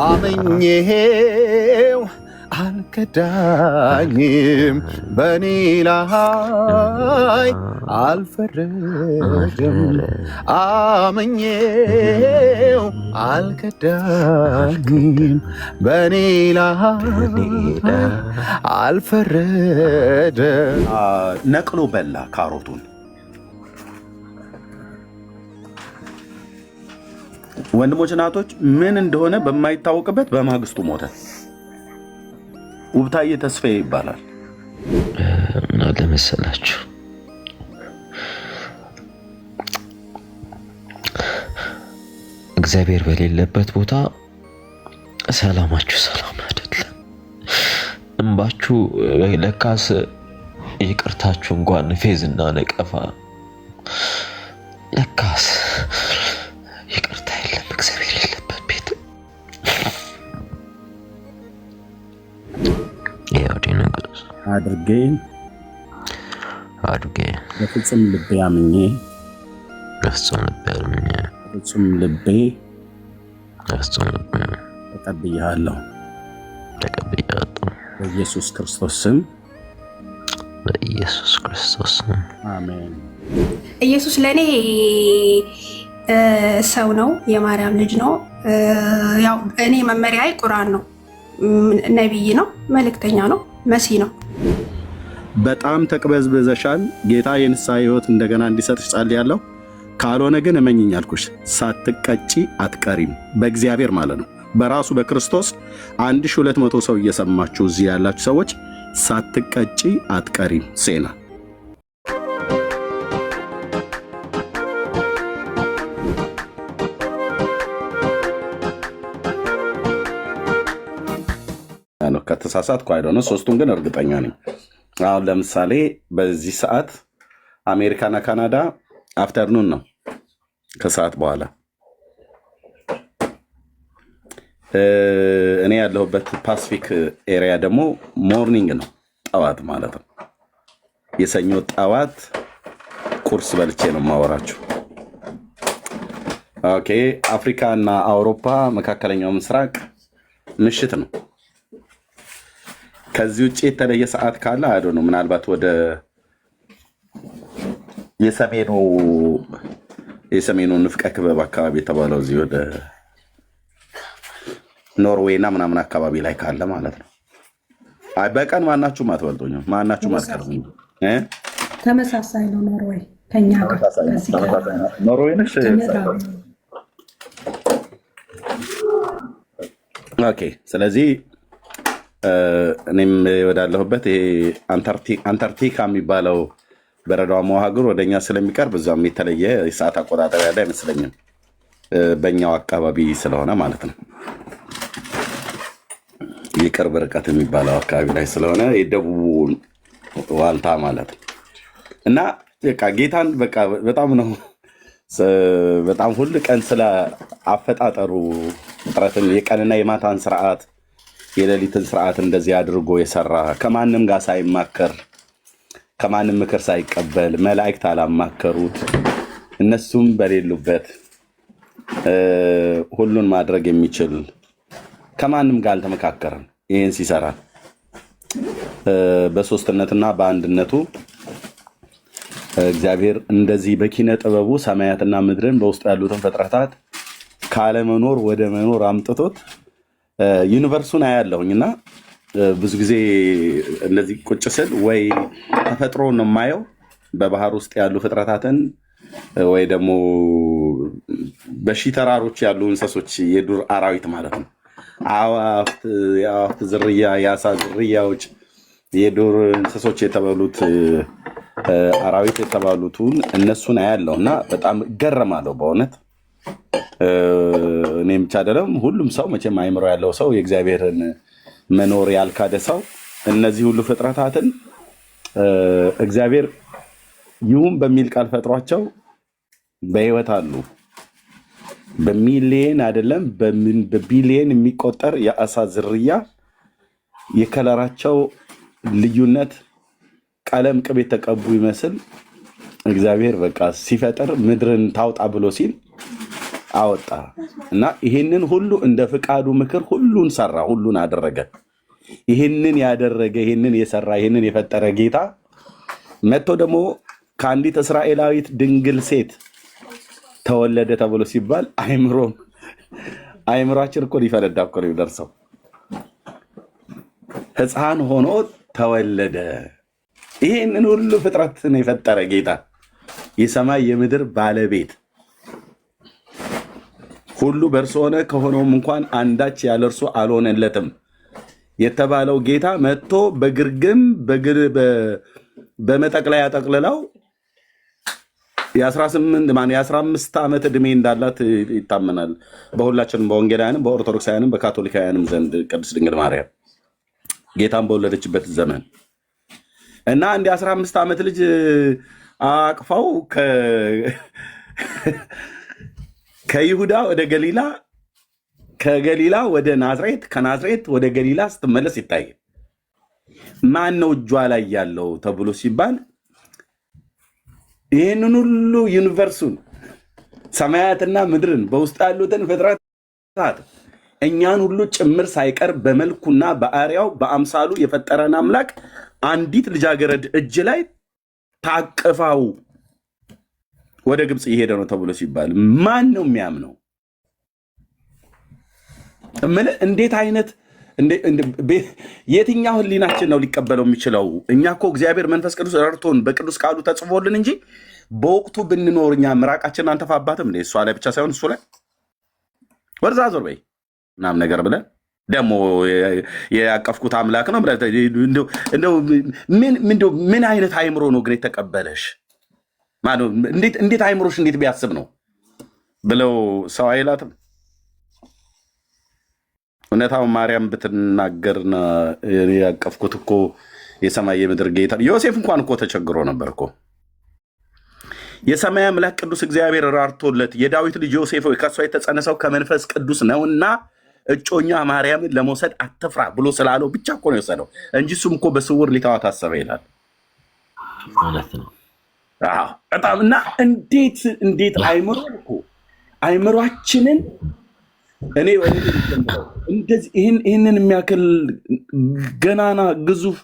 አመኘው አልከዳኝም በኔ ላይ አልፈረደም አመኘው አልከዳኝም በኔ ላይ አልፈረደም ነቅሎ በላ ካሮቱን ወንድሞች እናቶች ምን እንደሆነ በማይታወቅበት በማግስቱ ሞተ ውብታዬ ተስፋዬ ይባላል እና ለመሰላችሁ እግዚአብሔር በሌለበት ቦታ ሰላማችሁ ሰላም አይደለም እንባችሁ ለካስ ይቅርታችሁ እንኳን ፌዝና ነቀፋ ለካስ ይቅርታ የለም እግዚአብሔር የሌለበት ቤት አድርጌ በፍጹም ልቤ አምኜ በፍጹም ልቤ ተቀብያለሁ በኢየሱስ ክርስቶስ ስም አሜን። ኢየሱስ ለኔ ሰው ነው፣ የማርያም ልጅ ነው። ያው እኔ መመሪያዬ ቁርአን ነው፣ ነብይ ነው፣ መልእክተኛ ነው፣ መሲህ ነው። በጣም ተቅበዝበዘሻል። ጌታ የንስሐ ሕይወት እንደገና እንዲሰጥሽ ጸልያለሁ። ካልሆነ ግን እመኝኝ አልኩሽ፣ ሳትቀጪ አትቀሪም። በእግዚአብሔር ማለት ነው፣ በራሱ በክርስቶስ 1200 ሰው እየሰማችሁ እዚህ ያላችሁ ሰዎች ሳትቀጪ አትቀሪም። ሴና ከተሳሳትኩ አይደሆነ ሶስቱን ግን እርግጠኛ ነኝ። አሁን ለምሳሌ በዚህ ሰዓት አሜሪካና ካናዳ አፍተርኑን ነው፣ ከሰዓት በኋላ። እኔ ያለሁበት ፓሲፊክ ኤሪያ ደግሞ ሞርኒንግ ነው፣ ጠዋት ማለት ነው። የሰኞ ጠዋት ቁርስ በልቼ ነው የማወራችሁ። ኦኬ። አፍሪካ እና አውሮፓ መካከለኛው ምስራቅ ምሽት ነው። ከዚህ ውጭ የተለየ ሰዓት ካለ አይዶ ነው። ምናልባት ወደ የሰሜኑ ንፍቀ ክበብ አካባቢ የተባለው እዚህ ወደ ኖርዌይ እና ምናምን አካባቢ ላይ ካለ ማለት ነው። አይ በቀን ማናችሁም አትበልጡኝም፣ ማናችሁም አትቀርቡኝ። ተመሳሳይ ነው ኖርዌይ ከኛ ጋር። ኖርዌይ ነሽ? ኦኬ። ስለዚህ እኔም ወዳለሁበት ይሄ አንታርክቲካ የሚባለው በረዷማ ሀገር ወደኛ ስለሚቀርብ እዛም የተለየ የሰዓት አቆጣጠር ያለ አይመስለኝም፣ በእኛው አካባቢ ስለሆነ ማለት ነው። የቅርብ ርቀት የሚባለው አካባቢ ላይ ስለሆነ የደቡብ ዋልታ ማለት ነው። እና በቃ ጌታን በቃ በጣም ነው በጣም ሁሉ ቀን ስለ አፈጣጠሩ ፍጥረትን የቀንና የማታን ስርዓት የሌሊትን ስርዓት እንደዚህ አድርጎ የሰራ ከማንም ጋር ሳይማከር ከማንም ምክር ሳይቀበል መላእክት አላማከሩት እነሱም በሌሉበት ሁሉን ማድረግ የሚችል ከማንም ጋር አልተመካከረም። ይሄን ሲሰራ በሶስትነትና በአንድነቱ እግዚአብሔር እንደዚህ በኪነ ጥበቡ ሰማያትና ምድርን በውስጡ ያሉትን ፍጥረታት ካለመኖር ወደ መኖር አምጥቶት ዩኒቨርሱን አያለሁኝና ብዙ ጊዜ እንደዚህ ቁጭ ስል ወይ ተፈጥሮ ነው የማየው በባህር ውስጥ ያሉ ፍጥረታትን ወይ ደግሞ በሺ ተራሮች ያሉ እንስሶች የዱር አራዊት ማለት ነው። አዋፍት ዝርያ፣ የአሳ ዝርያዎች፣ የዱር እንስሶች የተባሉት አራዊት የተባሉትን እነሱን አያለሁና በጣም እገረማለሁ በእውነት። እኔም ብቻ አይደለም ሁሉም ሰው መቼም አይምሮ ያለው ሰው የእግዚአብሔርን መኖር ያልካደ ሰው እነዚህ ሁሉ ፍጥረታትን እግዚአብሔር ይሁን በሚል ቃል ፈጥሯቸው በህይወት አሉ። በሚሊየን አይደለም በቢሊየን የሚቆጠር የአሳ ዝርያ የከለራቸው ልዩነት ቀለም ቅቤ ተቀቡ ይመስል እግዚአብሔር በቃ ሲፈጥር ምድርን ታውጣ ብሎ ሲል አወጣ እና ይሄንን ሁሉ እንደ ፍቃዱ ምክር ሁሉን ሰራ፣ ሁሉን አደረገ። ይሄንን ያደረገ ይሄንን የሰራ ይሄንን የፈጠረ ጌታ መጥቶ ደግሞ ከአንዲት እስራኤላዊት ድንግል ሴት ተወለደ ተብሎ ሲባል አይምሯችን እኮ ሊፈነዳ እኮ ነው የሚደርሰው። ሕፃን ሆኖ ተወለደ። ይሄንን ሁሉ ፍጥረትን የፈጠረ ጌታ የሰማይ የምድር ባለቤት ሁሉ በእርሱ ሆነ ከሆነውም እንኳን አንዳች ያለ እርሱ አልሆነለትም የተባለው ጌታ መጥቶ በግርግም በመጠቅለያ ጠቅልላው የ15 ዓመት ዕድሜ እንዳላት ይታመናል። በሁላችንም በወንጌላውያንም በኦርቶዶክሳውያንም በካቶሊካውያንም ዘንድ ቅድስት ድንግል ማርያም ጌታን በወለደችበት ዘመን እና አንድ 15 ዓመት ልጅ አቅፋው ከይሁዳ ወደ ገሊላ፣ ከገሊላ ወደ ናዝሬት፣ ከናዝሬት ወደ ገሊላ ስትመለስ ይታያል። ማን ነው እጇ ላይ ያለው ተብሎ ሲባል ይህንን ሁሉ ዩኒቨርሱን ሰማያትና ምድርን በውስጥ ያሉትን ፍጥረታት እኛን ሁሉ ጭምር ሳይቀር በመልኩና በአርአያው በአምሳሉ የፈጠረን አምላክ አንዲት ልጃገረድ እጅ ላይ ታቅፋው ወደ ግብፅ እየሄደ ነው ተብሎ ሲባል ማን ነው የሚያምነው? እንዴት አይነት የትኛው ህሊናችን ነው ሊቀበለው የሚችለው? እኛ እኮ እግዚአብሔር መንፈስ ቅዱስ ረድቶን በቅዱስ ቃሉ ተጽፎልን እንጂ በወቅቱ ብንኖር እኛ ምራቃችን አንተፋባትም እንዴ? እሷ ላይ ብቻ ሳይሆን እሱ ላይ ወደዛ ዞር በይ ምናምን ነገር ብለን ደግሞ ያቀፍኩት አምላክ ነው ምን አይነት አይምሮ ነው ግን የተቀበለሽ? እንዴት አይምሮሽ እንዴት ቢያስብ ነው ብለው ሰው አይላትም። እውነታው ማርያም ብትናገርና ያቀፍኩት እኮ የሰማይ የምድር ጌታ ዮሴፍ እንኳን እኮ ተቸግሮ ነበር እኮ። የሰማይ አምላክ ቅዱስ እግዚአብሔር ራርቶለት የዳዊት ልጅ ዮሴፍ ከእሷ የተጸነሰው ከመንፈስ ቅዱስ ነውና እጮኛ ማርያምን ለመውሰድ አትፍራ ብሎ ስላለው ብቻ እኮ ነው የወሰደው እንጂ እሱም እኮ በስውር ሊተዋት አሰበ ይላል ማለት ነው። በጣም እና እንዴት አይምሯችንን እኔ እንደዚህ ይህንን የሚያክል ገናና ግዙፍ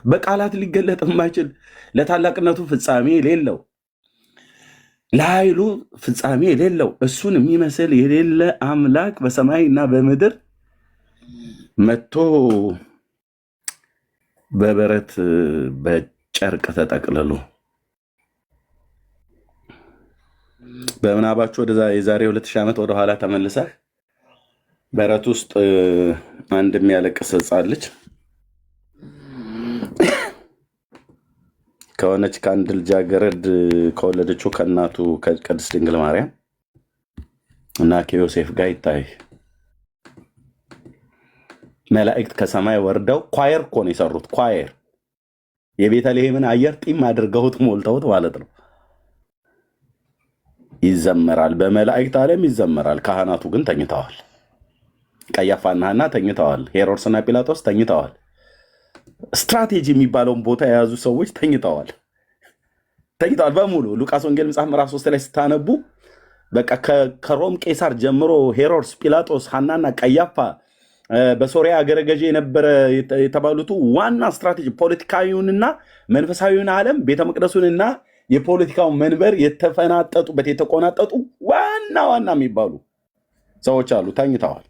በቃላት ሊገለጥ የማይችል ለታላቅነቱ ፍጻሜ የሌለው ለኃይሉ ፍጻሜ የሌለው እሱን የሚመስል የሌለ አምላክ በሰማይ እና በምድር መጥቶ በበረት በጨርቅ ተጠቅልሎ በምናባችሁ ወደ የዛሬ 2000 ዓመት ወደኋላ ተመልሰህ በረት ውስጥ አንድ የሚያለቅስ ሕፃን ልጅ ከሆነች ከአንድ ልጃገረድ ከወለደችው ከእናቱ ከቅድስት ድንግል ማርያም እና ከዮሴፍ ጋር ይታይ። መላእክት ከሰማይ ወርደው ኳየር እኮ ነው የሰሩት። ኳየር የቤተልሔምን አየር ጢም አድርገውት ሞልተውት ማለት ነው። ይዘመራል፣ በመላእክት ዓለም ይዘመራል። ካህናቱ ግን ተኝተዋል። ቀያፋና ሐና ተኝተዋል። ሄሮድስና ጲላጦስ ተኝተዋል። ስትራቴጂ የሚባለውን ቦታ የያዙ ሰዎች ተኝተዋል በሙሉ። ሉቃስ ወንጌል መጽሐፍ ምዕራፍ 3 ላይ ስታነቡ በቃ ከሮም ቄሳር ጀምሮ ሄሮድስ፣ ጲላጦስ፣ ሐናና ቀያፋ በሶሪያ አገረ ገዢ የነበረ የተባሉት ዋና ስትራቴጂ ፖለቲካዊውንና መንፈሳዊውን ዓለም ቤተ መቅደሱንና የፖለቲካው መንበር የተፈናጠጡበት የተቆናጠጡ ዋና የሚባሉ ሰዎች አሉ፣ ተኝተዋል።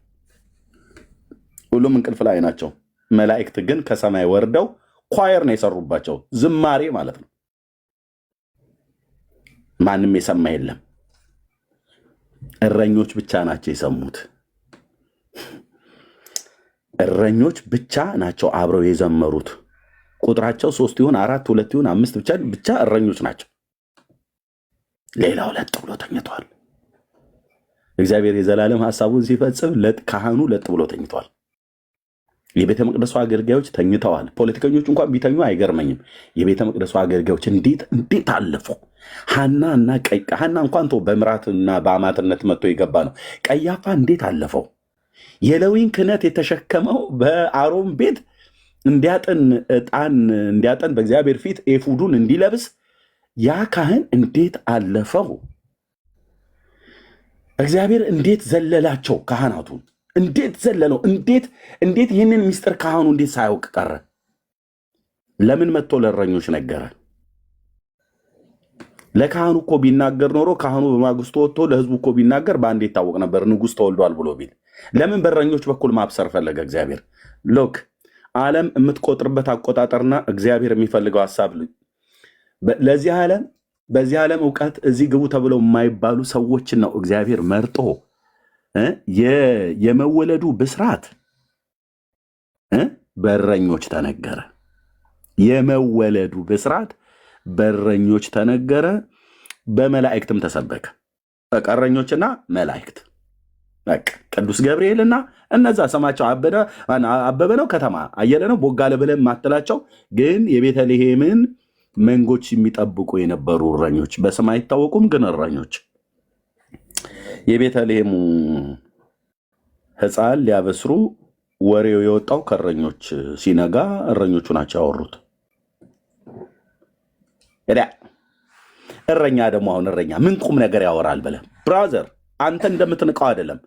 ሁሉም እንቅልፍ ላይ ናቸው። መላእክት ግን ከሰማይ ወርደው ኳየር ነው የሰሩባቸው፣ ዝማሬ ማለት ነው። ማንም የሰማ የለም። እረኞች ብቻ ናቸው የሰሙት። እረኞች ብቻ ናቸው አብረው የዘመሩት። ቁጥራቸው 3 ይሁን 4 2 ይሁን 5 ብቻ እረኞች ናቸው። ሌላው ለጥ ብሎ ተኝቷል። እግዚአብሔር የዘላለም ሐሳቡን ሲፈጽም ካህኑ ለጥ ብሎ ተኝቷል። የቤተ መቅደሱ አገልጋዮች ተኝተዋል። ፖለቲከኞች እንኳን ቢተኙ አይገርመኝም። የቤተ መቅደሱ አገልጋዮች እንዴት አለፉ? ሐና እንኳን በምራትና በአማትነት መጥቶ የገባ ነው። ቀያፋ እንዴት አለፈው? የሌዊን ክህነት የተሸከመው በአሮን ቤት እንዲያጠን በእግዚአብሔር ፊት ኤፉዱን እንዲለብስ ያ ካህን እንዴት አለፈው? እግዚአብሔር እንዴት ዘለላቸው ካህናቱን፣ እንዴት ዘለለው፣ እንዴት ይህንን ሚስጥር ካህኑ እንዴት ሳያውቅ ቀረ? ለምን መጥቶ ለእረኞች ነገረ? ለካህኑ እኮ ቢናገር ኖሮ ካህኑ በማግስቱ ወጥቶ ለህዝቡ እኮ ቢናገር በአንድ ይታወቅ ነበር ንጉሥ ተወልዷል ብሎ ቢል። ለምን በእረኞች በኩል ማብሰር ፈለገ እግዚአብሔር? ሎክ ዓለም የምትቆጥርበት አቆጣጠርና እግዚአብሔር የሚፈልገው ሀሳብ በዚህ ዓለም እውቀት እዚህ ግቡ ተብለው የማይባሉ ሰዎችን ነው እግዚአብሔር መርጦ የመወለዱ ብስራት በእረኞች ተነገረ። የመወለዱ ብስራት በእረኞች ተነገረ፣ በመላእክትም ተሰበከ። እረኞችና መላእክት ቅዱስ ገብርኤልና እነዛ ስማቸው አበበ ነው፣ ከተማ አየለ ነው፣ ቦጋለ ብለን ማትላቸው ግን የቤተልሔምን መንጎች የሚጠብቁ የነበሩ እረኞች፣ በስም አይታወቁም ግን እረኞች። የቤተልሔሙ ሕፃን ሊያበስሩ ወሬው የወጣው ከእረኞች ሲነጋ እረኞቹ ናቸው ያወሩት። እረኛ ደግሞ አሁን እረኛ ምን ቁም ነገር ያወራል ብለህ ብራዘር፣ አንተ እንደምትንቀው አይደለም።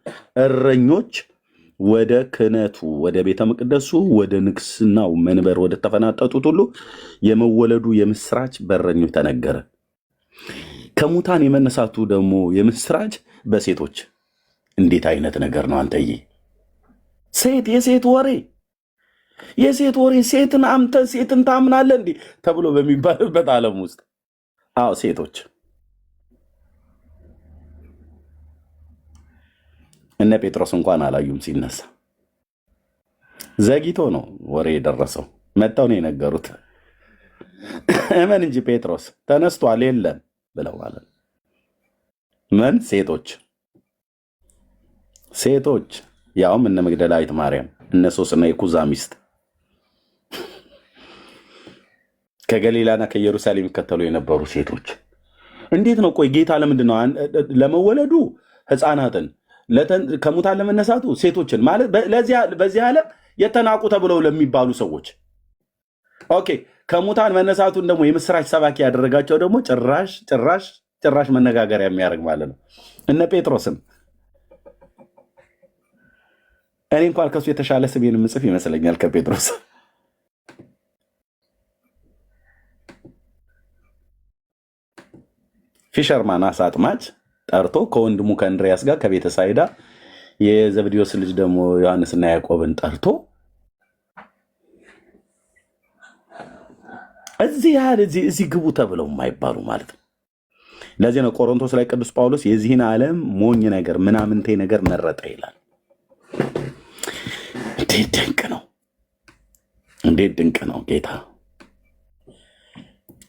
እረኞች ወደ ክህነቱ፣ ወደ ቤተ መቅደሱ፣ ወደ ንግስናው መንበር ወደ ተፈናጠጡት ሁሉ የመወለዱ የምስራች በእረኞች ተነገረ። ከሙታን የመነሳቱ ደግሞ የምስራች በሴቶች። እንዴት አይነት ነገር ነው አንተዬ! የሴት ወሬ ሴትን አምተ ሴትን ታምናለህ እንዲህ ተብሎ በሚባልበት ዓለም ውስጥ አዎ ሴቶች እነ ጴጥሮስ እንኳን አላዩም ሲነሳ። ዘግይቶ ነው ወሬ የደረሰው። መጣው ነው የነገሩት። እመን እንጂ ጴጥሮስ ተነስቷል የለም ብለው ማለት ምን ሴቶች ያውም እነ መግደላዊት ማርያም፣ እነ ሶስና የኩዛ ሚስት ከገሊላና ከኢየሩሳሌም የሚከተሉ የነበሩ ሴቶች። እንዴት ነው ቆይ ጌታ ለምንድን ነው ለመወለዱ ሕፃናትን ከሙታን ለመነሳቱ ሴቶችን ማለት በዚህ ዓለም የተናቁ ተብለው ለሚባሉ ሰዎች ኦኬ፣ ከሙታን መነሳቱን ደግሞ የምስራች ሰባኪ ያደረጋቸው ደግሞ ጭራሽ መነጋገሪያ የሚያደርግ ማለት ነው። እነ ጴጥሮስም እኔ እንኳን ከሱ የተሻለ ስሜን ምጽፍ ይመስለኛል ከጴጥሮስ። ፊሸርማን አሳ አጥማጅ ጠርቶ ከወንድሙ ከእንድሪያስ ጋር ከቤተ ሳይዳ የዘብዴዎስ ልጅ ደግሞ ዮሐንስና ያዕቆብን ጠርቶ እዚህ ግቡ ተብለው የማይባሉ ማለት ነው። ለዚህ ነው ቆሮንቶስ ላይ ቅዱስ ጳውሎስ የዚህን ዓለም ሞኝ ነገር ምናምንቴ ነገር መረጠ ይላል። እንዴት ድንቅ ነው ጌታ!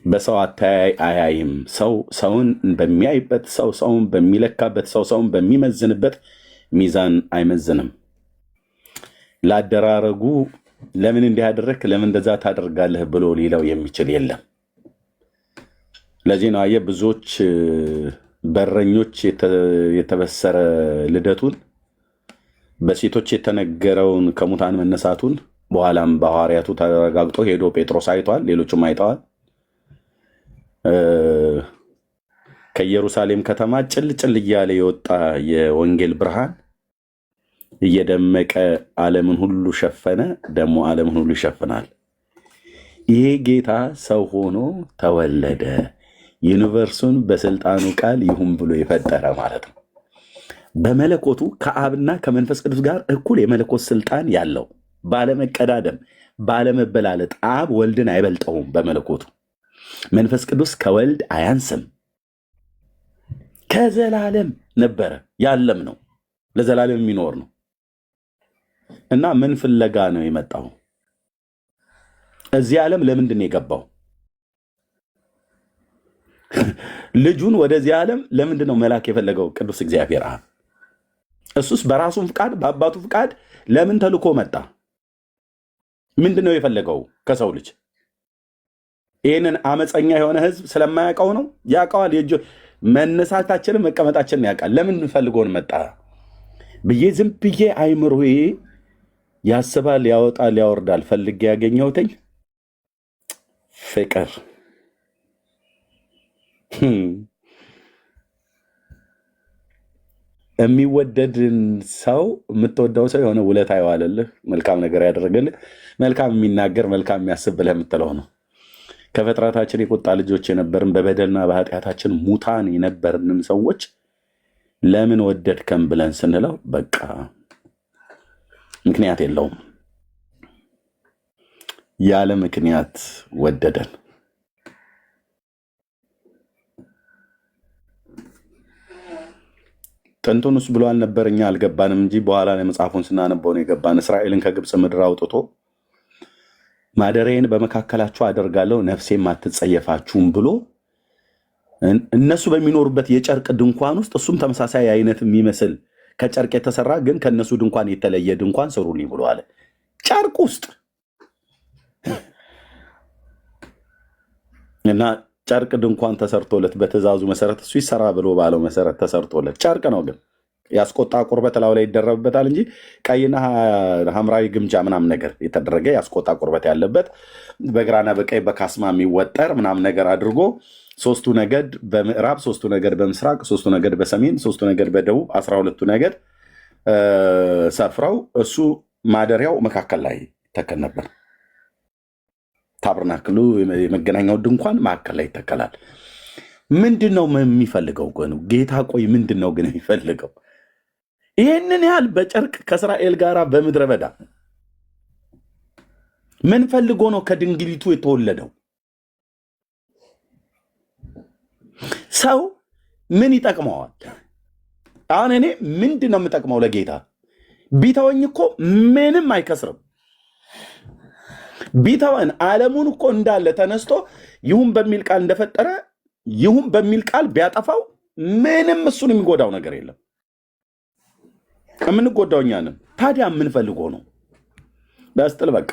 በሰው አተያይ አያይም። ሰውን በሚያይበት፣ ሰውን በሚለካበት፣ ሰውን በሚመዝንበት ሚዛን አይመዝንም። ላደራረጉ ለምን እንዲህ አደረግክ፣ ለምን እንደዛ ታደርጋለህ ብሎ ሊለው የሚችል የለም። ለዚህ ነው አየህ ብዙዎች በረኞች የተበሰረ ልደቱን፣ በሴቶች የተነገረውን ከሙታን መነሳቱን በኋላም በሐዋርያቱ ተረጋግጦ ሄዶ ጴጥሮስ አይቷል፣ ሌሎችም አይተዋል። ከኢየሩሳሌም ከተማ ጭልጭል እያለ የወጣ የወንጌል ብርሃን እየደመቀ ዓለምን ሁሉ ሸፈነ፣ ደግሞ ዓለምን ሁሉ ይሸፍናል። ይሄ ጌታ ሰው ሆኖ ተወለደ። ዩኒቨርሱን በስልጣኑ ቃል ይሁን ብሎ የፈጠረ ማለት ነው። በመለኮቱ ከአብና ከመንፈስ ቅዱስ ጋር እኩል የመለኮት ስልጣን ያለው፣ ባለመቀዳደም ባለመበላለጥ አብ ወልድን አይበልጠውም በመለኮቱ። መንፈስ ቅዱስ ከወልድ አያንስም። ከዘላለም ነበረ፣ ያለም ነው፣ ለዘላለም የሚኖር ነው እና ምን ፍለጋ ነው የመጣው? እዚህ ዓለም ለምንድን ነው የገባው? ልጁን ወደዚህ ዓለም ለምንድን ነው መላክ የፈለገው ቅዱስ እግዚአብሔር አብ? እሱስ በራሱም ፍቃድ በአባቱ ፍቃድ ለምን ተልኮ መጣ? ምንድን ነው የፈለገው ከሰው ልጅ? ይህንን አመፀኛ የሆነ ህዝብ ስለማያውቀው ነው? ያውቀዋል። መነሳታችንን መቀመጣችንን ያውቃል። ለምን ፈልጎን መጣ ብዬ ዝም ብዬ አይምሮዬ ያስባል፣ ያወጣል፣ ያወርዳል። ፈልጌ ያገኘሁትኝ ፍቅር የሚወደድን ሰው የምትወደው ሰው የሆነ ውለታ የዋለልህ መልካም ነገር ያደረገልህ መልካም የሚናገር መልካም የሚያስብ ብለህ የምትለው ነው። ከፍጥረታችን የቁጣ ልጆች የነበርን በበደልና በኃጢአታችን ሙታን የነበርንም ሰዎች ለምን ወደድከን ብለን ስንለው በቃ ምክንያት የለውም። ያለ ምክንያት ወደደን። ጥንቱንስ ብሎ አልነበር እኛ አልገባንም እንጂ በኋላ ላይ መጽሐፉን ስናነበው ነው የገባን። እስራኤልን ከግብፅ ምድር አውጥቶ ማደሪያዬን በመካከላችሁ አደርጋለሁ ነፍሴም አትጸየፋችሁም ብሎ እነሱ በሚኖሩበት የጨርቅ ድንኳን ውስጥ እሱም ተመሳሳይ አይነት የሚመስል ከጨርቅ የተሰራ ግን ከነሱ ድንኳን የተለየ ድንኳን ስሩልኝ ብሎ አለ። ጨርቅ ውስጥ እና ጨርቅ ድንኳን ተሰርቶለት በትእዛዙ መሰረት እሱ ይሰራ ብሎ ባለው መሰረት ተሰርቶለት ጨርቅ ነው፣ ግን ያስቆጣ ቁርበት ላዩ ላይ ይደረብበታል እንጂ ቀይና ሐምራዊ ግምጃ ምናምን ነገር የተደረገ ያስቆጣ ቁርበት ያለበት በግራና በቀኝ በካስማ የሚወጠር ምናምን ነገር አድርጎ 3ቱ ነገድ በምዕራብ 3ቱ ነገድ በምስራቅ 3ቱ ነገድ በሰሜን 3ቱ ነገድ በደቡብ 12ቱ ነገድ ሰፍረው እሱ ማደሪያው መካከል ላይ ይተከል ነበር። ታብርናክሉ የመገናኛው ድንኳን መካከል ላይ ይተከላል። ምንድን ነው የሚፈልገው ጌታ? ቆይ ምንድን ነው ግን የሚፈልገው? ይህንን ያህል በጨርቅ ከእስራኤል ጋር በምድረ በዳ ምን ፈልጎ ነው ከድንግሊቱ የተወለደው? ሰው ምን ይጠቅመዋል? አሁን እኔ ምንድን ነው የምጠቅመው ለጌታ? ቢተወኝ እኮ ምንም አይከስርም። ቢተወን ዓለሙን እኮ እንዳለ ተነስቶ ይሁን በሚል ቃል እንደፈጠረ ይሁን በሚል ቃል ቢያጠፋው ምንም እሱን የሚጎዳው ነገር የለም። የምንጎዳው እኛ ነን። ታዲያ የምንፈልጎ ነው በስጥል በቃ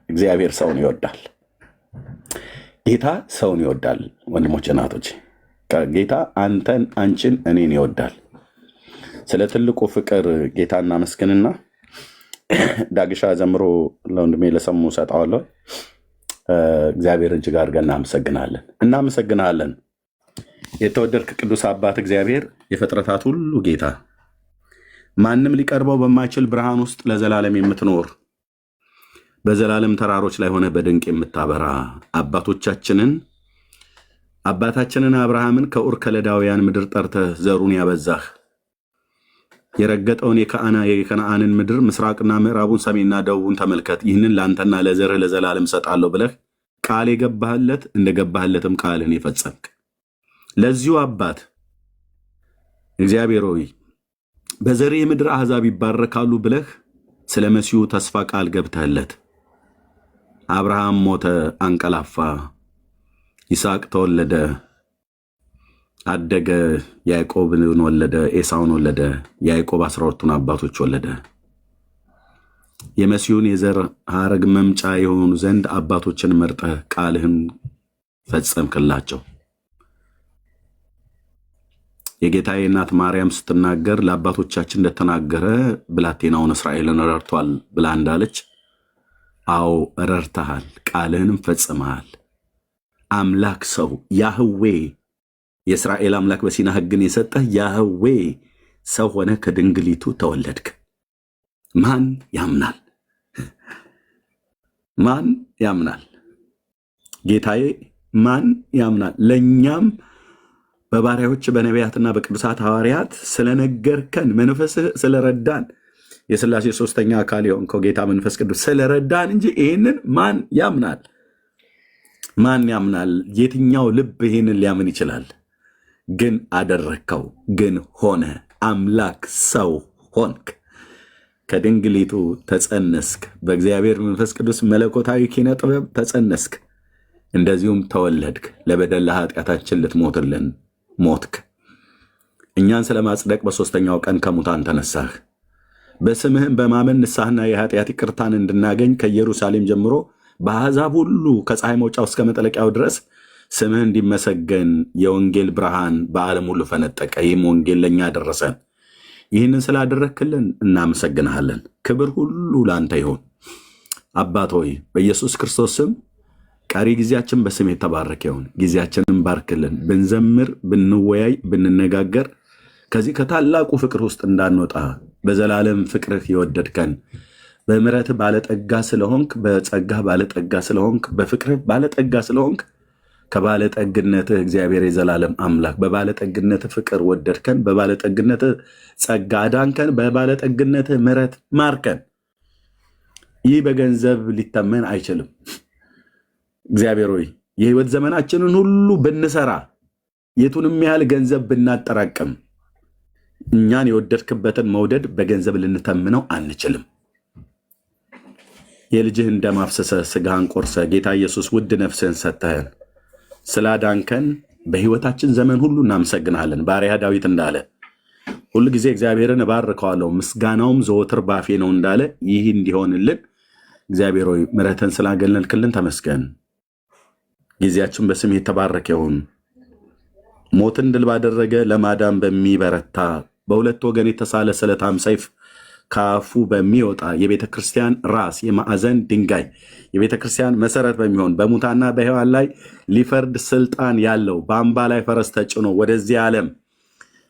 እግዚአብሔር ሰውን ይወዳል። ጌታ ሰውን ይወዳል። ወንድሞች እናቶች፣ ጌታ አንተን አንቺን እኔን ይወዳል። ስለ ትልቁ ፍቅር ጌታ እናመስግንና ዳግሻ ዘምሮ ለወንድሜ ለሰሙ ሰጠዋለሁ። እግዚአብሔር እጅግ አድርገን እናመሰግናለን። የተወደድክ ቅዱስ አባት እግዚአብሔር፣ የፍጥረታት ሁሉ ጌታ፣ ማንም ሊቀርበው በማይችል ብርሃን ውስጥ ለዘላለም የምትኖር በዘላለም ተራሮች ላይ ሆነ በድንቅ የምታበራ አባታችንን አብርሃምን ከኡር ከለዳውያን ምድር ጠርተህ ዘሩን ያበዛህ የረገጠውን የከነዓንን ምድር ምስራቅና ምዕራቡን ሰሜንና ደቡቡን ተመልከት፣ ይህንን ለአንተና ለዘርህ ለዘላለም ሰጣለሁ ብለህ ቃል የገባህለት እንደገባህለትም ቃልን የፈጸምክ ለዚሁ አባት እግዚአብሔር ሆይ በዘርህ የምድር አሕዛብ ይባረካሉ ብለህ ስለ መሲሁ ተስፋ ቃል ገብተህለት አብርሃም ሞተ፣ አንቀላፋ፣ ይስሐቅ ተወለደ፣ አደገ፣ ያዕቆብን ወለደ፣ ኤሳውን ወለደ፣ ያዕቆብ 12ቱን አባቶች ወለደ። የመሲሁን የዘር ሐረግ መምጫ የሆኑ ዘንድ አባቶችን መርጠህ ቃልህን ፈጸምክላቸው። የጌታዬ እናት ማርያም ስትናገር ለአባቶቻችን እንደተናገረ ብላቴናውን እስራኤልን ረድቷል ብላ እንዳለች፣ አዎ ረድተሃል፣ ቃልህንም ፈጽመሃል። አምላክ ሰው ያህዌ የእስራኤል አምላክ በሲና ሕግን የሰጠህ ያህዌ ሰው ሆነ ከድንግሊቱ ተወለድክ። ማን ያምናል? ማን ያምናል? ጌታዬ ማን ያምናል? ለእኛም በባሪያዎች በነቢያትና በቅዱሳት ሐዋርያት ስለነገርከን መንፈስህ ስለረዳን የሥላሴ ሦስተኛ አካል የሆንከው ጌታ መንፈስ ቅዱስ ስለረዳን እንጂ ይህንን ማን ያምናል? ማን ያምናል? የትኛው ልብ ይህንን ሊያምን ይችላል? ግን አደረግከው፣ ግን ሆነ። አምላክ ሰው ሆንክ፣ ከድንግሊቱ ተጸነስክ፣ በእግዚአብሔር መንፈስ ቅዱስ መለኮታዊ ኪነ ጥበብ ተጸነስክ፣ እንደዚሁም ተወለድክ። ለበደል ለኃጢአታችን ልትሞትልን ሞትክ። እኛን ስለማጽደቅ በሦስተኛው ቀን ከሙታን ተነሳህ። በስምህም በማመን ንስሐና የኃጢአት ይቅርታን እንድናገኝ ከኢየሩሳሌም ጀምሮ በአሕዛብ ሁሉ ከፀሐይ መውጫው እስከ መጥለቂያው ድረስ ስምህ እንዲመሰገን የወንጌል ብርሃን በዓለም ሁሉ ፈነጠቀ። ይህም ወንጌል ለእኛ ደረሰን። ይህንን ስላደረግክልን እናመሰግንሃለን። ክብር ሁሉ ለአንተ ይሁን። አባት ሆይ በኢየሱስ ክርስቶስ ስም ቀሪ ጊዜያችን በስም የተባረከ ይሁን። ጊዜያችንን ባርክልን። ብንዘምር፣ ብንወያይ፣ ብንነጋገር ከዚህ ከታላቁ ፍቅር ውስጥ እንዳንወጣ በዘላለም ፍቅርህ የወደድከን በምሕረትህ ባለጠጋ ስለሆንክ፣ በጸጋህ ባለጠጋ ስለሆንክ፣ በፍቅርህ ባለጠጋ ስለሆንክ ከባለጠግነትህ እግዚአብሔር የዘላለም አምላክ በባለጠግነትህ ፍቅር ወደድከን፣ በባለጠግነትህ ጸጋ አዳንከን፣ በባለጠግነትህ ምሕረት ማርከን። ይህ በገንዘብ ሊተመን አይችልም። እግዚአብሔር ሆይ የህይወት ዘመናችንን ሁሉ ብንሰራ የቱንም ያህል ገንዘብ ብናጠራቅም እኛን የወደድክበትን መውደድ በገንዘብ ልንተምነው አንችልም። የልጅህን ደም አፍስሰህ ስጋህን ቆርሰህ ጌታ ኢየሱስ ውድ ነፍስህን ሰጥተህን ስላዳንከን በህይወታችን ዘመን ሁሉ እናመሰግናለን። ባሪያ ዳዊት እንዳለ ሁል ጊዜ እግዚአብሔርን እባርከዋለሁ ምስጋናውም ዘወትር ባፌ ነው እንዳለ ይህ እንዲሆንልን እግዚአብሔር ሆይ ምሕረትን ስላገለልክልን ተመስገን። ጊዜያችን በስም የተባረከ ይሁን። ሞትን ድል ባደረገ ለማዳን በሚበረታ በሁለት ወገን የተሳለ ስለታም ሰይፍ ከአፉ በሚወጣ የቤተ ክርስቲያን ራስ የማዕዘን ድንጋይ የቤተ ክርስቲያን መሰረት በሚሆን በሙታና በሕያዋን ላይ ሊፈርድ ስልጣን ያለው በአምባ ላይ ፈረስ ተጭኖ ወደዚህ ዓለም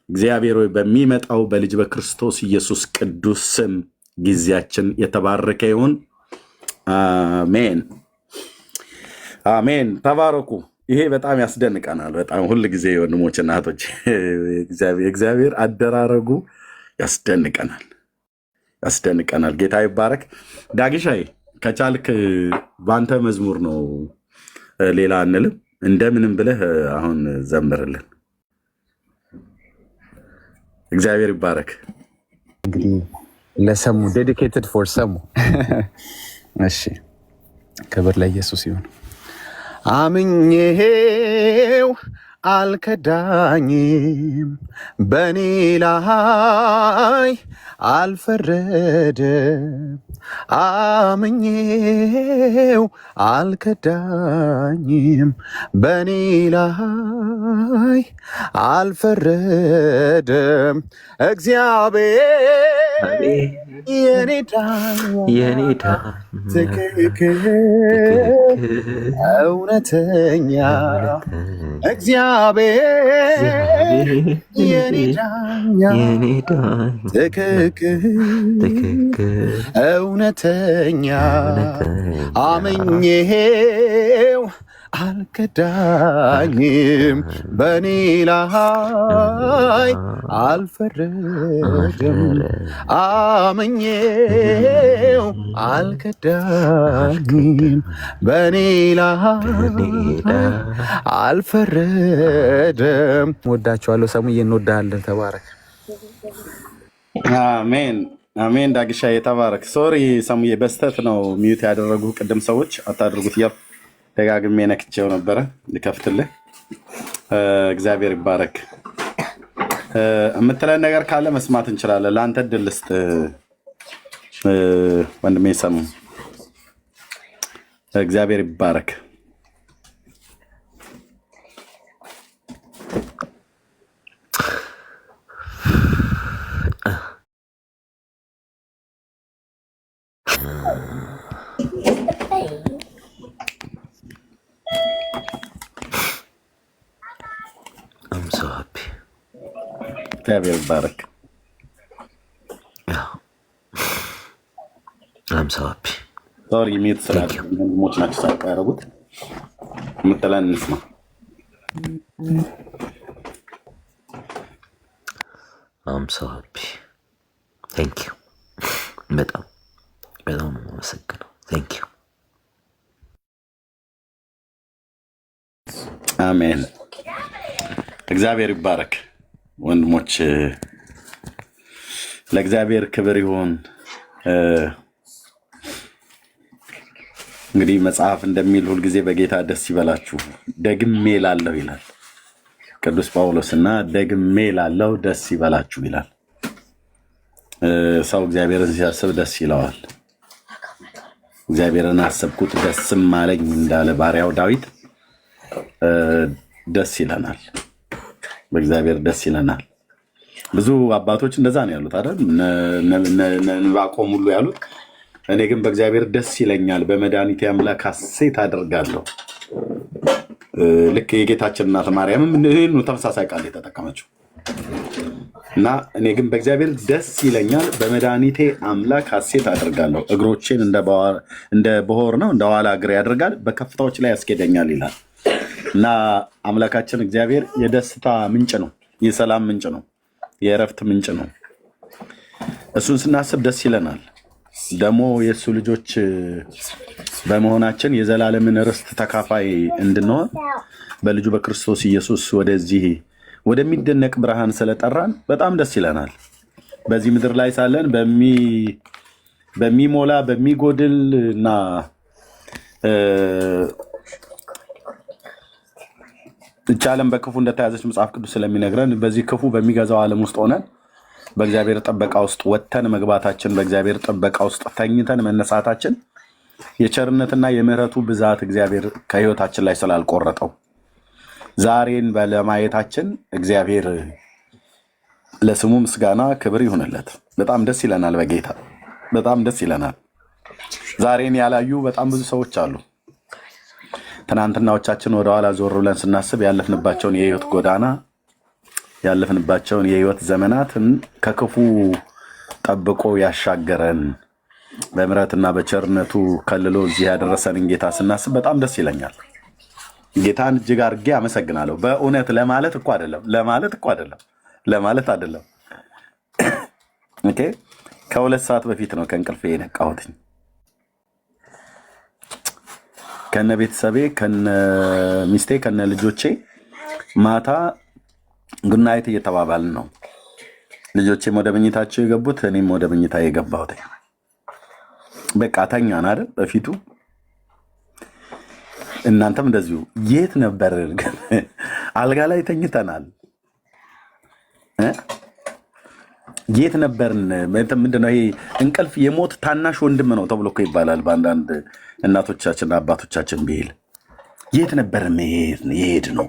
እግዚአብሔር ሆይ በሚመጣው በልጅ በክርስቶስ ኢየሱስ ቅዱስ ስም ጊዜያችን የተባረከ ይሁን። አሜን አሜን። ተባረኩ። ይሄ በጣም ያስደንቀናል። በጣም ሁል ጊዜ ወንድሞችና እህቶች እግዚአብሔር አደራረጉ ያስደንቀናል ያስደንቀናል። ጌታ ይባረክ። ዳግሻይ ከቻልክ በአንተ መዝሙር ነው፣ ሌላ አንልም። እንደምንም ብለህ አሁን ዘምርልን። እግዚአብሔር ይባረክ። እንግዲህ ለሰሙ ዴዲኬትድ ፎር ሰሙ። እሺ ክብር ለኢየሱስ ይሁን። አምኜው አልከዳኝም፣ በኔ ላይ አልፈረደም። አምኜው አልከዳኝም፣ በኔ ላይ አልፈረደም። እግዚአብሔር የኔ ዳኛ ትክክል እውነተኛ እግዚአብሔር የኔ ዳኛ ትክክል እውነተኛ አምኜው አልከዳኝም፣ በኔ ላይ አልፈረደም። አምኜው አልከዳኝም፣ በኔ ላይ አልፈረደም። ወዳችኋለሁ። ሰሙዬ እንወዳለን። ተባረክ። አሜን አሜን። ዳግሻ የተባረክ። ሶሪ ሰሙዬ በስተት ነው ሚዩት ያደረጉ ቅድም ሰዎች አታድርጉት እያልኩ ደጋግሜ ነክቼው ነበረ ልከፍትልህ። እግዚአብሔር ይባረክ። የምትለን ነገር ካለ መስማት እንችላለን። ለአንተ እድል ልስጥ ወንድሜ ሰሙ። እግዚአብሔር ይባረክ። I'm so happy. እግዚአብሔር ይባረክ። I'm so happy. ሶሪ ሚዩት ስላለ ወንድሞች ናቸው ሳይቀር ያደረጉት። የምትለን እንስማ። I'm so happy. Thank you. በጣም በጣም ነው የማመሰግነው። Thank you. አሜን። እግዚአብሔር ይባረክ። ወንድሞች ለእግዚአብሔር ክብር ይሁን። እንግዲህ መጽሐፍ እንደሚል ሁልጊዜ በጌታ ደስ ይበላችሁ ደግሜ ላለሁ ይላል ቅዱስ ጳውሎስ እና ደግሜ ላለው ደስ ይበላችሁ ይላል። ሰው እግዚአብሔርን ሲያስብ ደስ ይለዋል። እግዚአብሔርን አሰብኩት ደስም አለኝ እንዳለ ባሪያው ዳዊት ደስ ይለናል። በእግዚአብሔር ደስ ይለናል። ብዙ አባቶች እንደዛ ነው ያሉት አይደል? ዕንባቆም ሁሉ ያሉት እኔ ግን በእግዚአብሔር ደስ ይለኛል፣ በመድኃኒቴ አምላክ ሐሴት አደርጋለሁ። ልክ የጌታችን እናት ማርያምም ይህን ተመሳሳይ ቃል የተጠቀመችው እና እኔ ግን በእግዚአብሔር ደስ ይለኛል፣ በመድኃኒቴ አምላክ ሐሴት አደርጋለሁ። እግሮቼን እንደ በሆር ነው እንደ ኋላ እግር ያደርጋል፣ በከፍታዎች ላይ ያስኬደኛል ይላል። እና አምላካችን እግዚአብሔር የደስታ ምንጭ ነው፣ የሰላም ምንጭ ነው፣ የእረፍት ምንጭ ነው። እሱን ስናስብ ደስ ይለናል። ደግሞ የእሱ ልጆች በመሆናችን የዘላለምን ርስት ተካፋይ እንድንሆን በልጁ በክርስቶስ ኢየሱስ ወደዚህ ወደሚደነቅ ብርሃን ስለጠራን በጣም ደስ ይለናል። በዚህ ምድር ላይ ሳለን በሚሞላ በሚጎድል እና እቻ ዓለም በክፉ እንደተያዘች መጽሐፍ ቅዱስ ስለሚነግረን በዚህ ክፉ በሚገዛው ዓለም ውስጥ ሆነን በእግዚአብሔር ጥበቃ ውስጥ ወጥተን መግባታችን፣ በእግዚአብሔር ጥበቃ ውስጥ ተኝተን መነሳታችን የቸርነትና የምሕረቱ ብዛት እግዚአብሔር ከሕይወታችን ላይ ስላልቆረጠው ዛሬን ባለማየታችን እግዚአብሔር ለስሙ ምስጋና ክብር ይሁንለት። በጣም ደስ ይለናል፣ በጌታ በጣም ደስ ይለናል። ዛሬን ያላዩ በጣም ብዙ ሰዎች አሉ። ትናንትናዎቻችን ወደኋላ ዞር ብለን ስናስብ ያለፍንባቸውን የህይወት ጎዳና ያለፍንባቸውን የህይወት ዘመናትን ከክፉ ጠብቆ ያሻገረን በምሕረትና በቸርነቱ ከልሎ እዚህ ያደረሰንን ጌታ ስናስብ በጣም ደስ ይለኛል። ጌታን እጅግ አድርጌ አመሰግናለሁ። በእውነት ለማለት አይደለም። ኦኬ፣ ከ2 ሰዓት በፊት ነው ከእንቅልፌ የነቃሁትኝ። ከነ ቤተሰቤ ከነ ሚስቴ ከነ ልጆቼ ማታ ጉናይት እየተባባልን ነው። ልጆቼም ወደ መኝታቸው የገቡት እኔም ወደ መኝታ የገባሁት። በቃ ተኛን አይደል በፊቱ። እናንተም እንደዚሁ የት ነበር? አልጋ ላይ ተኝተናል። የት ነበርን? ምንድነው ይሄ? እንቅልፍ የሞት ታናሽ ወንድም ነው ተብሎ እኮ ይባላል በአንዳንድ እናቶቻችንና አባቶቻችን ብሂል። የት ነበርን? የሄድ ነው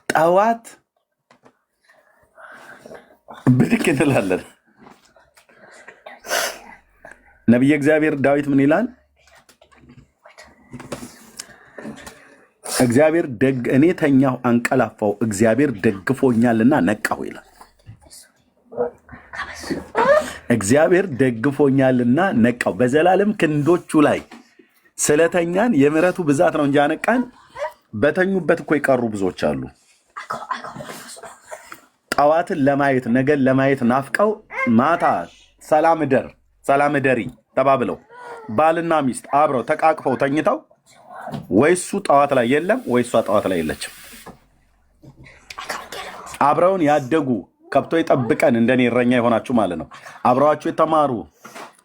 ጠዋት ብድግ እንላለን። ነቢየ እግዚአብሔር ዳዊት ምን ይላል? እግዚአብሔር እኔ ተኛሁ አንቀላፋው፣ እግዚአብሔር ደግፎኛልና ነቃሁ ይላል። እግዚአብሔር ደግፎኛልና ነቃው። በዘላለም ክንዶቹ ላይ ስለተኛን የምሕረቱ ብዛት ነው እንጂ ያነቃን። በተኙበት እኮ የቀሩ ብዙዎች አሉ። ጠዋትን ለማየት ነገን ለማየት ናፍቀው ማታ ሰላም እደሪ ተባብለው ባልና ሚስት አብረው ተቃቅፈው ተኝተው ወይሱ ጠዋት ላይ የለም ወይሷ ጠዋት ላይ የለችም። አብረውን ያደጉ ከብቶ ይጠብቀን እንደኔ እረኛ የሆናችሁ ማለት ነው። አብረዋችሁ የተማሩ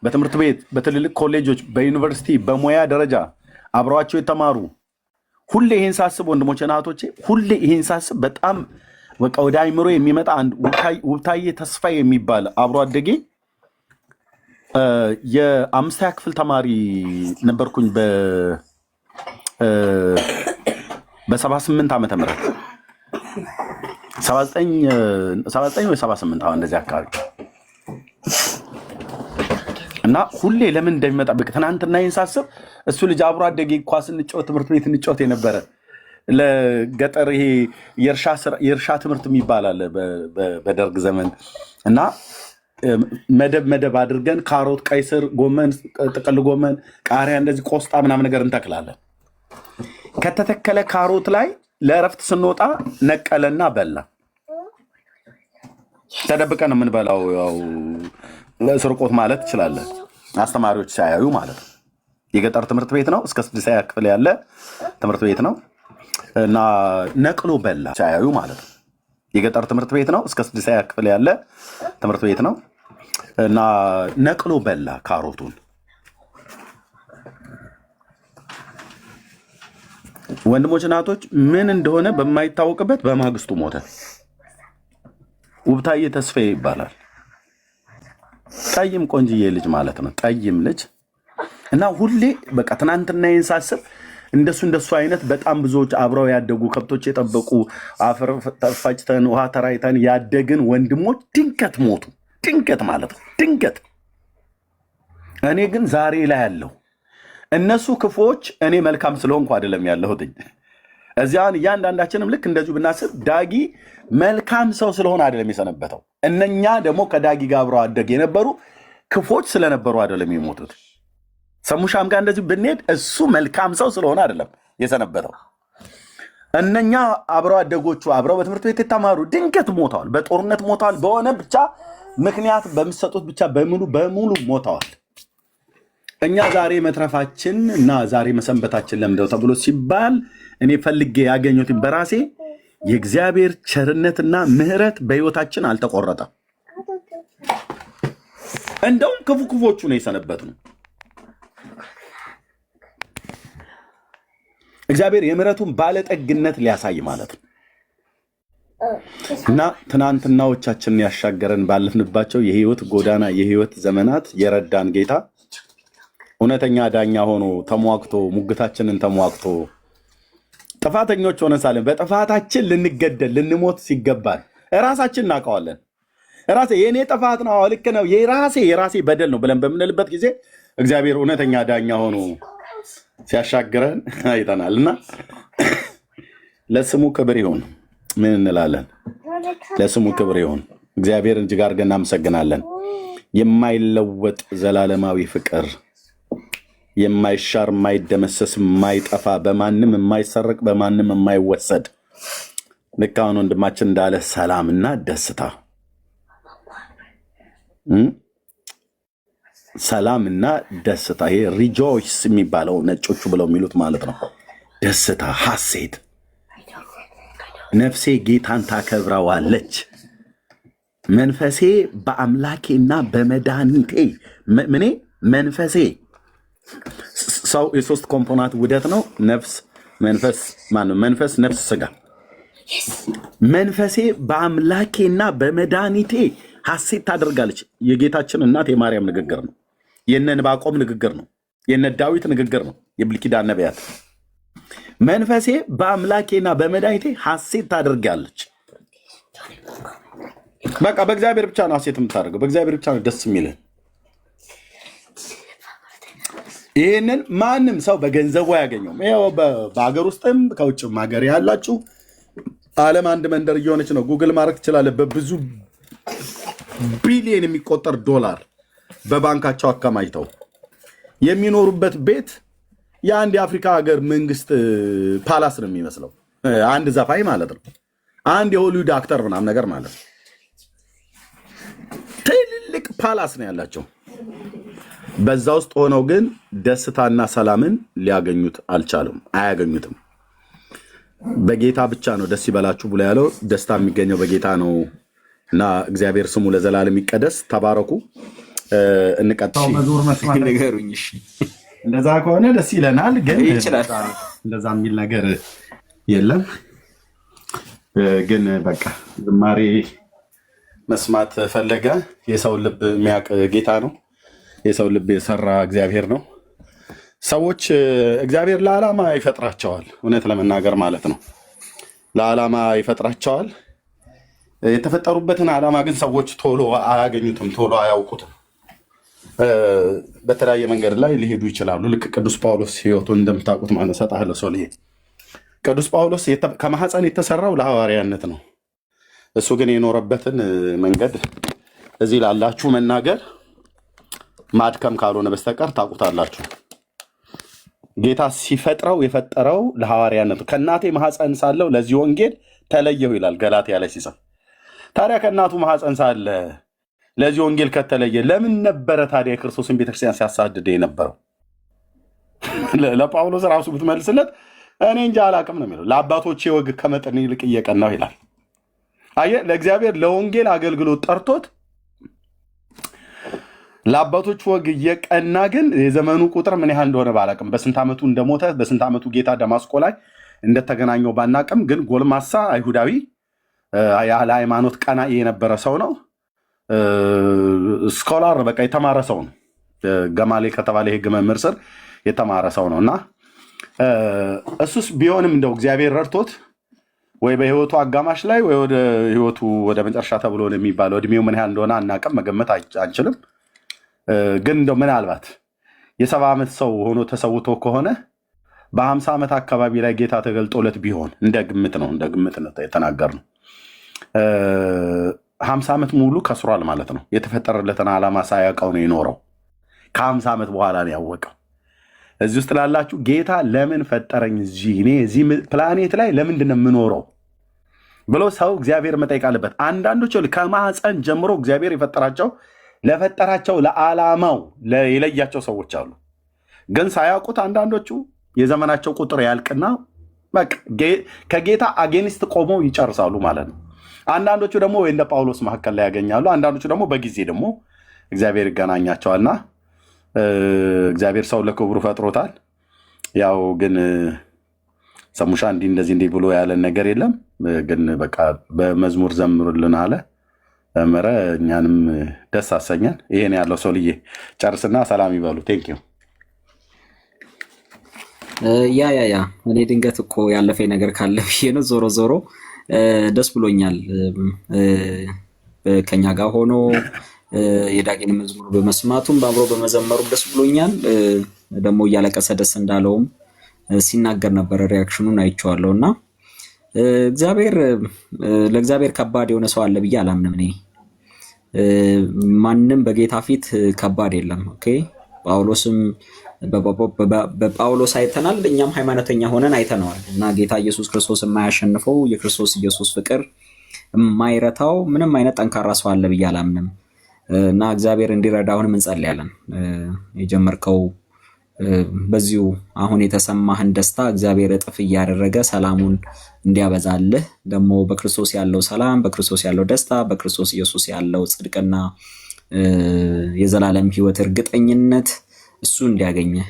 በትምህርት ቤት በትልልቅ ኮሌጆች በዩኒቨርሲቲ በሙያ ደረጃ አብረዋችሁ የተማሩ ሁሌ ይህን ሳስብ ወንድሞቼ እህቶቼ፣ ሁሌ ይህን ሳስብ በጣም በቃ ወደ አይምሮ የሚመጣ አንድ ውብታዬ ተስፋ የሚባል አብሮ አደጌ የ5ኛ ክፍል ተማሪ ነበርኩኝ በ78 ዓመተ ምህረት 79 ወይ 78 አሁን እንደዚህ አካባቢ እና ሁሌ ለምን እንደሚመጣብቅ ትናንትና ይህን ሳስብ እሱ ልጅ አብሮ አደጌ ኳስ እንጫወት ትምህርት ቤት እንጫወት የነበረ ለገጠር ይሄ የእርሻ ትምህርት የሚባል አለ በደርግ ዘመን እና መደብ አድርገን ካሮት፣ ቀይ ስር፣ ጎመን፣ ጥቅል ጎመን፣ ቃሪያ እንደዚህ ቆስጣ ምናምን ነገር እንተክላለን። ከተተከለ ካሮት ላይ ለእረፍት ስንወጣ ነቀለና በላ። ተደብቀን የምንበላው ያው ስርቆት ማለት ትችላለህ፣ አስተማሪዎች ሳያዩ ማለት ነው። የገጠር ትምህርት ቤት ነው፣ እስከ 6ኛ ክፍል ያለ ትምህርት ቤት ነው እና ነቅሎ በላ ሳያዩ ማለት ነው። የገጠር ትምህርት ቤት ነው፣ እስከ 6ኛ ክፍል ያለ ትምህርት ቤት ነው እና ነቅሎ በላ ካሮቱን። ወንድሞች እናቶች፣ ምን እንደሆነ በማይታወቅበት በማግስቱ ሞተ። ውብታዬ ተስፋዬ ይባላል። ጠይም ቆንጅዬ ልጅ ማለት ነው፣ ጠይም ልጅ እና ሁሌ በቃ ትናንትና ይህን ሳስብ እንደሱ አይነት በጣም ብዙዎች አብረው ያደጉ ከብቶች የጠበቁ አፈር ፈጭተን ውሃ ተራይተን ያደግን ወንድሞች ድንገት ሞቱ። ድንገት ማለት ነው፣ ድንገት። እኔ ግን ዛሬ ላይ ያለው እነሱ ክፉዎች፣ እኔ መልካም ስለሆንኩ አይደለም ያለሁት። እዚያን እያንዳንዳችንም ልክ እንደዚሁ ብናስብ ዳጊ መልካም ሰው ስለሆነ አይደለም የሰነበተው። እነኛ ደግሞ ከዳጊ ጋር አብረው አደግ የነበሩ ክፎች ስለነበሩ አይደለም የሞቱት። ሰሙሻም ጋር እንደዚሁ ብንሄድ እሱ መልካም ሰው ስለሆነ አይደለም የሰነበተው። እነኛ አብረው አደጎቹ አብረው በትምህርት ቤት የተማሩ ድንገት ሞተዋል፣ በጦርነት ሞተዋል፣ በሆነ ብቻ ምክንያት በሚሰጡት ብቻ በሙሉ ሞተዋል። እኛ ዛሬ መትረፋችን እና ዛሬ መሰንበታችን ለምደው ተብሎ ሲባል እኔ ፈልጌ ያገኘሁት በራሴ የእግዚአብሔር ቸርነትና ምሕረት በሕይወታችን አልተቆረጠም። እንደውም ክፉዎቹ ነው የሰነበት ነው። እግዚአብሔር የምሕረቱን ባለጠግነት ሊያሳይ ማለት ነው እና ትናንትናዎቻችንን ያሻገረን ባለፍንባቸው የህይወት ጎዳና የህይወት ዘመናት የረዳን ጌታ እውነተኛ ዳኛ ሆኖ ተሟግቶ ሙግታችንን ተሟግቶ ጥፋተኞች ሆነ ሳለን በጥፋታችን ልንገደል ልንሞት ሲገባል ራሳችን እናውቀዋለን። ራሴ የኔ ጥፋት ነው ልክ ነው የራሴ በደል ነው ብለን በምንልበት ጊዜ እግዚአብሔር እውነተኛ ዳኛ ሆኖ ሲያሻግረን አይተናል እና ለስሙ ክብር ይሁን። ምን እንላለን? ለስሙ ክብር ይሁን። እግዚአብሔርን እጅግ አድርገን እናመሰግናለን። የማይለወጥ ዘላለማዊ ፍቅር፣ የማይሻር የማይደመሰስ የማይጠፋ በማንም የማይሰረቅ በማንም የማይወሰድ ልክ አሁን ወንድማችን እንዳለ ሰላምና ደስታ ሰላምና ደስታ ይሄ ሪጆይስ የሚባለው ነጮቹ ብለው የሚሉት ማለት ነው። ደስታ፣ ሐሴት። ነፍሴ ጌታን ታከብረዋለች፣ መንፈሴ በአምላኬና በመድኃኒቴ ምኔ መንፈሴ። ሰው የሶስት ኮምፖናንት ውህደት ነው። ነፍስ፣ መንፈስ ማነው? መንፈስ፣ ነፍስ፣ ስጋ። መንፈሴ በአምላኬና በመድኃኒቴ ሐሴት ታደርጋለች። የጌታችን እናት የማርያም ንግግር ነው። የነ ዕንባቆም ንግግር ነው። የነ ዳዊት ንግግር ነው። የብሉይ ኪዳን ነቢያት መንፈሴ በአምላኬና በመድኃኒቴ ሐሴት ታደርጋለች። በቃ በእግዚአብሔር ብቻ ነው ሐሴት የምታደርገው። በእግዚአብሔር ብቻ ነው ደስ የሚልህ። ይህንን ማንም ሰው በገንዘቡ አያገኘውም። ይኸው በሀገር ውስጥም ከውጭም ሀገር ያላችሁ ዓለም አንድ መንደር እየሆነች ነው። ጉግል ማድረግ ትችላለህ። በብዙ ቢሊየን የሚቆጠር ዶላር በባንካቸው አከማችተው የሚኖሩበት ቤት የአንድ የአፍሪካ ሀገር መንግስት ፓላስ ነው የሚመስለው። አንድ ዘፋኝ ማለት ነው። አንድ የሆሊውድ አክተር ምናምን ነገር ማለት ነው። ትልልቅ ፓላስ ነው ያላቸው። በዛ ውስጥ ሆነው ግን ደስታና ሰላምን ሊያገኙት አልቻሉም፣ አያገኙትም። በጌታ ብቻ ነው ደስ ይበላችሁ ብሎ ያለው። ደስታ የሚገኘው በጌታ ነው እና እግዚአብሔር ስሙ ለዘላለም ይቀደስ። ተባረኩ። እንቀጥል። ንገሩኝ። እንደዛ ከሆነ ደስ ይለናል፣ ግን እንደዛ የሚል ነገር የለም። ግን በቃ ዝማሬ መስማት ፈለገ። የሰው ልብ የሚያውቅ ጌታ ነው። የሰው ልብ የሰራ እግዚአብሔር ነው። ሰዎች እግዚአብሔር ለዓላማ ይፈጥራቸዋል። እውነት ለመናገር ማለት ነው፣ ለዓላማ ይፈጥራቸዋል። የተፈጠሩበትን ዓላማ ግን ሰዎች ቶሎ አያገኙትም፣ ቶሎ አያውቁትም። በተለያየ መንገድ ላይ ሊሄዱ ይችላሉ። ልክ ቅዱስ ጳውሎስ ሕይወቱን እንደምታውቁት ማለት ሰጣለ ሰው ሊሄድ ቅዱስ ጳውሎስ ከማህፀን የተሰራው ለሐዋርያነት ነው። እሱ ግን የኖረበትን መንገድ እዚህ ላላችሁ መናገር ማድከም ካልሆነ በስተቀር ታውቁታላችሁ። ጌታ ሲፈጥረው የፈጠረው ለሐዋርያነት። ከእናቴ ማህፀን ሳለው ለዚህ ወንጌል ተለየሁ ይላል ገላትያ ላይ ሲጽፍ። ታዲያ ከእናቱ ማህፀን ሳለ ለዚህ ወንጌል ከተለየ ለምን ነበረ ታዲያ የክርስቶስን ቤተክርስቲያን ሲያሳድድ የነበረው? ለጳውሎስ ራሱ ብትመልስለት እኔ እንጂ አላቅም ነው የሚለው። ለአባቶቼ ወግ ከመጠን ይልቅ እየቀናሁ ይላል። አየህ፣ ለእግዚአብሔር ለወንጌል አገልግሎት ጠርቶት ለአባቶች ወግ እየቀና ግን የዘመኑ ቁጥር ምን ያህል እንደሆነ ባላቅም፣ በስንት ዓመቱ እንደሞተ በስንት ዓመቱ ጌታ ደማስቆ ላይ እንደተገናኘው ባናቅም፣ ግን ጎልማሳ አይሁዳዊ ያለ ሃይማኖት ቀናኢ የነበረ ሰው ነው። ስኮላር በቃ የተማረ ሰው ነው። ገማሌ ከተባለ የሕግ መምህር ስር የተማረ ሰው ነው እና እሱስ ቢሆንም እንደው እግዚአብሔር ረድቶት ወይ በህይወቱ አጋማሽ ላይ ወይ ወደ ህይወቱ ወደ መጨረሻ ተብሎ ነው የሚባለው፣ እድሜው ምን ያህል እንደሆነ አናቅም፣ መገመት አንችልም። ግን እንደው ምናልባት የ70 ዓመት ሰው ሆኖ ተሰውቶ ከሆነ በ50 ዓመት አካባቢ ላይ ጌታ ተገልጦለት ቢሆን እንደ ግምት ነው የተናገርነው። 50 ዓመት ሙሉ ከስሯል ማለት ነው። የተፈጠረለትን ዓላማ ሳያውቀው ነው የኖረው። ከ50 ዓመት በኋላ ነው ያወቀው። እዚህ ውስጥ ላላችሁ ጌታ ለምን ፈጠረኝ እኔ እዚህ ፕላኔት ላይ ለምንድን ነው የምኖረው ብሎ ሰው እግዚአብሔር መጠየቅ አለበት። አንዳንዶች ከማህፀን ጀምሮ እግዚአብሔር ለፈጠራቸው ለዓላማው የለያቸው ሰዎች አሉ። ግን ሳያውቁት አንዳንዶቹ የዘመናቸው ቁጥር ያልቅና ከጌታ አጌኒስት ቆመው ይጨርሳሉ ማለት ነው። አንዳንዶቹ ደግሞ ወይ እንደ ጳውሎስ መካከል ላይ ያገኛሉ። አንዳንዶቹ ደግሞ በጊዜ ደግሞ እግዚአብሔር ይገናኛቸዋልና እግዚአብሔር ሰው ለክብሩ ፈጥሮታል። ያው ግን ሰሙሻ እንደዚህ ብሎ ያለን ነገር የለም። ግን በቃ በመዝሙር ዘምሩልን አለ መረ እኛንም ደስ አሰኛል። ይሄን ያለው ሰውልዬ ጨርስና ሰላም ይበሉ። ቴንክ ዩ። ያ እኔ ድንገት እኮ ያለፈኝ ነገር ካለ ብዬ ነው። ዞሮ ዞሮ ደስ ብሎኛል ከኛ ጋር ሆኖ የዳጊን መዝሙር በመስማቱም በአብሮ በመዘመሩ ደስ ብሎኛል። ደግሞ እያለቀሰ ደስ እንዳለውም ሲናገር ነበር። ሪያክሽኑን አይቼዋለሁ እና ለእግዚአብሔር ከባድ የሆነ ሰው አለ ብዬ አላምንም። እኔ ማንም በጌታ ፊት ከባድ የለም። ኦኬ ጳውሎስም በጳውሎስ አይተናል፣ እኛም ሃይማኖተኛ ሆነን አይተነዋል። እና ጌታ ኢየሱስ ክርስቶስ የማያሸንፈው የክርስቶስ ኢየሱስ ፍቅር የማይረታው ምንም አይነት ጠንካራ ሰው አለ ብዬ አላምንም። እና እግዚአብሔር እንዲረዳ አሁንም እንጸልያለን። የጀመርከው በዚሁ አሁን የተሰማህን ደስታ እግዚአብሔር እጥፍ እያደረገ ሰላሙን እንዲያበዛልህ፣ ደግሞ በክርስቶስ ያለው ሰላም፣ በክርስቶስ ያለው ደስታ፣ በክርስቶስ ኢየሱስ ያለው ጽድቅና የዘላለም ሕይወት እርግጠኝነት እሱ እንዲያገኝህ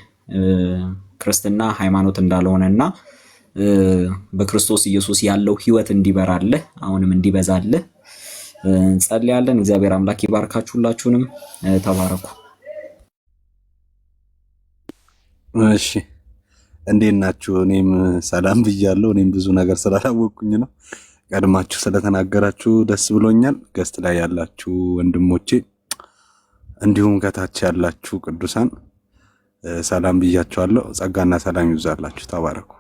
ክርስትና ሃይማኖት እንዳልሆነና በክርስቶስ ኢየሱስ ያለው ሕይወት እንዲበራልህ አሁንም እንዲበዛልህ እንጸልያለን። እግዚአብሔር አምላክ ይባርካችሁ። ሁላችሁንም ተባረኩ። እሺ እንዴት ናችሁ? እኔም ሰላም ብያለሁ። እኔም ብዙ ነገር ስላላወቅኩኝ ነው። ቀድማችሁ ስለተናገራችሁ ደስ ብሎኛል። ገስት ላይ ያላችሁ ወንድሞቼ እንዲሁም ከታች ያላችሁ ቅዱሳን ሰላም ብያችኋለሁ። ጸጋና ሰላም ይብዛላችሁ። ተባረኩ።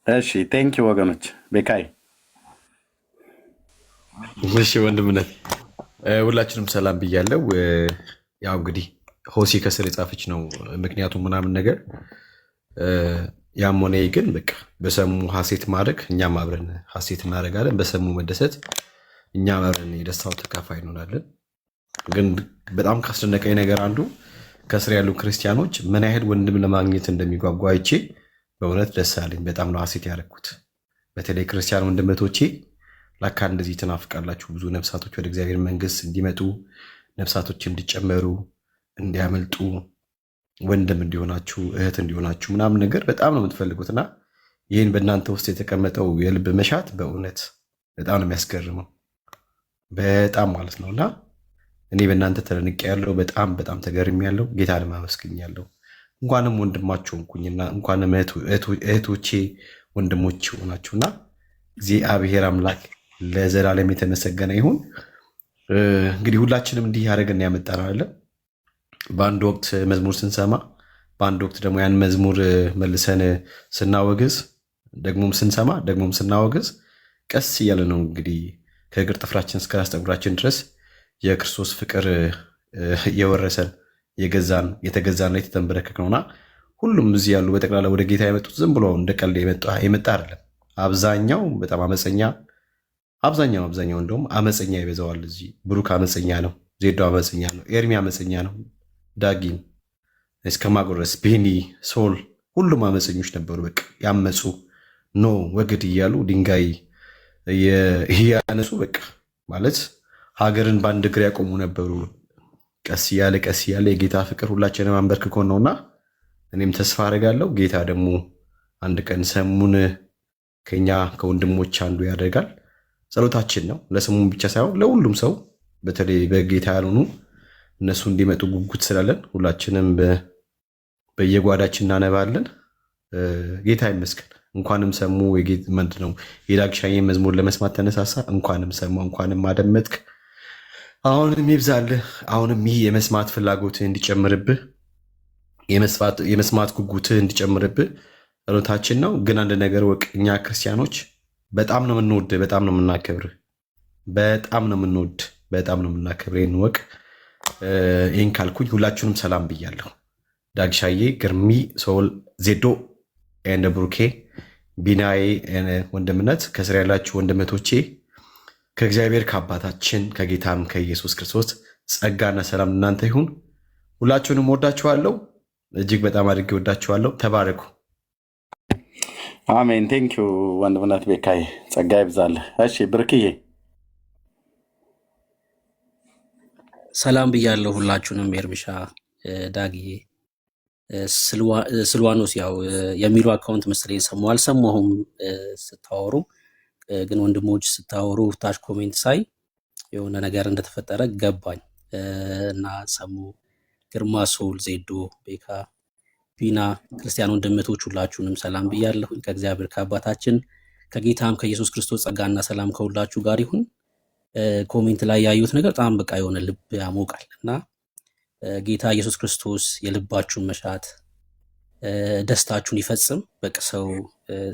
እሺ ቴንክ ዩ ወገኖች። ቤካይ እሺ ወንድምነት ሁላችንም ሰላም ብያለሁ። ያው እንግዲህ ሆሲ ከስር የጻፈች ነው ምክንያቱም ምናምን ነገር ያም ሆነ ግን በቃ በሰሙ ሀሴት ማድረግ እኛም አብረን ሀሴት እናደርጋለን። በሰሙ መደሰት እኛም አብረን የደስታው ተካፋይ እንሆናለን። ግን በጣም ካስደነቀኝ ነገር አንዱ ከስር ያሉ ክርስቲያኖች ምን ያህል ወንድም ለማግኘት እንደሚጓጓ አይቼ በእውነት ደስ አለኝ። በጣም ነው ሀሴት ያደረኩት። በተለይ ክርስቲያን ወንድመቶቼ ላካ እንደዚህ ትናፍቃላችሁ። ብዙ ነፍሳቶች ወደ እግዚአብሔር መንግስት እንዲመጡ፣ ነፍሳቶች እንዲጨመሩ፣ እንዲያመልጡ፣ ወንድም እንዲሆናችሁ፣ እህት እንዲሆናችሁ ምናምን ነገር በጣም ነው የምትፈልጉትና ይህን በእናንተ ውስጥ የተቀመጠው የልብ መሻት በእውነት በጣም ነው የሚያስገርመው። በጣም ማለት ነውና እኔ በእናንተ ተደንቄ ያለው በጣም በጣም ተገርሜ ያለው ጌታን ማመስገኝ ያለው እንኳንም ወንድማችሁ ሆንኩኝና እንኳንም እህቶቼ ወንድሞቼ ሆናችሁና እግዚአብሔር አምላክ ለዘላለም የተመሰገነ ይሁን። እንግዲህ ሁላችንም እንዲህ ያደረገን ያመጣን አይደለም። በአንድ ወቅት መዝሙር ስንሰማ፣ በአንድ ወቅት ደግሞ ያን መዝሙር መልሰን ስናወግዝ፣ ደግሞም ስንሰማ፣ ደግሞም ስናወግዝ ቀስ እያለ ነው እንግዲህ ከእግር ጥፍራችን እስከ ራስ ጠጉራችን ድረስ የክርስቶስ ፍቅር የወረሰን የተገዛና የተንበረከክ ነውና ሁሉም እዚህ ያሉ በጠቅላላ ወደ ጌታ የመጡት ዝም ብሎ እንደ ቀልድ የመጣ አይደለም። አብዛኛው በጣም አመፀኛ፣ አብዛኛው እንደውም አመፀኛ ይበዛዋል። እዚህ ብሩክ አመፀኛ ነው፣ ዜዶ አመፀኛ ነው፣ ኤርሚ አመፀኛ ነው፣ ዳጊም እስከ ማጎረስ ቤኒ፣ ሶል ሁሉም አመፀኞች ነበሩ። በቃ ያመፁ ኖ ወግድ እያሉ ድንጋይ ያነሱ በቃ ማለት ሀገርን በአንድ እግር ያቆሙ ነበሩ። ቀስ እያለ የጌታ ፍቅር ሁላችንም አንበርክኮን ነውና እኔም ተስፋ አደርጋለሁ ጌታ ደግሞ አንድ ቀን ሰሙን ከኛ ከወንድሞች አንዱ ያደርጋል። ጸሎታችን ነው፣ ለስሙም ብቻ ሳይሆን ለሁሉም ሰው፣ በተለይ በጌታ ያልሆኑ እነሱ እንዲመጡ ጉጉት ስላለን ሁላችንም በየጓዳችን እናነባለን። ጌታ ይመስገን። እንኳንም ሰሙ ምንድን ነው የዳግሻዬ መዝሙር ለመስማት ተነሳሳ። እንኳንም ሰማ፣ እንኳንም አደመጥክ፣ አሁንም ይብዛልህ። አሁንም ይህ የመስማት ፍላጎትህ እንዲጨምርብህ፣ የመስማት ጉጉትህ እንዲጨምርብህ ጸሎታችን ነው። ግን አንድ ነገር ወቅ፣ እኛ ክርስቲያኖች በጣም ነው የምንወድህ፣ በጣም ነው የምናከብርህ፣ በጣም ነው የምንወድ፣ በጣም ነው የምናከብር። ይህን ወቅ። ይህን ካልኩኝ ሁላችሁንም ሰላም ብያለሁ። ዳግሻዬ፣ ግርሚ፣ ሶል፣ ዜዶ፣ ኤንድ ብሩኬ፣ ቢናዬ፣ ወንድምነት ከስር ያላችሁ ወንድመቶቼ ከእግዚአብሔር ከአባታችን ከጌታም ከኢየሱስ ክርስቶስ ጸጋና ሰላም እናንተ ይሁን። ሁላችሁንም ወዳችኋለሁ፣ እጅግ በጣም አድርጌ ወዳችኋለሁ። ተባረኩ። አሜን። ቴንኪዩ ወንድምነት ቤካዬ፣ ጸጋ ይብዛልህ። እሺ ብርክዬ። ሰላም ብያለሁ ሁላችሁንም። ኤርሚሻ፣ ዳግዬ፣ ስልዋኖስ ያው የሚሉ አካውንት መሰለኝ ሰማሁ አልሰማሁም ስታወሩ ግን ወንድሞች ስታወሩ ታች ኮሜንት ሳይ የሆነ ነገር እንደተፈጠረ ገባኝ እና ሰሙ። ግርማ፣ ሶል፣ ዜዶ፣ ቤካ፣ ቢና ክርስቲያን ወንድመቶች ሁላችሁንም ሰላም ብያለሁኝ። ከእግዚአብሔር ከአባታችን ከጌታም ከኢየሱስ ክርስቶስ ጸጋና ሰላም ከሁላችሁ ጋር ይሁን። ኮሜንት ላይ ያዩት ነገር በጣም በቃ የሆነ ልብ ያሞቃል እና ጌታ ኢየሱስ ክርስቶስ የልባችሁን መሻት ደስታችሁን ይፈጽም። በቃ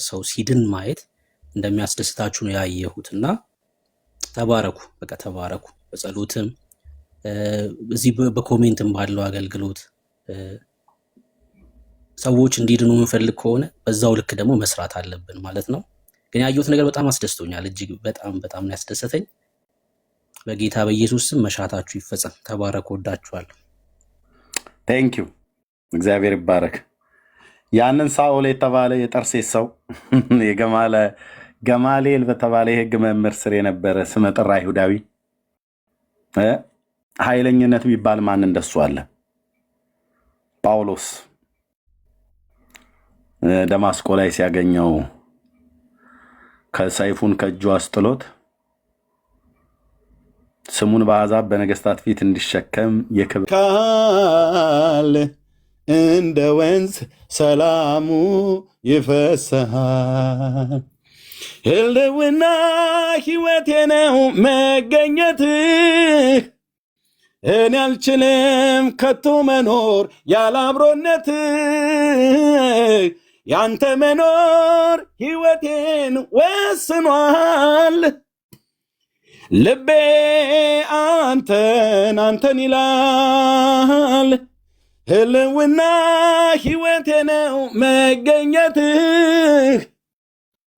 ሰው ሲድን ማየት እንደሚያስደስታችሁ ነው ያየሁት እና ተባረኩ፣ በቃ ተባረኩ። በጸሎትም እዚህ በኮሜንትም ባለው አገልግሎት ሰዎች እንዲድኑ የምንፈልግ ከሆነ በዛው ልክ ደግሞ መስራት አለብን ማለት ነው። ግን ያየሁት ነገር በጣም አስደስቶኛል። እጅግ በጣም በጣም ነው ያስደሰተኝ። በጌታ በኢየሱስ ስም መሻታችሁ ይፈጸም። ተባረኩ፣ ወዳችኋለሁ። ቴንኪዩ፣ እግዚአብሔር ይባረክ። ያንን ሳኦል የተባለ የጠርሴስ ሰው ገማሌል በተባለ የሕግ መምህር ስር የነበረ ስመጥር አይሁዳዊ ኃይለኝነት ቢባል ማን እንደሱ አለ? ጳውሎስ ደማስቆ ላይ ሲያገኘው ከሰይፉን ከእጁ አስጥሎት ስሙን በአሕዛብ በነገስታት ፊት እንዲሸከም የክብር እንደ ወንዝ ሰላሙ ይፈስሃል። ህልውና ሕይወቴ ነው መገኘትህ። እኔ አልችልም ከቶ መኖር ያለ አብሮነትህ። ያንተ መኖር ሕይወቴን ወስኗል። ልቤ አንተን ይላል። ህልውና ሕይወቴ ነው መገኘትህ።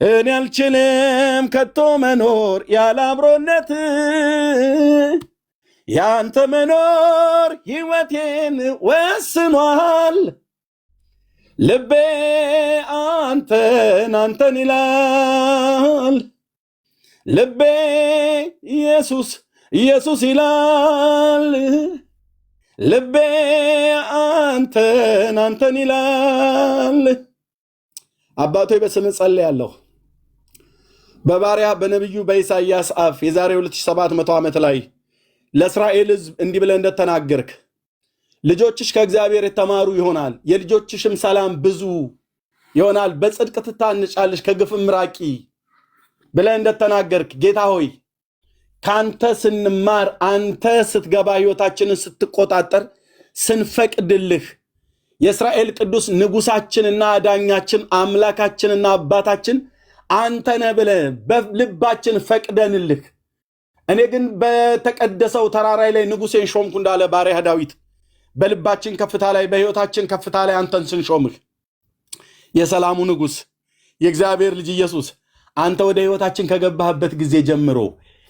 እኔ አልችልም ከቶ መኖር ያለ አብሮነትህ። ያንተ መኖር ሕይወቴን ወስኗል። ልቤ አንተን ይላል። ልቤ ኢየሱስ ይላል። ልቤ አንተን ይላል። አባቶ በስምህ ጸልያለሁ። በባሪያ በነቢዩ በኢሳይያስ አፍ የዛሬ 2700 ዓመት ላይ ለእስራኤል ሕዝብ እንዲህ ብለህ እንደተናገርክ ልጆችሽ ከእግዚአብሔር የተማሩ ይሆናል፣ የልጆችሽም ሰላም ብዙ ይሆናል፣ በጽድቅ ትታንጫለሽ፣ ከግፍም ራቂ ብለህ እንደተናገርክ ጌታ ሆይ ካንተ ስንማር አንተ ስትገባ ሕይወታችንን ስትቆጣጠር ስንፈቅድልህ የእስራኤል ቅዱስ ንጉሳችንና ዳኛችን አምላካችንና አባታችን አንተ ነህ ብለህ በልባችን ፈቅደንልህ እኔ ግን በተቀደሰው ተራራይ ላይ ንጉሴን ሾምኩ እንዳለ ባሪያ ዳዊት በልባችን ከፍታ ላይ በሕይወታችን ከፍታ ላይ አንተን ስንሾምህ የሰላሙ ንጉስ የእግዚአብሔር ልጅ ኢየሱስ አንተ ወደ ሕይወታችን ከገባህበት ጊዜ ጀምሮ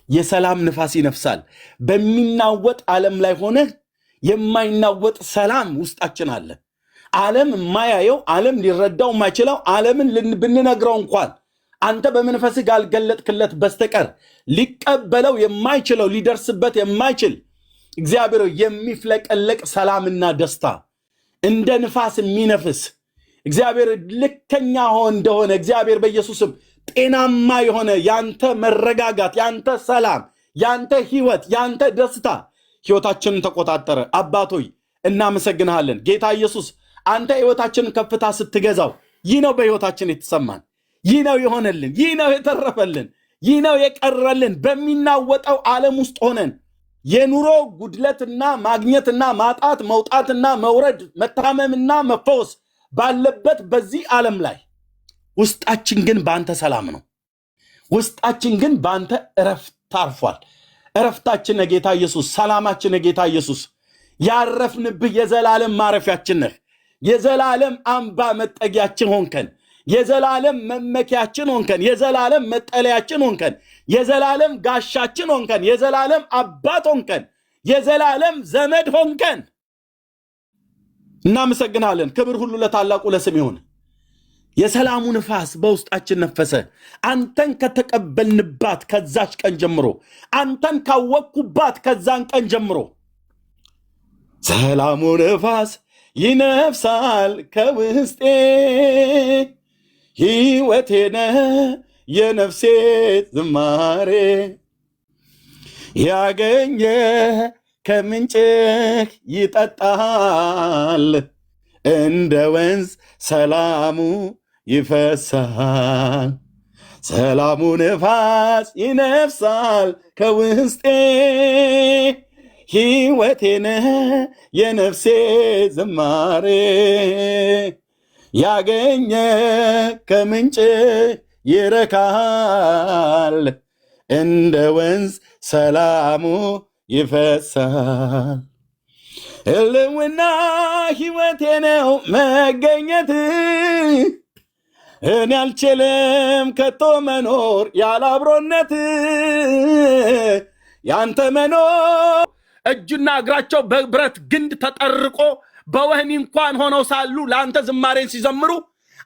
የሰላም ንፋስ ይነፍሳል። በሚናወጥ ዓለም ላይ ሆነህ የማይናወጥ ሰላም ውስጣችን አለ። ዓለም የማያየው ዓለም ሊረዳው የማይችለው ዓለምን ብንነግረው እንኳን አንተ በመንፈስህ ካልገለጥክለት በስተቀር ሊቀበለው የማይችለው ሊደርስበት የማይችል እግዚአብሔር የሚፍለቀለቅ ሰላምና ደስታ እንደ ንፋስ የሚነፍስ እግዚአብሔር ልከኛ እንደሆነ እግዚአብሔር በኢየሱስም ጤናማ የሆነ ያንተ መረጋጋት ያንተ ሰላም ያንተ ሕይወት ያንተ ደስታ ሕይወታችንን ተቆጣጠረ። አባቶይ እናመሰግንሃለን። ጌታ ኢየሱስ አንተ ሕይወታችንን ከፍታ ስትገዛው ይህ ነው በሕይወታችን የተሰማን፣ ይህ ነው የሆነልን፣ ይህ ነው የተረፈልን፣ ይህ ነው የቀረልን። በሚናወጠው ዓለም ውስጥ ሆነን የኑሮ ጉድለትና ማግኘትና ማጣት መውጣትና መውረድ መታመምና መፈወስ ባለበት በዚህ ዓለም ላይ ውስጣችን ግን በአንተ ሰላም ነው። ውስጣችን ግን በአንተ እረፍት አርፏል። እረፍታችን ነህ ጌታ ኢየሱስ፣ ሰላማችን ነህ ጌታ ኢየሱስ። ያረፍንብህ የዘላለም ማረፊያችን ነህ። የዘላለም አምባ መጠጊያችን ሆንከን። የዘላለም መመኪያችን ሆንከን። የዘላለም መጠለያችን ሆንከን። የዘላለም ጋሻችን ሆንከን። የዘላለም አባት ሆንከን። የዘላለም ዘመድ ሆንከን። እናመሰግናለን። ክብር ሁሉ ለታላቁ ለስም ይሁን። የሰላሙ ንፋስ በውስጣችን ነፈሰ። አንተን ከተቀበልንባት ከዛች ቀን ጀምሮ፣ አንተን ካወቅኩባት ከዛን ቀን ጀምሮ ሰላሙ ንፋስ ይነፍሳል ከውስጤ። ሕይወቴ ነህ የነፍሴ ዝማሬ፣ ያገኘ ከምንጭህ ይጠጣል፣ እንደ ወንዝ ሰላሙ ይፈሳል። ሰላሙ ንፋስ ይነፍሳል ከውስጤ፣ ሕይወቴ ነህ የነፍሴ ዝማሬ፣ ያገኘ ከምንጭ ይረካል፣ እንደ ወንዝ ሰላሙ ይፈሳል። ሕልውና ሕይወቴ ነው መገኘት፣ እኔ አልችልም ከቶ መኖር ያለ አብሮነት። ያንተ መኖር እጅና እግራቸው በብረት ግንድ ተጠርቆ በወህኒ እንኳን ሆነው ሳሉ ለአንተ ዝማሬን ሲዘምሩ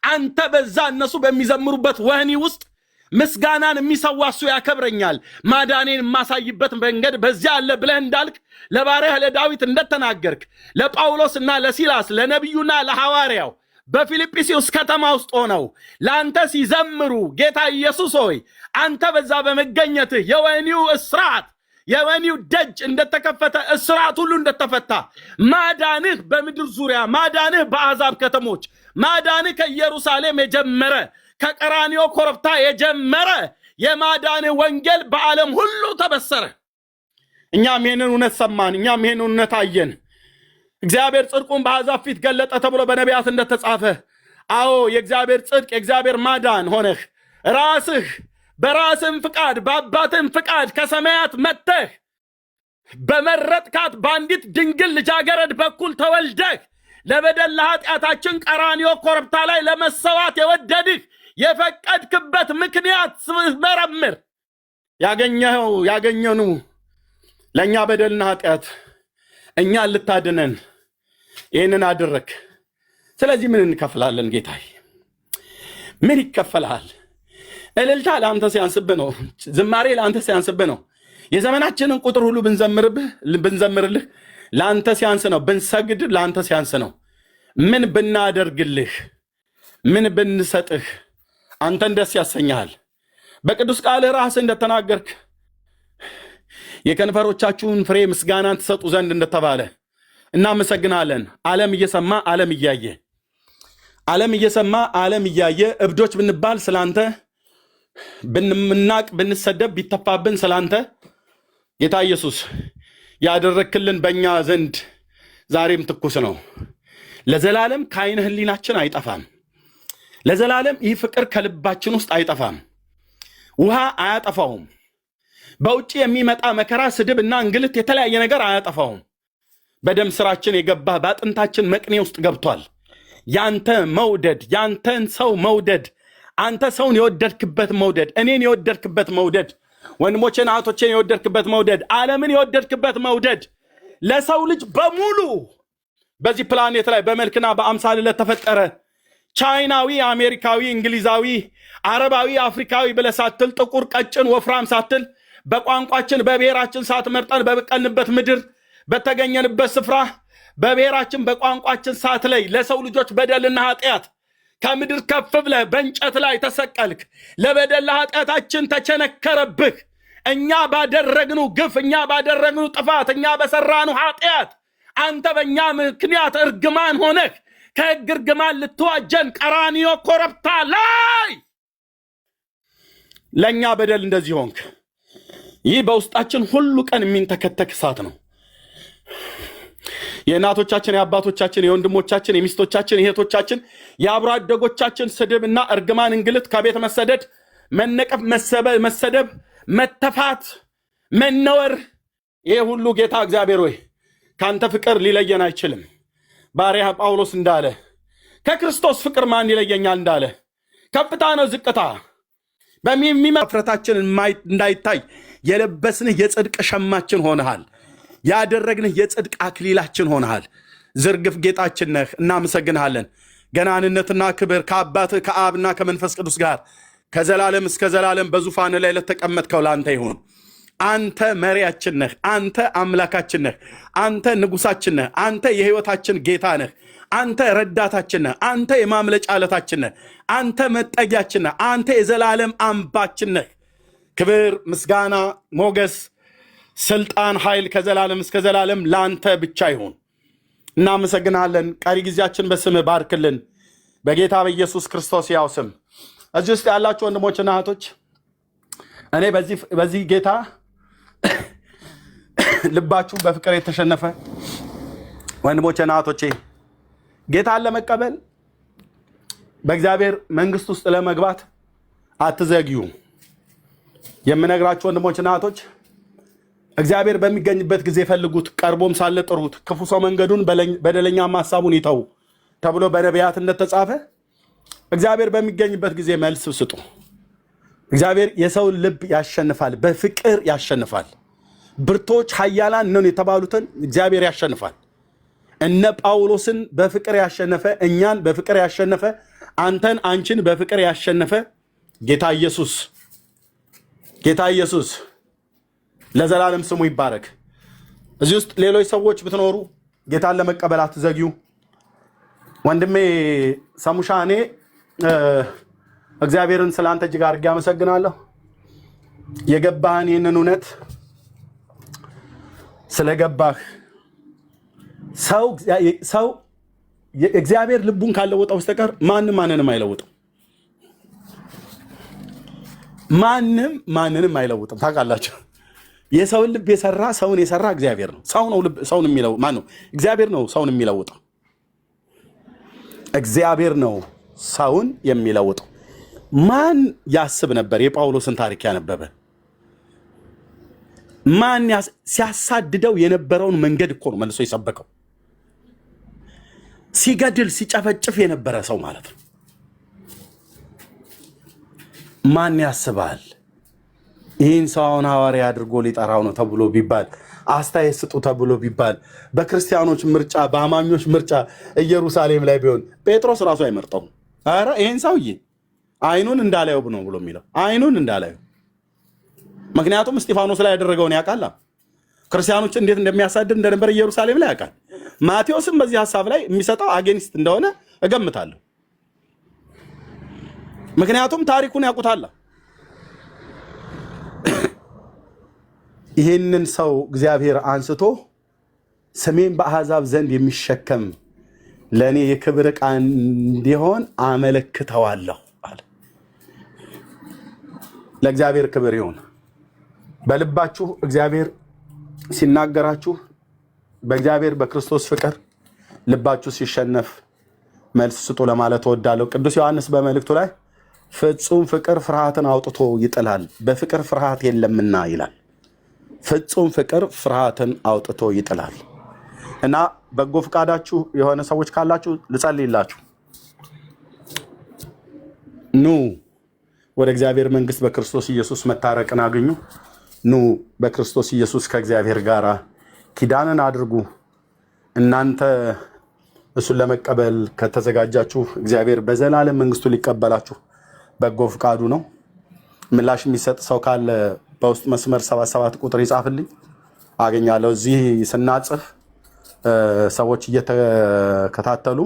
አንተ በዛ እነሱ በሚዘምሩበት ወህኒ ውስጥ ምስጋናን የሚሰዋ እሱ ያከብረኛል፣ ማዳኔን የማሳይበት መንገድ በዚያ አለ ብለህ እንዳልክ ለባሪያህ ለዳዊት እንደተናገርክ ለጳውሎስና ለሲላስ ለነቢዩና ለሐዋርያው በፊልጵስዩስ ከተማ ውስጥ ሆነው ለአንተ ሲዘምሩ ጌታ ኢየሱስ ሆይ አንተ በዛ በመገኘትህ የወህኒው እስራት የወህኒው ደጅ እንደተከፈተ እስራት ሁሉ እንደተፈታ ማዳንህ በምድር ዙሪያ ማዳንህ በአሕዛብ ከተሞች ማዳንህ ከኢየሩሳሌም የጀመረ ከቀራንዮ ኮረብታ የጀመረ የማዳንህ ወንጌል በዓለም ሁሉ ተበሰረ። እኛም ይህንን እውነት ሰማን። እኛም ይህንን እውነት አየን። እግዚአብሔር ጽድቁን በአሕዛብ ፊት ገለጠ ተብሎ በነቢያት እንደተጻፈ፣ አዎ የእግዚአብሔር ጽድቅ የእግዚአብሔር ማዳን ሆነህ ራስህ በራስህም ፍቃድ በአባትህም ፍቃድ ከሰማያት መጥተህ በመረጥካት በአንዲት ድንግል ልጃገረድ በኩል ተወልደህ ለበደል ለኃጢአታችን ቀራንዮ ኮረብታ ላይ ለመሰዋት የወደድህ የፈቀድክበት ምክንያት ስመረምር ያገኘኑ ለእኛ በደልና ኃጢአት እኛን ልታድነን ይህንን አድረግ። ስለዚህ ምን እንከፍላለን? ጌታዬ ምን ይከፈላል? እልልታ ለአንተ ሲያንስብህ ነው። ዝማሬ ለአንተ ሲያንስብህ ነው። የዘመናችንን ቁጥር ሁሉ ብንዘምርልህ ለአንተ ሲያንስ ነው። ብንሰግድ ለአንተ ሲያንስ ነው። ምን ብናደርግልህ፣ ምን ብንሰጥህ አንተን ደስ ያሰኛል። በቅዱስ ቃልህ ራስህ እንደተናገርክ የከንፈሮቻችሁን ፍሬ ምስጋናን ትሰጡ ዘንድ እንደተባለ እናመሰግናለን። ዓለም እየሰማ ዓለም እያየ እብዶች ብንባል ስላንተ ብንናቅ ብንሰደብ ቢተፋብን ስላንተ ጌታ ኢየሱስ ያደረክልን በእኛ ዘንድ ዛሬም ትኩስ ነው። ለዘላለም ከዓይነ ሕሊናችን አይጠፋም። ለዘላለም ይህ ፍቅር ከልባችን ውስጥ አይጠፋም። ውሃ አያጠፋውም። በውጭ የሚመጣ መከራ፣ ስድብ እና እንግልት የተለያየ ነገር አያጠፋውም። በደም ስራችን የገባ በአጥንታችን መቅኔ ውስጥ ገብቷል። ያንተ መውደድ፣ ያንተን ሰው መውደድ፣ አንተ ሰውን የወደድክበት መውደድ፣ እኔን የወደድክበት መውደድ፣ ወንድሞቼን እህቶቼን የወደድክበት መውደድ፣ ዓለምን የወደድክበት መውደድ ለሰው ልጅ በሙሉ በዚህ ፕላኔት ላይ በመልክና በአምሳል ለተፈጠረ ቻይናዊ፣ አሜሪካዊ፣ እንግሊዛዊ፣ አረባዊ፣ አፍሪካዊ ብለህ ሳትል ጥቁር፣ ቀጭን፣ ወፍራም ሳትል በቋንቋችን በብሔራችን ሳትመርጠን በበቀልንበት ምድር በተገኘንበት ስፍራ በብሔራችን በቋንቋችን ሳትለይ ለሰው ልጆች በደልና ኃጢአት ከምድር ከፍ ብለህ በእንጨት ላይ ተሰቀልክ። ለበደል ለኃጢአታችን ተቸነከረብህ። እኛ ባደረግኑ ግፍ፣ እኛ ባደረግኑ ጥፋት፣ እኛ በሰራኑ ኃጢአት አንተ በእኛ ምክንያት እርግማን ሆነህ ከሕግ እርግማን ልትዋጀን ቀራንዮ ኮረብታ ላይ ለእኛ በደል እንደዚህ ሆንክ። ይህ በውስጣችን ሁሉ ቀን የሚንተከተክ እሳት ነው። የእናቶቻችን፣ የአባቶቻችን፣ የወንድሞቻችን፣ የሚስቶቻችን፣ የእህቶቻችን፣ የአብሮ አደጎቻችን ስድብና እርግማን፣ እንግልት፣ ከቤት መሰደድ፣ መነቀፍ፣ መሰደብ፣ መተፋት፣ መነወር፣ ይሄ ሁሉ ጌታ እግዚአብሔር ሆይ ካንተ ፍቅር ሊለየን አይችልም። ባሪያ ጳውሎስ እንዳለ ከክርስቶስ ፍቅር ማን ይለየኛል እንዳለ ከፍታ ነው ዝቅታ በሚመፍረታችን እንዳይታይ የለበስንህ የጽድቅ ሸማችን ሆነሃል። ያደረግንህ የጽድቅ አክሊላችን ሆነሃል። ዝርግፍ ጌጣችን ነህ። እናመሰግንሃለን። ገናንነትና ክብር ከአባትህ ከአብና ከመንፈስ ቅዱስ ጋር ከዘላለም እስከ ዘላለም በዙፋን ላይ ለተቀመጥከው ለአንተ ይሁን። አንተ መሪያችን ነህ። አንተ አምላካችን ነህ። አንተ ንጉሳችን ነህ። አንተ የህይወታችን ጌታ ነህ። አንተ ረዳታችን ነህ። አንተ የማምለጫ ዓለታችን ነህ። አንተ መጠጊያችን ነህ። አንተ የዘላለም አምባችን ነህ። ክብር፣ ምስጋና፣ ሞገስ፣ ስልጣን፣ ኃይል ከዘላለም እስከ ዘላለም ለአንተ ብቻ ይሁን። እናመሰግናለን። ቀሪ ጊዜያችን በስምህ ባርክልን፣ በጌታ በኢየሱስ ክርስቶስ ያው ስም። እዚህ ውስጥ ያላችሁ ወንድሞችና እህቶች እኔ በዚህ ጌታ ልባችሁ በፍቅር የተሸነፈ ወንድሞችና እህቶቼ ጌታን ለመቀበል በእግዚአብሔር መንግስት ውስጥ ለመግባት አትዘግዩ። የምነግራችሁ ወንድሞችና እህቶች እግዚአብሔር በሚገኝበት ጊዜ ፈልጉት፣ ቀርቦም ሳለ ጥሩት። ክፉ ሰው መንገዱን በደለኛም ሐሳቡን ይተው ተብሎ በነቢያት እንደተጻፈ እግዚአብሔር በሚገኝበት ጊዜ መልስ ስጡ። እግዚአብሔር የሰውን ልብ ያሸንፋል፣ በፍቅር ያሸንፋል። ብርቶች ኃያላን ነን የተባሉትን እግዚአብሔር ያሸንፋል። እነ ጳውሎስን በፍቅር ያሸነፈ፣ እኛን በፍቅር ያሸነፈ፣ አንተን አንቺን በፍቅር ያሸነፈ ጌታ ኢየሱስ ለዘላለም ስሙ ይባረክ። እዚህ ውስጥ ሌሎች ሰዎች ብትኖሩ ጌታን ለመቀበል አትዘግዩ። ወንድሜ ሰሙሻ እኔ እግዚአብሔርን ስላንተ እጅግ አድርጌ አመሰግናለሁ። የገባህን ይህንን እውነት ስለገባህ ሰው እግዚአብሔር ልቡን ካልለወጠው በስተቀር ማንም ማንንም አይለውጥም። ማንንም አይለውጥም። ታውቃላችሁ፣ የሰውን ልብ የሰራ ሰውን የሰራ እግዚአብሔር ነው። ሰው ነው ሰውን የሚለውጥ ማን ነው? እግዚአብሔር ነው ሰውን የሚለውጠው። እግዚአብሔር ነው ሰውን የሚለውጠው። ማን ያስብ ነበር? የጳውሎስን ታሪክ ያነበበ ማን ሲያሳድደው የነበረውን መንገድ እኮ ነው መልሶ የሰበከው። ሲገድል ሲጨፈጭፍ የነበረ ሰው ማለት ነው። ማን ያስባል? ይህን ሰውን ሐዋርያ አድርጎ ሊጠራው ነው ተብሎ ቢባል፣ አስተያየት ስጡ ተብሎ ቢባል፣ በክርስቲያኖች ምርጫ በአማኞች ምርጫ ኢየሩሳሌም ላይ ቢሆን ጴጥሮስ ራሱ አይመርጠውም። ኧረ ይህን ሰውዬ አይኑን እንዳላየው ነው ብሎ የሚለው አይኑን እንዳላየው። ምክንያቱም እስጢፋኖስ ላይ ያደረገውን ያውቃል። ክርስቲያኖች እንዴት እንደሚያሳድድ እንደነበር ኢየሩሳሌም ላይ ያውቃል። ማቴዎስም በዚህ ሐሳብ ላይ የሚሰጠው አጌኒስት እንደሆነ እገምታለሁ። ምክንያቱም ታሪኩን ያውቁታል። ይህንን ሰው እግዚአብሔር አንስቶ ስሜን በአሕዛብ ዘንድ የሚሸከም ለእኔ የክብር ዕቃ እንዲሆን አመለክተዋለሁ አለ። ለእግዚአብሔር ክብር ይሁን። በልባችሁ እግዚአብሔር ሲናገራችሁ በእግዚአብሔር በክርስቶስ ፍቅር ልባችሁ ሲሸነፍ መልስ ስጡ ለማለት እወዳለሁ። ቅዱስ ዮሐንስ በመልእክቱ ላይ ፍጹም ፍቅር ፍርሃትን አውጥቶ ይጥላል፣ በፍቅር ፍርሃት የለምና ይላል። ፍጹም ፍቅር ፍርሃትን አውጥቶ ይጥላል። እና በጎ ፈቃዳችሁ የሆነ ሰዎች ካላችሁ ልጸልይላችሁ። ኑ ወደ እግዚአብሔር መንግስት በክርስቶስ ኢየሱስ መታረቅን አግኙ። ኑ በክርስቶስ ኢየሱስ ከእግዚአብሔር ጋር ኪዳንን አድርጉ። እናንተ እሱን ለመቀበል ከተዘጋጃችሁ እግዚአብሔር በዘላለም መንግስቱ ሊቀበላችሁ በጎ ፈቃዱ ነው። ምላሽ የሚሰጥ ሰው ካለ በውስጥ መስመር 77 ቁጥር ይጻፍልኝ፣ አገኛለሁ። እዚህ ስናጽፍ ሰዎች እየተከታተሉ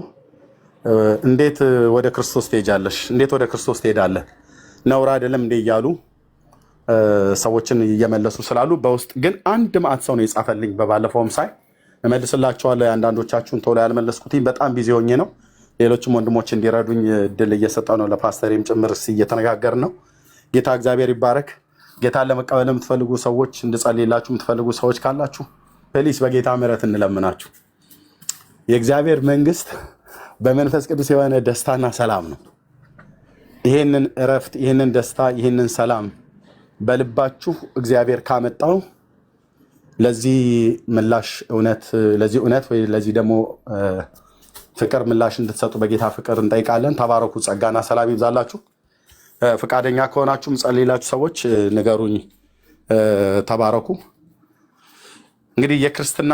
እንዴት ወደ ክርስቶስ ትሄጃለሽ? እንዴት ወደ ክርስቶስ ትሄዳለህ? ነውር አይደለም እንዴ እያሉ ሰዎችን እየመለሱ ስላሉ በውስጥ ግን አንድ ማዕት ሰው ነው የጻፈልኝ። በባለፈውም ሳይ እመልስላችኋለሁ። የአንዳንዶቻችሁን ቶሎ ያልመለስኩትኝ በጣም ቢዚ ሆኜ ነው። ሌሎችም ወንድሞች እንዲረዱኝ እድል እየሰጠ ነው። ለፓስተሬም ጭምር እየተነጋገርን ነው። ጌታ እግዚአብሔር ይባረክ። ጌታን ለመቀበል የምትፈልጉ ሰዎች እንድጸልይላችሁ የምትፈልጉ ሰዎች ካላችሁ ፕሊስ በጌታ ምሕረት እንለምናችሁ። የእግዚአብሔር መንግስት በመንፈስ ቅዱስ የሆነ ደስታና ሰላም ነው። ይህንን እረፍት፣ ይህንን ደስታ፣ ይህንን ሰላም በልባችሁ እግዚአብሔር ካመጣው ለዚህ ምላሽ ለዚህ እውነት ወይ ለዚህ ደግሞ ፍቅር ምላሽ እንድትሰጡ በጌታ ፍቅር እንጠይቃለን። ተባረኩ። ጸጋና ሰላም ይብዛላችሁ። ፈቃደኛ ከሆናችሁ ምጸልይላችሁ ሰዎች ንገሩኝ። ተባረኩ። እንግዲህ የክርስትና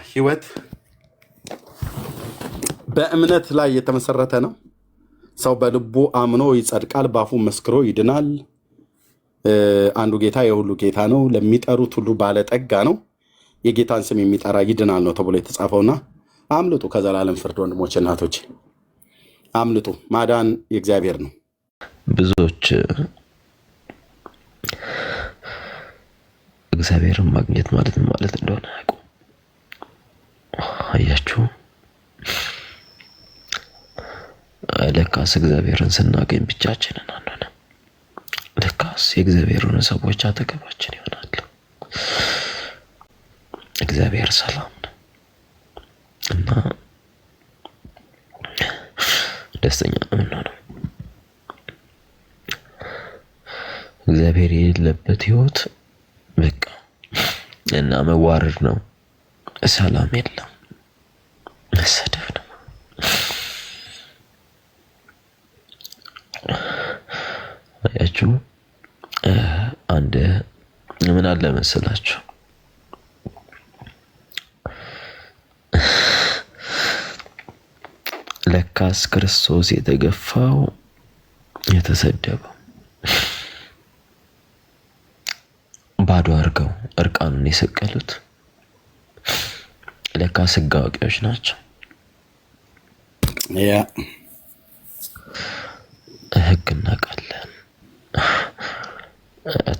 ህይወት በእምነት ላይ የተመሰረተ ነው። ሰው በልቡ አምኖ ይጸድቃል፣ በአፉ መስክሮ ይድናል። አንዱ ጌታ የሁሉ ጌታ ነው፣ ለሚጠሩት ሁሉ ባለጠጋ ነው፣ የጌታን ስም የሚጠራ ይድናል ነው ተብሎ የተጻፈውና አምልጡ ከዘላለም ፍርድ። ወንድሞች እናቶች አምልጡ። ማዳን የእግዚአብሔር ነው። ብዙዎች እግዚአብሔርን ማግኘት ማለት እንደሆነ አያውቁም። አያችሁ፣ ለካስ እግዚአብሔርን ስናገኝ ብቻችንን አንሆንም። ለካስ የእግዚአብሔርን ሰዎች አጠገባችን ይሆናሉ። እግዚአብሔር ሰላም ነው እና ደስተኛ ነው። እግዚአብሔር የሌለበት ህይወት በቃ እና መዋረድ ነው። ሰላም የለም፣ መሰደብ ነው። አያችሁ፣ አንድ ምን አለ መሰላችሁ፣ ለካስ ክርስቶስ የተገፋው የተሰደበው ባዶ አድርገው እርቃኑን የሰቀሉት ለካስ ሕግ አዋቂዎች ናቸው። ሕግ እናውቃለን፣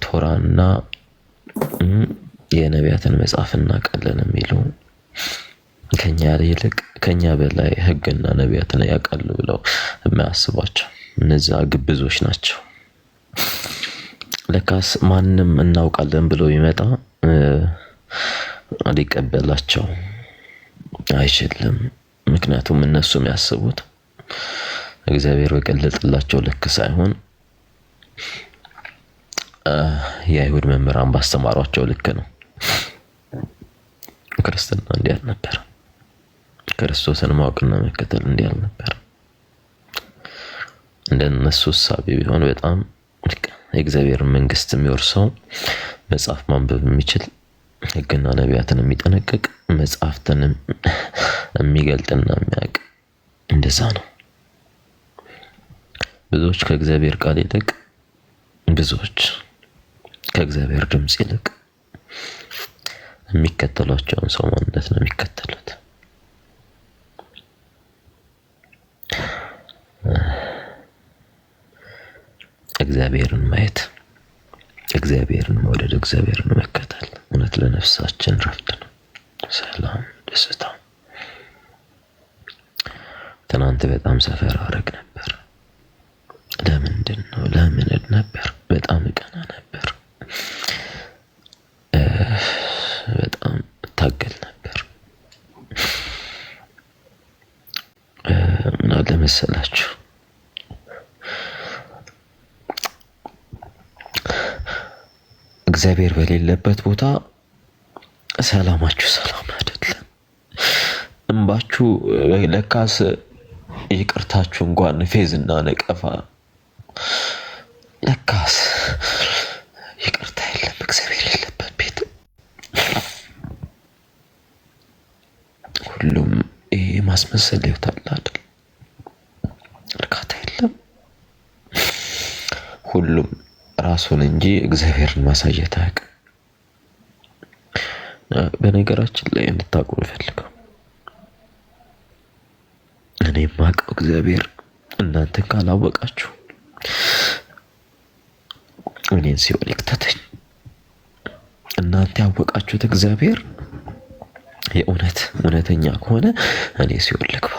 ቶራና የነቢያትን መጽሐፍ እናውቃለን የሚሉ ከኛ ይልቅ ከኛ በላይ ሕግና ነቢያትን ያውቃሉ ብለው የሚያስቧቸው እነዛ ግብዞች ናቸው። ለካስ ማንም እናውቃለን ብሎ ይመጣ ሊቀበላቸው አይችልም። ምክንያቱም እነሱ የሚያስቡት እግዚአብሔር በገለጠላቸው ልክ ሳይሆን የአይሁድ መምህራን ባስተማሯቸው ልክ ነው። ክርስትና እንዲህ አልነበረ። ክርስቶስን ማወቅና መከተል እንዲህ አልነበረ። እንደነሱ ሳቢ ቢሆን በጣም የእግዚአብሔር መንግስት የሚወርሰው መጽሐፍ ማንበብ የሚችል ሕግና ነቢያትን የሚጠነቅቅ መጽሐፍትን የሚገልጥና የሚያውቅ እንደዛ ነው። ብዙዎች ከእግዚአብሔር ቃል ይልቅ ብዙዎች ከእግዚአብሔር ድምፅ ይልቅ የሚከተሏቸውን ሰው ማንነት ነው የሚከተሉት። እግዚአብሔርን ማየት፣ እግዚአብሔርን መውደድ፣ እግዚአብሔርን መከተል እውነት ለነፍሳችን ረፍት ነው፣ ሰላም፣ ደስታ። ትናንት በጣም ሰፈር አረግ ነበር። ለምንድን ነው? ለምን ነበር? በጣም እቀና ነበር። በጣም እታገል ነበር። ምን አለ መሰላችሁ፣ እግዚአብሔር በሌለበት ቦታ ሰላማችሁ ሰላም አይደለም። እንባችሁ ለካስ ይቅርታችሁ እንኳን ፌዝና ነቀፋ፣ ለካስ ይቅርታ የለም እግዚአብሔር የሌለበት ቤት። ሁሉም ይሄ ማስመሰል ይወጣል አይደል? እርካታ የለም። ሁሉም ራሱን እንጂ እግዚአብሔርን ማሳየት አያውቅም። በነገራችን ላይ እንድታውቁ ፈልገው እኔ የማውቀው እግዚአብሔር እናንተን ካላወቃችሁ እኔን ሲኦል ይክተተኝ። እናንተ ያወቃችሁት እግዚአብሔር እውነተኛ ከሆነ እኔ ሲኦል ልግባ።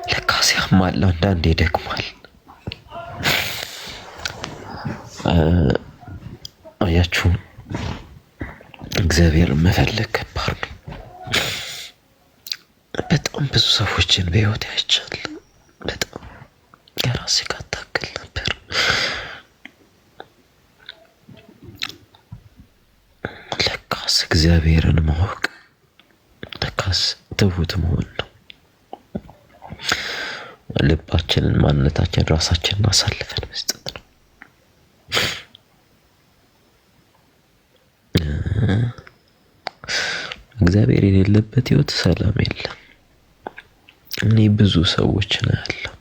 ለካስ ይጥማል፣ አንዳንዴ ይደክማል። አያችሁ እግዚአብሔር መፈለግ ከባድ ነው። በጣም ብዙ ሰዎችን በህይወት አይቻለሁ። በጣም ከራሴ ጋር ታገል ነበር። ለካስ እግዚአብሔርን ማወቅ ለካስ ትሁት መሆን ነው። ልባችንን፣ ማንነታችንን፣ ራሳችንን አሳልፈን መስጠት ነው። እግዚአብሔር የሌለበት ህይወት ሰላም የለም። እኔ ብዙ ሰዎች ነው ያለው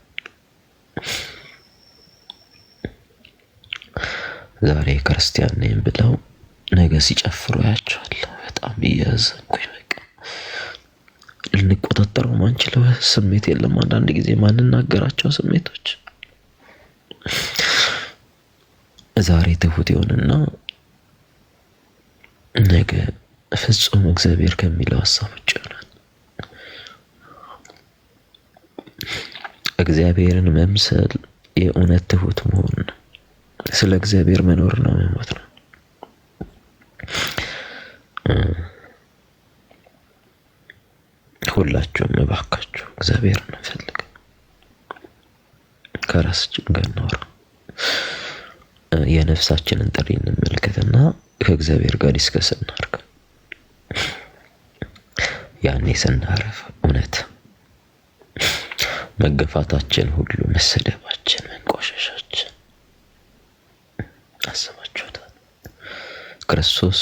ዛሬ ክርስቲያን ነኝ ብለው ነገ ሲጨፍሩ ያያቸዋለሁ። በጣም እያዘንኩኝ በቃ ልንቆጣጠረው ማንችለው ስሜት የለም። አንዳንድ ጊዜ ማንናገራቸው ስሜቶች ዛሬ ትሁት ይሆንና ነገ ፍጹም እግዚአብሔር ከሚለው ሐሳብ ውጭ ይሆናል። እግዚአብሔርን መምሰል የእውነት ትሁት መሆን ነው። ስለ እግዚአብሔር መኖር ነው መሞት ነው። ሁላችሁም እባካችሁ እግዚአብሔርን እንፈልግ፣ ከራሳችን ጋር እናውራ፣ የነፍሳችንን ጥሪ እንመልከትና ከእግዚአብሔር ጋር ዲስከስ እናድርግ። ያኔ ስናረፍ እውነት መገፋታችን ሁሉ፣ መሰደባችን፣ መንቋሸሻችን አስባችሁታል? ክርስቶስ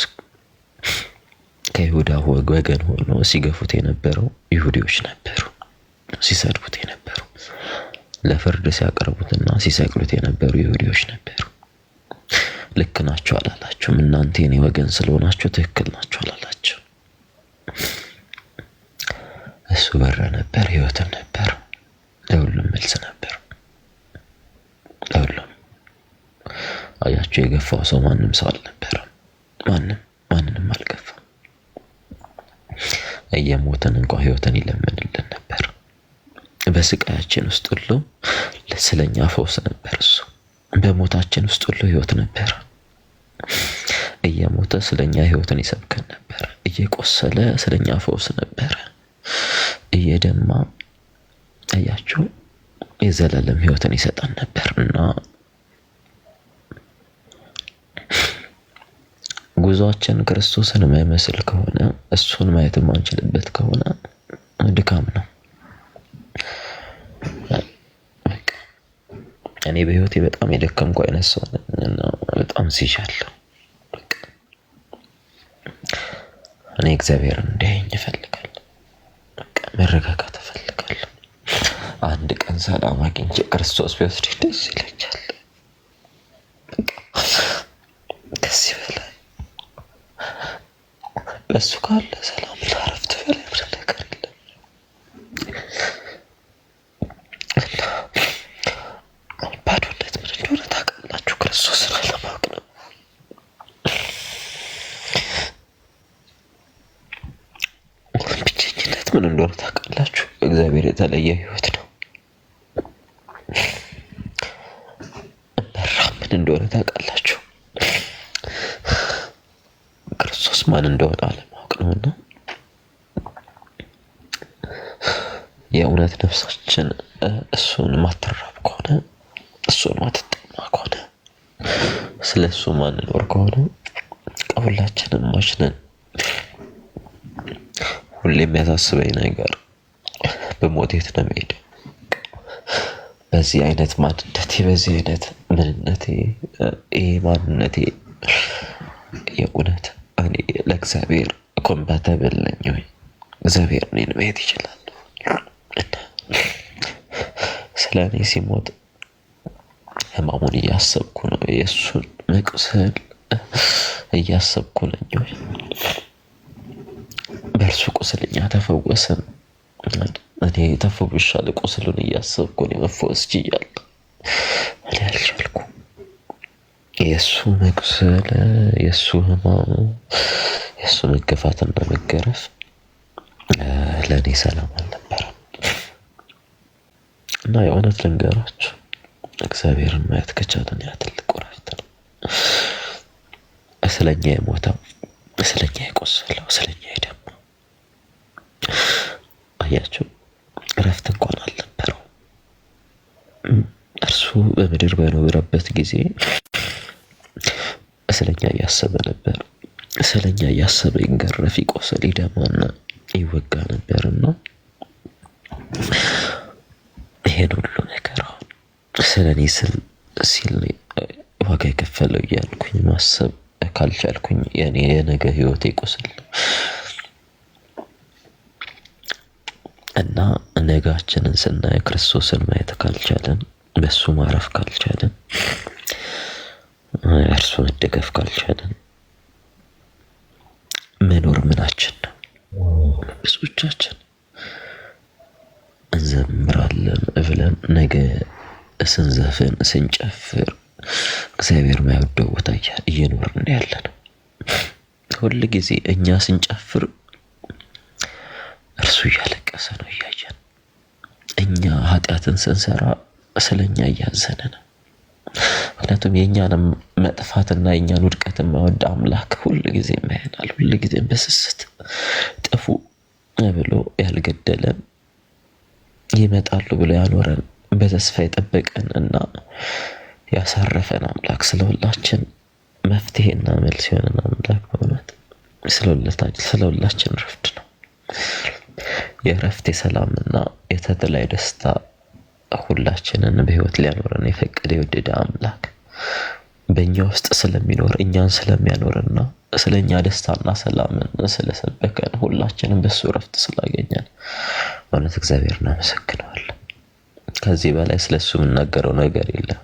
ከይሁዳ ወገን ሆኖ ሲገፉት የነበረው ይሁዲዎች ነበሩ። ሲሰድቡት የነበሩ፣ ለፍርድ ሲያቀርቡትና ሲሰቅሉት የነበሩ ይሁዲዎች ነበሩ። ልክ ናቸው አላላቸውም። እናንተ የኔ ወገን ስለሆናችሁ ትክክል ናቸው አላላቸው። እሱ በር ነበር፣ ህይወትም ነበር፣ ለሁሉም መልስ ነበር። ለሁሉም አያችሁ፣ የገፋው ሰው ማንም ሰው አልነበረም። ማንንም አልገፋም። እየሞትን እንኳን ህይወትን ይለምንልን ነበር። በስቃያችን ውስጥ ሁሉ ስለኛ ፈውስ ነበር እሱ። በሞታችን ውስጥ ሁሉ ህይወት ነበር። እየሞተ ስለኛ ህይወትን ይሰብከን ነበር። እየቆሰለ ስለኛ ፈውስ ነበር። እየደማ አያችሁ የዘላለም ህይወትን ይሰጣን ነበርና ጉዟችን ክርስቶስን የማይመስል ከሆነ፣ እሱን ማየት የማንችልበት ከሆነ ድካም ነው። እኔ በህይወቴ በጣም የደከምኩ አይነት ሰው ነኝ። በጣም ሲሻለሁ እኔ እግዚአብሔርን እንዲያየኝ እፈልጋለሁ። መረጋጋት እፈልጋለሁ። አንድ ቀን ሰላም አግኝቼ ክርስቶስ ቢወስድ ደስ ይለኛል። ከዚህ በላይ በሱ ካለ ሰላም ላረፍት በላይ ምንም ነገር የለም። ባዶነት ምን እንደሆነ ታውቃላችሁ? ክርስቶስን አለማወቅ ነው። ብቸኝነት ምን እንደሆነ ታውቃላችሁ? እግዚአብሔር የተለየ ህይወት ነው። መራብ ምን እንደሆነ ታውቃላችሁ? ክርስቶስ ማን እንደሆነ አለማወቅ ነውና የእውነት ነፍሳችን እሱን ማትራብ ከሆነ፣ እሱን ማትጠማ ከሆነ፣ ስለ እሱ ማንኖር ከሆነ ሁላችንም ማሽነን። ሁሌ የሚያሳስበኝ ነገር በሞት የት ነው የምሄደው? በዚህ አይነት ማንነቴ፣ በዚህ አይነት ምንነቴ፣ ይሄ ማንነቴ የእውነት እኔ ለእግዚአብሔር ኮምፓተብል ነኝ ወይ? እግዚአብሔር እኔን ማየት ይችላል? ስለ እኔ ሲሞት ህማሙን እያሰብኩ ነው። የእሱን መቁሰል እያሰብኩ ነኝ ወይ? በእርሱ ቁስል እኛ ተፈወስን። እኔ ተፈውሻለሁ። ቁስሉን እያሰብኩ እኔ መፈወስ ችያለሁ። እኔ አልቻልኩም። የእሱ መቁሰል፣ የእሱ ህማሙ፣ የእሱ መገፋትና መገረፍ ለእኔ ሰላም አልነበረም። እና የእውነት ልንገራችሁ እግዚአብሔርን ማየት ከቻለን ያ ትልቅ እረፍት ነው። ስለኛ የሞተው፣ ስለኛ የቆሰለው፣ ስለኛ የደማው አያችሁ፣ እረፍት እንኳን አልነበረው። እርሱ በምድር በኖረበት ጊዜ ስለኛ እያሰበ ነበር። ስለኛ እያሰበ ይገረፍ፣ ይቆስል፣ ይደማና ይወጋ ነበርና ይሄን ሁሉ ነገር አሁን ስለኔ ሲል ዋጋ የከፈለው እያልኩኝ ማሰብ ካልቻልኩኝ የኔ የነገ ህይወቴ ይቆስል እና ነጋችንን ስናይ ክርስቶስን ማየት ካልቻለን፣ በሱ ማረፍ ካልቻለን፣ እርሱ መደገፍ ካልቻለን መኖር ምናችን ነው? ብዙዎቻችን እንዘምራለን ብለን ነገ ስንዘፍን ስንጨፍር እግዚአብሔር ማይወደው ቦታ እየኖርን ያለ ነው። ሁል ጊዜ እኛ ስንጨፍር እርሱ እያለቀሰ ነው እያየን። እኛ ኃጢአትን ስንሰራ ስለኛ እያዘነ ነው። ምክንያቱም የእኛንም መጥፋትና የእኛን ውድቀት የማይወድ አምላክ ሁል ጊዜ ያየናል። ሁል ጊዜ በስስት ጥፉ ብሎ ያልገደለን ይመጣሉ ብሎ ያኖረን በተስፋ የጠበቀን እና ያሳረፈን አምላክ ስለሁላችን መፍትሄና መልስ የሆነን አምላክ በእውነት ስለሁላችን ረፍት ነው። የረፍት የሰላምና የተድላ ደስታ ሁላችንን በህይወት ሊያኖረን የፈቀደ የወደደ አምላክ በእኛ ውስጥ ስለሚኖር እኛን ስለሚያኖርና ስለኛ ደስታና ሰላምን ስለሰበከን ሁላችንም በሱ ረፍት ስላገኘን እውነት እግዚአብሔር እናመሰግነዋለን። ከዚህ በላይ ስለሱ የምናገረው ነገር የለም።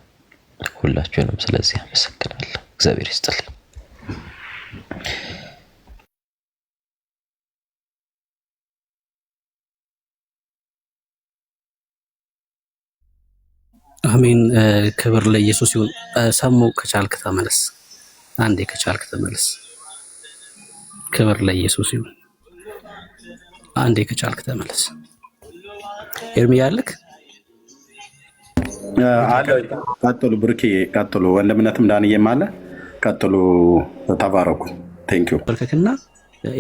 ሁላችንም ስለዚህ አመሰግናለሁ። እግዚአብሔር ይስጥልኝ። አሜን። ክብር ለኢየሱስ ይሁን። ሰሙ ከቻልክ ተመለስ። አንዴ ከቻልክ ተመለስ። ክብር ለኢየሱስ ይሁን። አንዴ ከቻልክ ተመለስ። ኤርሚ ያልክ አለ። ቀጥሉ ብርኬ፣ ቀጥሉ። ወንድምነትም ዳንዬም አለ። ቀጥሉ። ተባረኩ። ቴንክ ዩ። በርከክና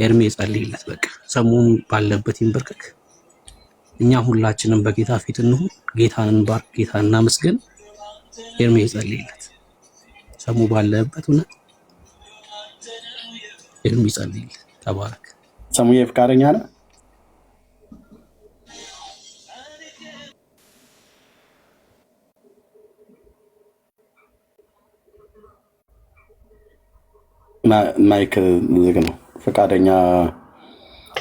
ኤርሚ ይጸልይለት። በቃ ሰሙም ባለበት ይንበርከክ። እኛ ሁላችንም በጌታ ፊት እንሁን። ጌታን እንባርክ፣ ጌታን እናመስግን። ኤርሚ ይጸልይለት። ሰሙ ባለበት እውነት ኤርሚ ይጸልይለት። ተባረክ። ሰሙዬ ፍቃደኛ ነህ? ማይክ ዝግ ነው። ፈቃደኛ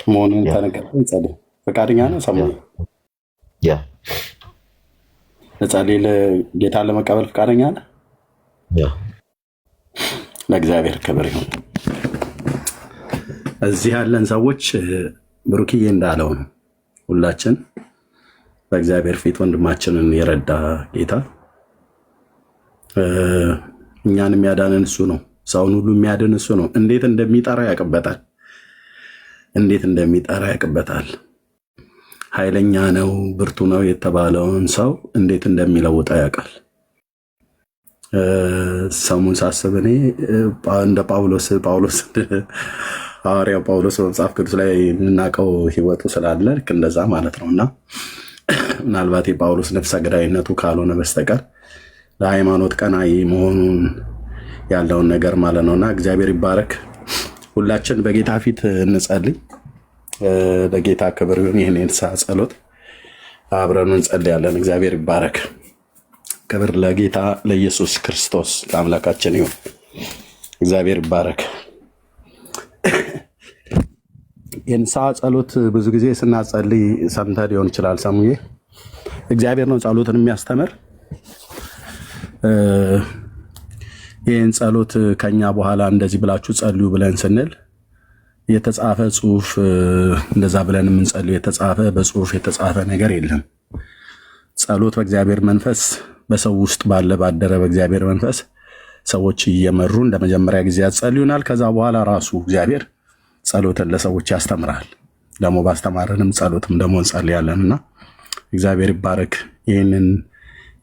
መሆኑን ተነገረኝ። ጸልይ። ፈቃደኛ ነው ሰሙዬ? ያ ለጸልይ ጌታን ለመቀበል ፈቃደኛ ነህ? ያ ለእግዚአብሔር ክብር ይሁን። እዚህ ያለን ሰዎች ብሩክዬ እንዳለው ነው። ሁላችን በእግዚአብሔር ፊት ወንድማችንን የረዳ ጌታ እኛን የሚያዳንን እሱ ነው። ሰውን ሁሉ የሚያድን እሱ ነው። እንዴት እንደሚጠራ ያውቅበታል። እንዴት እንደሚጠራ ያውቅበታል። ኃይለኛ ነው ብርቱ ነው የተባለውን ሰው እንዴት እንደሚለውጠ ያውቃል። ሰሙን ሳስብ እኔ እንደ ጳውሎስ ሐዋርያው ጳውሎስ በመጽሐፍ ቅዱስ ላይ የምናውቀው ሕይወቱ ስላለ ልክ እንደዛ ማለት ነው እና ምናልባት የጳውሎስ ነፍሰ ገዳይነቱ ካልሆነ በስተቀር ለሃይማኖት ቀናይ መሆኑን ያለውን ነገር ማለት ነውና እግዚአብሔር ይባረክ። ሁላችን በጌታ ፊት እንጸልይ። ለጌታ ክብር ይሁን። ይህን የንስሐ ጸሎት አብረን እንጸልያለን። እግዚአብሔር ይባረክ። ክብር ለጌታ ለኢየሱስ ክርስቶስ ለአምላካችን ይሁን። እግዚአብሔር ይባረክ። የንስሐ ጸሎት ብዙ ጊዜ ስናጸልይ ሰምተህ ሊሆን ይችላል ሰሙዬ። እግዚአብሔር ነው ጸሎትን የሚያስተምር። ይህን ጸሎት ከኛ በኋላ እንደዚህ ብላችሁ ጸልዩ ብለን ስንል የተጻፈ ጽሁፍ እንደዛ ብለን የምንጸልዩ የተጻፈ በጽሁፍ የተጻፈ ነገር የለም። ጸሎት በእግዚአብሔር መንፈስ በሰው ውስጥ ባደረ በእግዚአብሔር መንፈስ ሰዎች እየመሩ እንደ መጀመሪያ ጊዜ ያጸልዩናል። ከዛ በኋላ ራሱ እግዚአብሔር ጸሎትን ለሰዎች ያስተምራል። ደግሞ ባስተማረንም ጸሎትም ደግሞ እንጸልያለንና እግዚአብሔር ይባረክ። ይህንን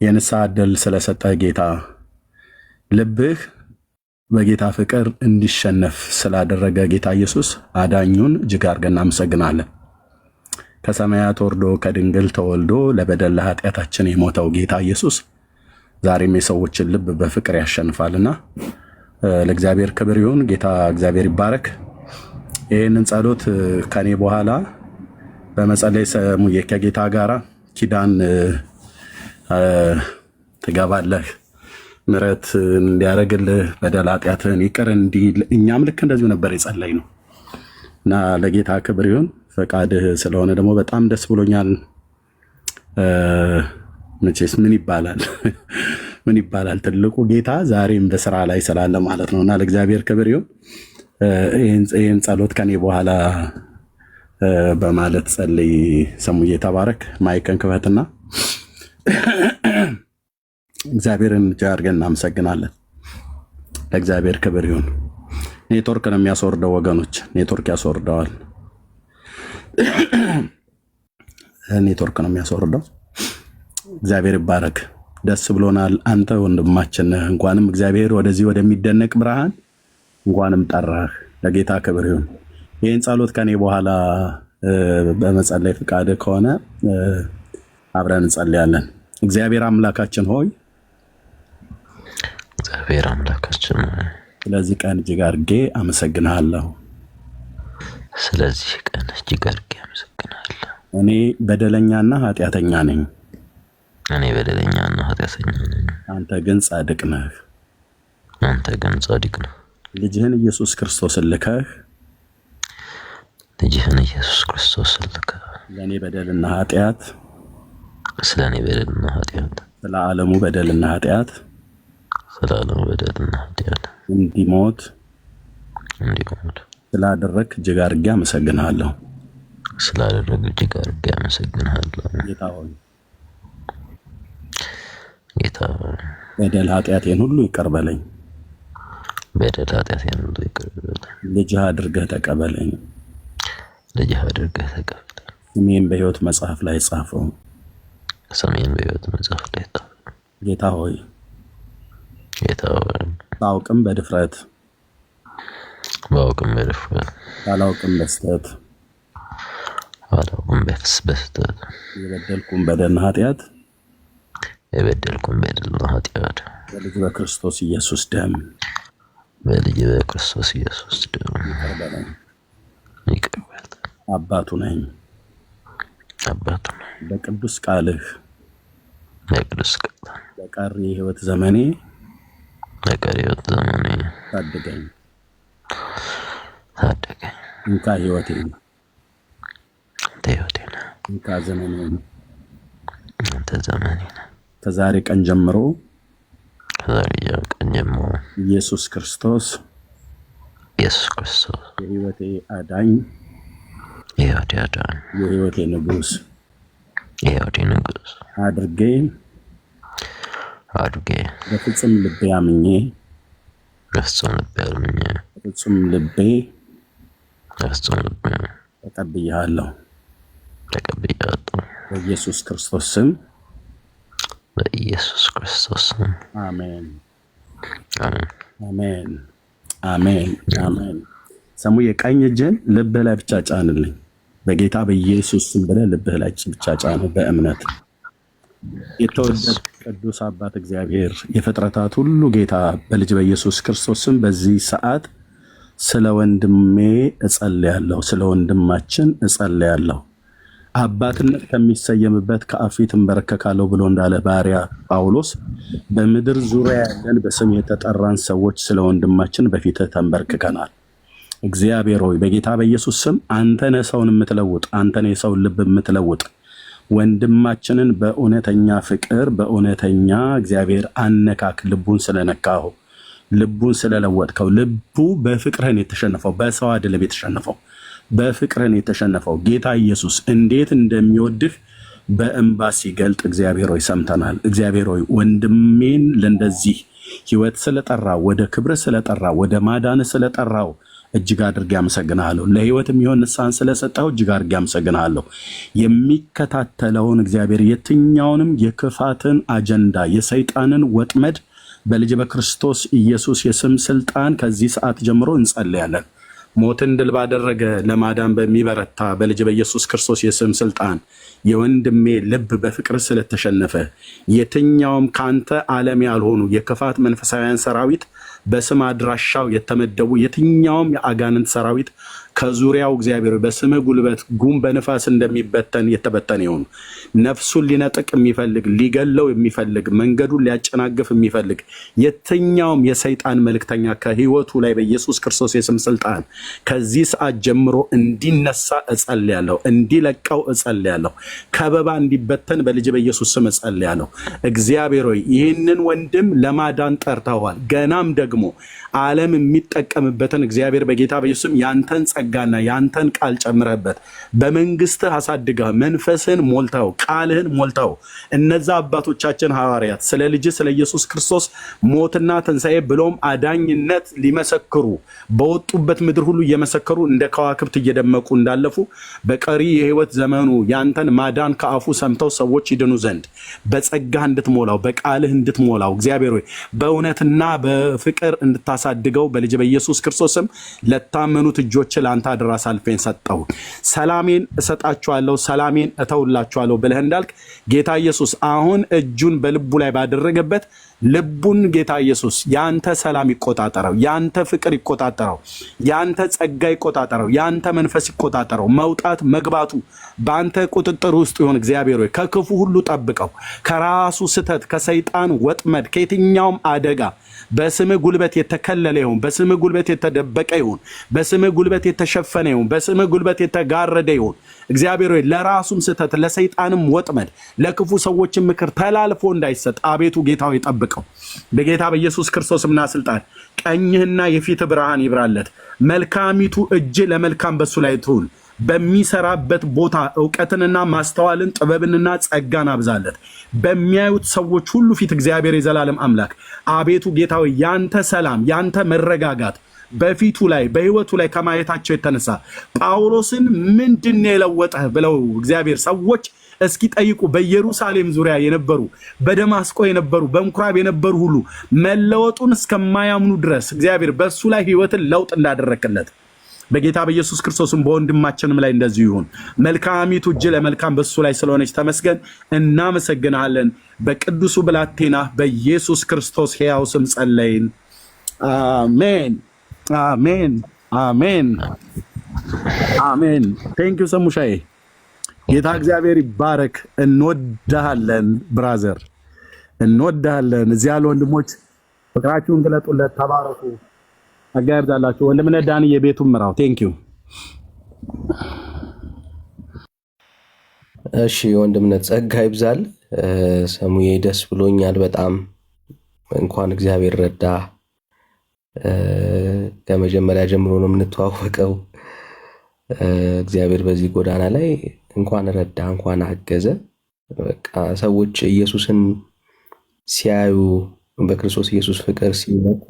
የንስሐ ዕድል ስለሰጠ ጌታ ልብህ በጌታ ፍቅር እንዲሸነፍ ስላደረገ ጌታ ኢየሱስ አዳኙን እጅግ አድርገን እናመሰግናለን። ከሰማያት ወርዶ ከድንግል ተወልዶ ለበደል ለኃጢአታችን የሞተው ጌታ ኢየሱስ ዛሬም የሰዎችን ልብ በፍቅር ያሸንፋልና ለእግዚአብሔር ክብር ይሁን። ጌታ እግዚአብሔር ይባረክ። ይህንን ጸሎት ከኔ በኋላ በመጸለይ ሰሙዬ ከጌታ ጋር ኪዳን ትገባለህ፣ ምሕረት እንዲያደርግልህ በደል ኃጢአትህን ይቅር እንዲል። እኛም ልክ እንደዚሁ ነበር የጸለይ ነው እና ለጌታ ክብር ይሁን። ፈቃድህ ስለሆነ ደግሞ በጣም ደስ ብሎኛል። መቼስ ምን ይባላል ትልቁ ጌታ ዛሬም በስራ ላይ ስላለ ማለት ነው እና ለእግዚአብሔር ክብር ይሁን። ይህን ጸሎት ከኔ በኋላ በማለት ጸልይ። ሰሙዬ ተባረክ። ማይከን ክፈትና እግዚአብሔርን እጅግ አድርገን እናመሰግናለን። ለእግዚአብሔር ክብር ይሁን። ኔትወርክ ነው የሚያስወርደው ወገኖች፣ ኔትወርክ ያስወርደዋል። ኔትወርክ ነው የሚያስወርደው። እግዚአብሔር ይባረክ። ደስ ብሎናል። አንተ ወንድማችን ነህ። እንኳንም እግዚአብሔር ወደዚህ ወደሚደነቅ ብርሃን እንኳንም ጠራህ። ለጌታ ክብር ይሁን። ይህን ጸሎት ከኔ በኋላ በመጸለይ ፍቃድ ከሆነ አብረን እንጸልያለን። እግዚአብሔር አምላካችን ሆይ ስለዚህ ቀን እጅግ አድርጌ አመሰግንሃለሁ። እኔ በደለኛና ኃጢአተኛ ነኝ። አንተ ግን ጻድቅ ነህ። ልጅህን ኢየሱስ ክርስቶስን ልከህ ለእኔ በደልና ኃጢአት ስለ ዓለሙ በደልና ኃጢአት እንዲሞት ስላደረግህ እጅግ አድርጌ አመሰግንሃለሁ። ጌታ ሆይ በደል ኃጢአቴን ሁሉ ይቅር በለኝ። ልጅህ አድርገህ ተቀበለኝ። ስሜን በሕይወት መጽሐፍ ላይ ጻፈው። ጌታ ሆይ ባውቅም በድፍረት ባላውቅም በስተት የበደልኩም በደልና ኃጢአት በልጅ በክርስቶስ ኢየሱስ ደም ይቅር በለኝ። አባቱ ነኝ። በቅዱስ ቃልህ በቀሪ የሕይወት ዘመኔ ታድገኝ። እንካ ሕይወቴን፣ እንካ ዘመኔን። ከዛሬ ቀን ጀምሮ ኢየሱስ ክርስቶስ የሕይወቴ አዳኝ፣ የሕይወቴ ንጉሥ አድርጌ በፍጹም ልቤ አምኜ በፍጹም ልቤ ተቀብያለሁ። በኢየሱስ ክርስቶስ ስም አሜን፣ አሜን፣ አሜን፣ አሜን። ሰሙ የቀኝ እጅን ልብህ ላይ ብቻ ጫንልኝ። በጌታ በኢየሱስ ስም ብለህ ልብህ ላይ ብቻ ጫን በእምነት። የተወደደ ቅዱስ አባት እግዚአብሔር የፍጥረታት ሁሉ ጌታ በልጅ በኢየሱስ ክርስቶስ ስም በዚህ ሰዓት ስለ ወንድሜ እጸልያለሁ፣ ስለ ወንድማችን እጸልያለሁ። አባትነት ከሚሰየምበት ከአብ ፊት እንበረከካለሁ ብሎ እንዳለ ባሪያ ጳውሎስ በምድር ዙሪያ ያለን በስም የተጠራን ሰዎች ስለ ወንድማችን በፊትህ ተንበርክከናል። እግዚአብሔር ሆይ በጌታ በኢየሱስ ስም አንተ ነህ ሰውን የምትለውጥ፣ አንተ ነህ የሰውን ልብ የምትለውጥ። ወንድማችንን በእውነተኛ ፍቅር በእውነተኛ እግዚአብሔር አነካክ ልቡን ስለነካው ልቡን ስለለወጥከው ልቡ በፍቅርህን የተሸነፈው በሰው አይደለም የተሸነፈው በፍቅርህን የተሸነፈው ጌታ ኢየሱስ እንዴት እንደሚወድህ በእንባ ሲገልጥ እግዚአብሔር ሆይ ሰምተናል። እግዚአብሔር ሆይ ወንድሜን ለእንደዚህ ህይወት ስለጠራው ወደ ክብር ስለጠራው ወደ ማዳን ስለጠራው እጅግ አድርጌ አመሰግናለሁ። ለህይወት የሚሆን ንስሐን ስለሰጠው እጅግ አድርጌ አመሰግናለሁ። የሚከታተለውን እግዚአብሔር የትኛውንም የክፋትን አጀንዳ የሰይጣንን ወጥመድ በልጅ በክርስቶስ ኢየሱስ የስም ስልጣን ከዚህ ሰዓት ጀምሮ እንጸልያለን። ሞትን ድል ባደረገ ለማዳን በሚበረታ በልጅ በኢየሱስ ክርስቶስ የስም ስልጣን የወንድሜ ልብ በፍቅር ስለተሸነፈ የትኛውም ካንተ ዓለም ያልሆኑ የክፋት መንፈሳውያን ሰራዊት በስም አድራሻው የተመደቡ የትኛውም የአጋንንት ሰራዊት ከዙሪያው እግዚአብሔር በስምህ ጉልበት ጉም በንፋስ እንደሚበተን የተበተነ ይሁን። ነፍሱን ሊነጥቅ የሚፈልግ ሊገለው የሚፈልግ መንገዱን ሊያጨናግፍ የሚፈልግ የትኛውም የሰይጣን መልእክተኛ ከህይወቱ ላይ በኢየሱስ ክርስቶስ የስም ስልጣን ከዚህ ሰዓት ጀምሮ እንዲነሳ እጸልያለሁ፣ እንዲለቀው እጸልያለሁ፣ ከበባ እንዲበተን በልጅ በኢየሱስ ስም እጸልያለሁ። እግዚአብሔር ሆይ ይህንን ወንድም ለማዳን ጠርተዋል። ገናም ደግሞ ዓለም የሚጠቀምበትን እግዚአብሔር በጌታ በኢየሱስ ስም ያንተን ጸጋና ያንተን ቃል ጨምረህበት በመንግስትህ አሳድገህ መንፈስህን ሞልተው ቃልህን ሞልተው እነዛ አባቶቻችን ሐዋርያት ስለ ልጅ ስለ ኢየሱስ ክርስቶስ ሞትና ትንሣኤ ብሎም አዳኝነት ሊመሰክሩ በወጡበት ምድር ሁሉ እየመሰከሩ እንደ ከዋክብት እየደመቁ እንዳለፉ በቀሪ የህይወት ዘመኑ ያንተን ማዳን ከአፉ ሰምተው ሰዎች ይድኑ ዘንድ በጸጋህ እንድትሞላው በቃልህ እንድትሞላው እግዚአብሔር ሆይ በእውነትና በፍቅር እንድታሳድገው በልጅ በኢየሱስ ክርስቶስም ለታመኑት እጆች ለአንተ አደራ አሳልፌን ሰጠው። ሰላሜን እሰጣችኋለሁ፣ ሰላሜን እተውላችኋለሁ ብለህ እንዳልክ ጌታ ኢየሱስ አሁን እጁን በልቡ ላይ ባደረገበት ልቡን ጌታ ኢየሱስ ያንተ ሰላም ይቆጣጠረው፣ ያንተ ፍቅር ይቆጣጠረው፣ ያንተ ጸጋ ይቆጣጠረው፣ ያንተ መንፈስ ይቆጣጠረው። መውጣት መግባቱ በአንተ ቁጥጥር ውስጥ ይሁን። እግዚአብሔር ሆይ ከክፉ ሁሉ ጠብቀው፣ ከራሱ ስተት፣ ከሰይጣን ወጥመድ፣ ከየትኛውም አደጋ በስምህ ጉልበት የተከለለ ይሁን፣ በስምህ ጉልበት የተደበቀ ይሁን፣ በስምህ ጉልበት የተሸፈነ ይሁን፣ በስምህ ጉልበት የተጋረደ ይሁን። እግዚአብሔር ሆይ ለራሱም ስተት፣ ለሰይጣንም ወጥመድ፣ ለክፉ ሰዎችም ምክር ተላልፎ እንዳይሰጥ አቤቱ ጌታ ሆይ ጠብቀው። በጌታ በኢየሱስ ክርስቶስምና ስልጣን ቀኝህና የፊት ብርሃን ይብራለት። መልካሚቱ እጅ ለመልካም በሱ ላይ ትሁን። በሚሰራበት ቦታ ዕውቀትንና ማስተዋልን ጥበብንና ጸጋን አብዛለት። በሚያዩት ሰዎች ሁሉ ፊት እግዚአብሔር የዘላለም አምላክ አቤቱ ጌታ ሆይ ያንተ ሰላም ያንተ መረጋጋት በፊቱ ላይ በህይወቱ ላይ ከማየታቸው የተነሳ ጳውሎስን ምንድን ነው የለወጠህ ብለው እግዚአብሔር ሰዎች እስኪ ጠይቁ። በኢየሩሳሌም ዙሪያ የነበሩ በደማስቆ የነበሩ በምኩራብ የነበሩ ሁሉ መለወጡን እስከማያምኑ ድረስ እግዚአብሔር በሱ ላይ ህይወትን ለውጥ እንዳደረክለት በጌታ በኢየሱስ ክርስቶስም በወንድማችንም ላይ እንደዚሁ ይሁን። መልካሚቱ እጅ ለመልካም በሱ ላይ ስለሆነች ተመስገን፣ እናመሰግናለን። በቅዱሱ ብላቴና በኢየሱስ ክርስቶስ ሕያው ስም ጸለይን። አሜን፣ አሜን፣ አሜን፣ አሜን። ቴንክ ዩ ሰሙሻዬ። ጌታ እግዚአብሔር ይባረክ። እንወድሃለን ብራዘር፣ እንወድሃለን። እዚህ ያሉ ወንድሞች ፍቅራችሁን ግለጡለት። ተባረኩ። ጸጋ ይብዛላችሁ። ወንድምነት ዳኒ የቤቱን ምራው። ቴንክ ዩ። እሺ ወንድምነት ጸጋ ይብዛል። ሰሙዬ ደስ ብሎኛል በጣም። እንኳን እግዚአብሔር ረዳ። ከመጀመሪያ ጀምሮ ነው የምንተዋወቀው። እግዚአብሔር በዚህ ጎዳና ላይ እንኳን ረዳ፣ እንኳን አገዘ። በቃ ሰዎች ኢየሱስን ሲያዩ በክርስቶስ ኢየሱስ ፍቅር ሲነኩ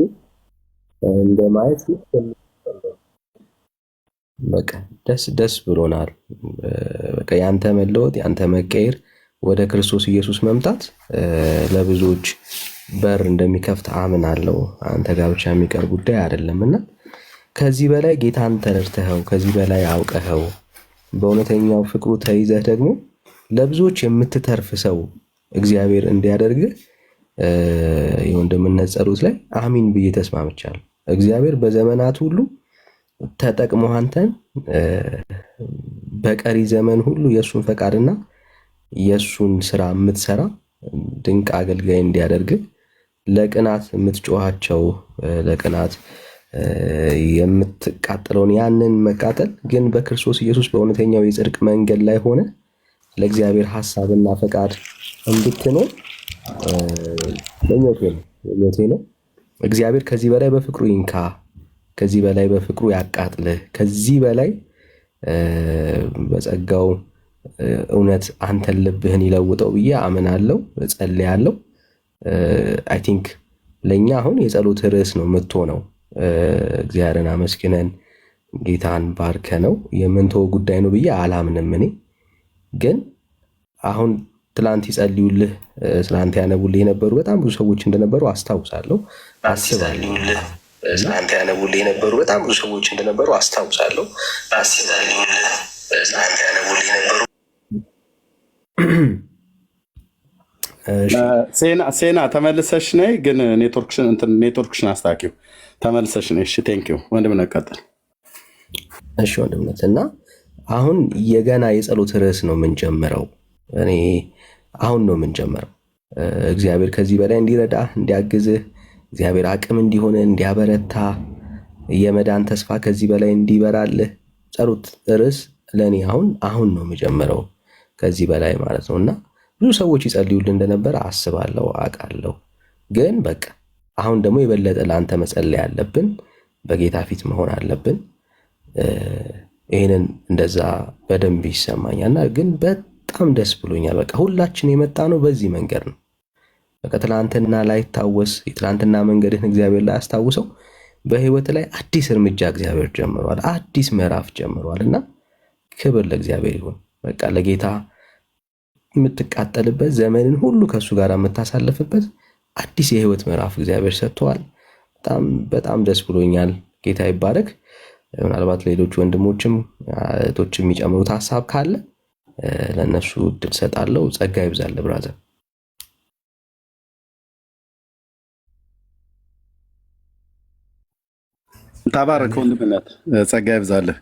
እንደማየት በቃ ደስ ብሎናል። በቃ ያንተ መለወጥ ያንተ መቀየር ወደ ክርስቶስ ኢየሱስ መምጣት ለብዙዎች በር እንደሚከፍት አምናለሁ። አንተ ጋር ብቻ የሚቀር ጉዳይ አይደለምና ከዚህ በላይ ጌታን ተረድተኸው ከዚህ በላይ አውቀኸው በእውነተኛው ፍቅሩ ተይዘህ ደግሞ ለብዙዎች የምትተርፍ ሰው እግዚአብሔር እንዲያደርግ የወንድምነት ጸሎት ላይ አሚን ብዬ ተስማምቻለሁ። እግዚአብሔር በዘመናት ሁሉ ተጠቅሞ አንተን በቀሪ ዘመን ሁሉ የእሱን ፈቃድና የእሱን ስራ የምትሰራ ድንቅ አገልጋይ እንዲያደርግ ለቅናት የምትጮኻቸው ለቅናት የምትቃጠለውን ያንን መቃጠል ግን በክርስቶስ ኢየሱስ በእውነተኛው የጽድቅ መንገድ ላይ ሆነ ለእግዚአብሔር ሐሳብና ፈቃድ እንድትኖር ምኞቴ ነው። እግዚአብሔር ከዚህ በላይ በፍቅሩ ይንካ፣ ከዚህ በላይ በፍቅሩ ያቃጥልህ፣ ከዚህ በላይ በጸጋው እውነት አንተን ልብህን ይለውጠው ብዬ አምናለሁ፣ እጸልያለሁ። አይ ቲንክ ለእኛ አሁን የጸሎት ርዕስ ነው የምትሆነው። እግዚአብሔርን አመስግነን ጌታን ባርከ ነው የምንተው ጉዳይ ነው ብዬ አላምንም። እኔ ግን አሁን ትላንት ይጸልዩልህ ስላንተ ያነቡልህ የነበሩ በጣም ብዙ ሰዎች እንደነበሩ አስታውሳለሁ፣ አስባለሁ። ስላንተ ያነቡልህ የነበሩ በጣም ብዙ ሰዎች እንደነበሩ አስታውሳለሁ፣ አስባለሁ። ስላንተ ያነቡልህ የነበሩ ሴና ተመልሰሽ ነይ፣ ግን ኔትወርክሽን አስታኪው። ተመልሰሽ ነይ። እሺ ቴንኪው ወንድምነት ቀጥል። እሺ ወንድምነት እና አሁን የገና የጸሎት ርዕስ ነው የምንጀምረው። እኔ አሁን ነው የምንጀምረው። እግዚአብሔር ከዚህ በላይ እንዲረዳ እንዲያግዝህ፣ እግዚአብሔር አቅም እንዲሆን እንዲያበረታ፣ የመዳን ተስፋ ከዚህ በላይ እንዲበራልህ ጸሎት ርዕስ ለእኔ አሁን ነው የምጀምረው ከዚህ በላይ ማለት ነው። እና ብዙ ሰዎች ይጸልዩልን እንደነበረ አስባለሁ፣ አውቃለሁ። ግን በቃ አሁን ደግሞ የበለጠ ለአንተ መጸለይ አለብን፣ በጌታ ፊት መሆን አለብን። ይህንን እንደዛ በደንብ ይሰማኛልና ግን በጣም ደስ ብሎኛል። በቃ ሁላችን የመጣ ነው በዚህ መንገድ ነው። በቃ ትላንትና ላይታወስ የትላንትና መንገድህን እግዚአብሔር ላይ አስታውሰው በህይወት ላይ አዲስ እርምጃ እግዚአብሔር ጀምሯል፣ አዲስ ምዕራፍ ጀምሯል። እና ክብር ለእግዚአብሔር ይሁን። በቃ ለጌታ የምትቃጠልበት ዘመንን ሁሉ ከእሱ ጋር የምታሳልፍበት አዲስ የህይወት ምዕራፍ እግዚአብሔር ሰጥተዋል። በጣም በጣም ደስ ብሎኛል። ጌታ ይባረክ። ምናልባት ሌሎች ወንድሞችም እህቶች የሚጨምሩት ሀሳብ ካለ ለእነሱ እድል ሰጣለሁ። ጸጋ ይብዛል ብራዘር። ተባረክ ወንድምነት፣ ጸጋ ይብዛልህ።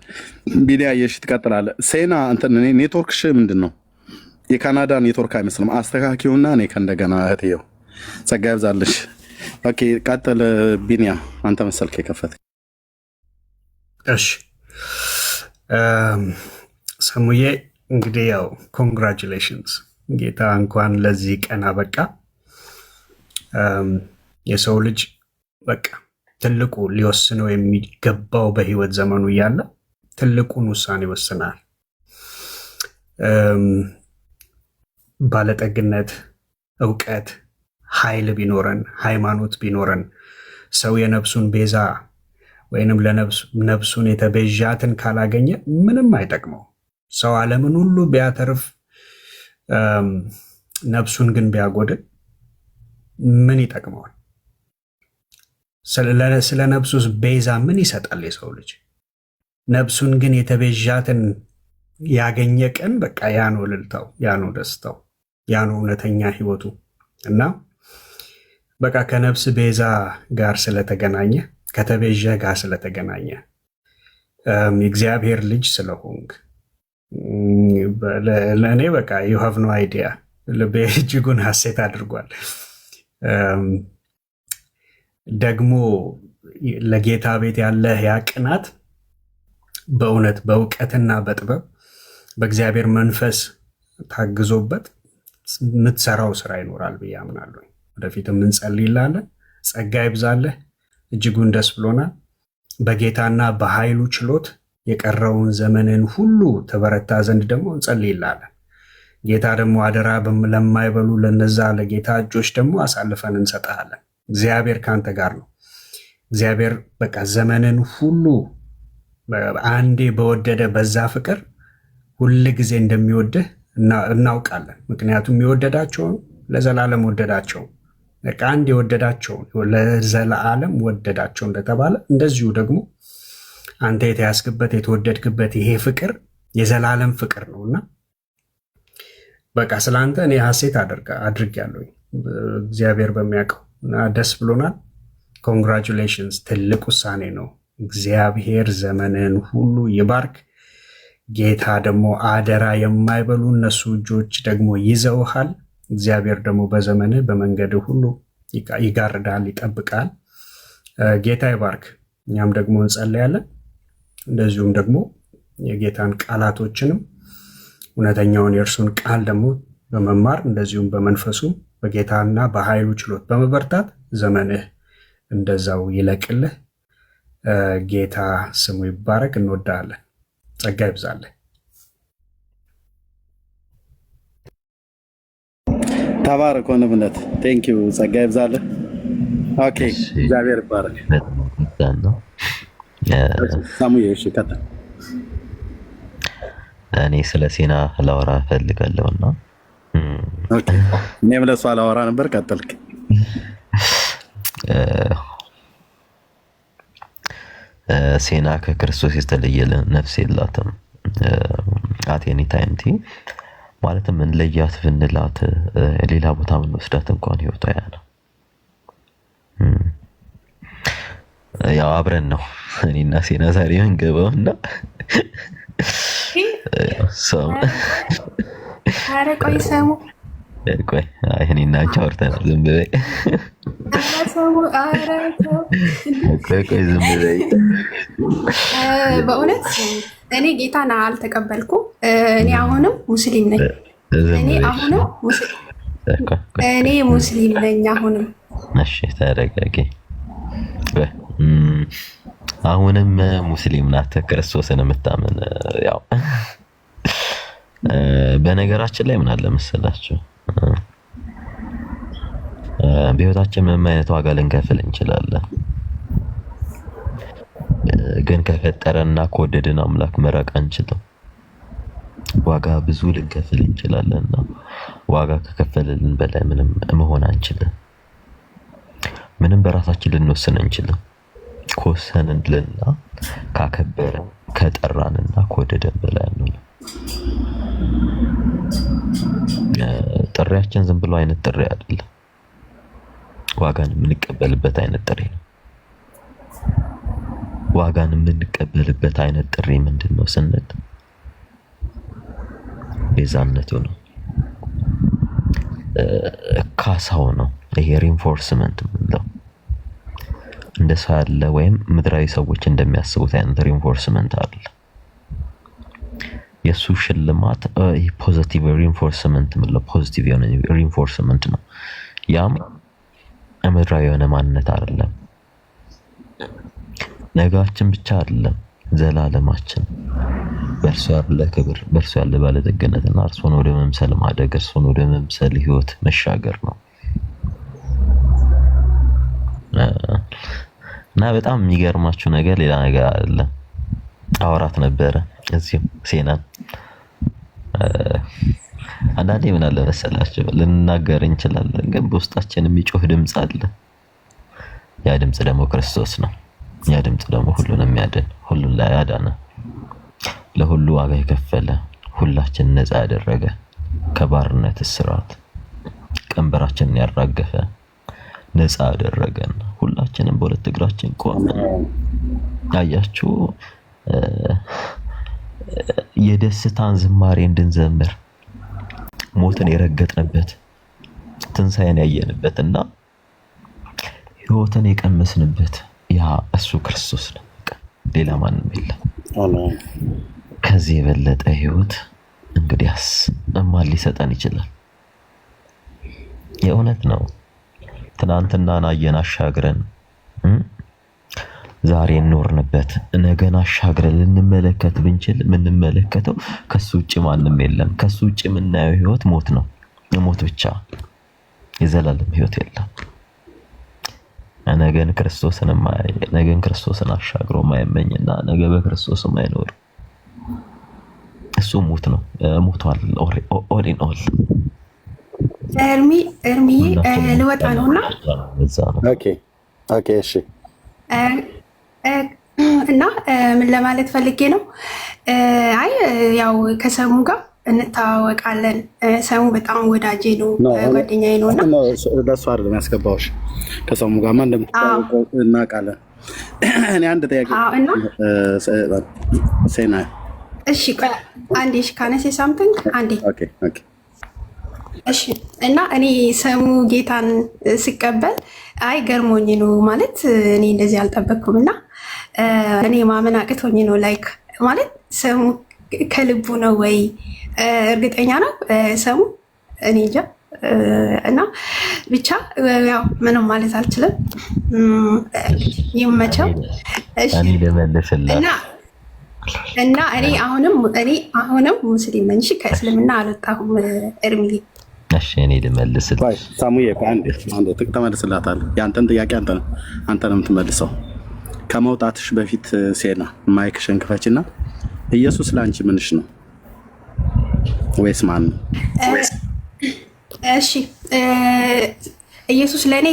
ቢዲያ የሺ ትቀጥላለህ። ሴና ኔትወርክሽ ምንድን ነው? የካናዳ ኔትወርክ አይመስልም። አስተካኪውና እኔ ከእንደገና እህትየው። ጸጋ ይብዛልሽ። ኦኬ ቀጥል ቢኒያ፣ አንተ መሰልክ የከፈት። እሺ ሰሙዬ፣ እንግዲህ ያው ኮንግራጁሌሽንስ፣ ጌታ እንኳን ለዚህ ቀን አበቃ። የሰው ልጅ በቃ ትልቁ ሊወስነው የሚገባው በህይወት ዘመኑ እያለ ትልቁን ውሳኔ ይወስናል። ባለጠግነት፣ እውቀት፣ ኃይል ቢኖረን፣ ሃይማኖት ቢኖረን ሰው የነፍሱን ቤዛ ወይንም ለነፍሱን የተቤዣትን ካላገኘ ምንም አይጠቅመው። ሰው ዓለምን ሁሉ ቢያተርፍ ነፍሱን ግን ቢያጎድል ምን ይጠቅመዋል? ስለ ነፍሱስ ቤዛ ምን ይሰጣል የሰው ልጅ? ነፍሱን ግን የተቤዣትን ያገኘ ቀን በቃ ያ ነው እልልታው፣ ያ ነው ደስታው፣ ያ ነው እውነተኛ ህይወቱ። እና በቃ ከነፍስ ቤዛ ጋር ስለተገናኘ፣ ከተቤዠ ጋር ስለተገናኘ፣ የእግዚአብሔር ልጅ ስለሆንክ ለእኔ በቃ you have no idea ልቤ እጅጉን ሐሴት አድርጓል። ደግሞ ለጌታ ቤት ያለህ ያ ቅናት በእውነት በእውቀትና በጥበብ በእግዚአብሔር መንፈስ ታግዞበት የምትሰራው ስራ ይኖራል ብዬ አምናለሁ። ወደፊትም እንጸልይላለን። ጸጋ ይብዛልህ። እጅጉን ደስ ብሎናል። በጌታና በኃይሉ ችሎት የቀረውን ዘመንን ሁሉ ተበረታ ዘንድ ደግሞ እንጸልይላለን። ጌታ ደግሞ አደራ ለማይበሉ ለነዛ ለጌታ እጆች ደግሞ አሳልፈን እንሰጥሃለን። እግዚአብሔር ካንተ ጋር ነው። እግዚአብሔር በቃ ዘመንን ሁሉ አንዴ በወደደ በዛ ፍቅር ሁል ጊዜ እንደሚወድህ እናውቃለን። ምክንያቱም የወደዳቸውን ለዘላለም ወደዳቸው። በቃ አንድ የወደዳቸውን ለዘላለም ወደዳቸው እንደተባለ እንደዚሁ ደግሞ አንተ የተያዝክበት የተወደድክበት ይሄ ፍቅር የዘላለም ፍቅር ነውና በቃ ስለአንተ እኔ ሐሴት አድርጌያለሁ እግዚአብሔር በሚያውቀው እና ደስ ብሎናል። ኮንግራቹሌሽንስ። ትልቅ ውሳኔ ነው። እግዚአብሔር ዘመንን ሁሉ ይባርክ። ጌታ ደግሞ አደራ የማይበሉ እነሱ እጆች ደግሞ ይዘውሃል። እግዚአብሔር ደግሞ በዘመንህ በመንገድህ ሁሉ ይጋርዳል፣ ይጠብቃል። ጌታ ይባርክ። እኛም ደግሞ እንጸለያለን። እንደዚሁም ደግሞ የጌታን ቃላቶችንም እውነተኛውን የእርሱን ቃል ደግሞ በመማር እንደዚሁም በመንፈሱ በጌታና በኃይሉ ችሎት በመበርታት ዘመንህ እንደዛው ይለቅልህ። ጌታ ስሙ ይባረክ። እንወዳለን። ጸጋ ይብዛልህ። ተባረክ ወንድምነት። ቴንኪው። ጸጋ ይብዛልህ። ኦኬ፣ እግዚአብሔር ይባረክ። ሳሙዬ እሺ ቀጥል። እኔ ስለ ሴና ላወራ እፈልጋለሁ እና እኔም ለእሷ ላወራ ነበር። ቀጥልክ። ሴና ከክርስቶስ የተለየ ነፍስ የላትም። አቴኒ ታይምቲ ማለትም እንለያት ብንላት ሌላ ቦታ ምንወስዳት እንኳን ህይወቷ ያ ነው። ያው አብረን ነው እኔና ሴና ዛሬ የምንገባው እና ኧረ ቆይ ሰሙ ቆይ እኔና አንቺ አውርተናል። ዝም በይ ቆይ ዝም በይ። በእውነት እኔ ጌታን አልተቀበልኩም። እኔ አሁንም ሙስሊም ነኝ። እኔ ሙስሊም ነኝ አሁንም። እሺ ተረጋጊ። አሁንም ሙስሊም ናት ክርስቶስን የምታምን። ያው በነገራችን ላይ ምን አለ መሰላችሁ በህይወታችን ምንም አይነት ዋጋ ልንከፍል እንችላለን፣ ግን ከፈጠረና ከወደድን አምላክ መራቅ አንችልም። ዋጋ ብዙ ልንከፍል እንችላለንና ዋጋ ከከፈለልን በላይ ምንም መሆን አንችልም። ምንም በራሳችን ልንወስን አንችልም። ከወሰንንልና ካከበረን ከጠራንና ከወደደን በላይ ነው። ጥሪያችን ዝም ብሎ አይነት ጥሪ አይደለም፣ ዋጋን የምንቀበልበት አይነት ጥሪ ነው። ዋጋን የምንቀበልበት አይነት ጥሪ ምንድነው ስንል ቤዛነቱ ነው፣ ካሳው ነው። ይሄ ሪንፎርስመንት ምንለው እንደ ሰው ያለ ወይም ምድራዊ ሰዎች እንደሚያስቡት አይነት ሪንፎርስመንት አለ። የሱ ሽልማት ፖዚቲቭ ሪንፎርስመንት ምንለው ፖዚቲቭ የሆነ ሪንፎርስመንት ነው። ያም ምድራዊ የሆነ ማንነት አይደለም፣ ነጋችን ብቻ አይደለም፣ ዘላለማችን በእርሱ ያለ ክብር፣ በእርሱ ያለ ባለጠግነትና እርሱን ወደ መምሰል ማደግ፣ እርሱን ወደ መምሰል ህይወት መሻገር ነው። እና በጣም የሚገርማችሁ ነገር ሌላ ነገር አይደለም። አወራት ነበረ እዚህም ሴናን አንዳንዴ ምን አለ መሰላችሁ ልንናገር እንችላለን፣ ግን በውስጣችን የሚጮህ ድምፅ አለ። ያ ድምፅ ደግሞ ክርስቶስ ነው። ያ ድምፅ ደግሞ ሁሉን የሚያድን ሁሉን ላይ ያዳነ ለሁሉ ዋጋ የከፈለ ሁላችን ነፃ ያደረገ ከባርነት እስራት ቀንበራችንን ያራገፈ ነፃ ያደረገን ሁላችንም በሁለት እግራችን ቆመን አያችሁ የደስታን ዝማሬ እንድንዘምር ሞትን የረገጥንበት ትንሣኤን ያየንበትና ህይወትን የቀመስንበት ያ እሱ ክርስቶስ ነው። ሌላ ማንም የለም። ከዚህ የበለጠ ህይወት እንግዲያስ ማን ሊሰጠን ይችላል? የእውነት ነው። ትናንትናን አየን አሻግረን ዛሬ እንኖርንበት ነገን አሻግረን ልንመለከት ብንችል የምንመለከተው ከሱ ውጭ ማንም የለም። ከሱ ውጭ የምናየው ህይወት ሞት ነው። ሞት ብቻ፣ የዘላለም ህይወት የለም። ነገን ክርስቶስን አሻግሮ ማይመኝና ነገ በክርስቶስ ማይኖር እሱ ሞት ነው። ሞቷል። ኦል ኢን ኦል እርሚ ልወጣ ነውና ኦኬ እሺ። እና ምን ለማለት ፈልጌ ነው፣ አይ ያው ከሰሙ ጋር እንታወቃለን። ሰሙ በጣም ወዳጄ ነው፣ ጓደኛዬ ነው። እና ለእሱ አይደለም ያስገባሁሽ፣ ከሰሙ ጋርማ እንደምትታወቀው እናውቃለን። እኔ አንድ ጥያቄ ሴና፣ እሺ አንዴ ካነሴ ሳምቲንግ አንዴ እሺ። እና እኔ ሰሙ ጌታን ሲቀበል አይ ገርሞኝ ነው ማለት እኔ እንደዚህ አልጠበቅኩም። እና እኔ ማመን አቅቶኝ ነው ላይክ ማለት ሰሙ ከልቡ ነው ወይ እርግጠኛ ነው ሰሙ? እኔ እንጃ። እና ብቻ ያው ምንም ማለት አልችልም። ይመቸው። እና እኔ አሁንም ሙስሊም ነኝ። ከእስልምና አልወጣሁም። እርሚ እሺ እኔ ልመልስልሽ። ሳሙዬ አንዴ ተመልስላታለህ። የአንተን ጥያቄ አንተ ነው የምትመልሰው። ከመውጣትሽ በፊት ሴና ማይክሽን ክፈችና ኢየሱስ ለአንቺ ምንሽ ነው ወይስ ማን ነው? እሺ ኢየሱስ ለእኔ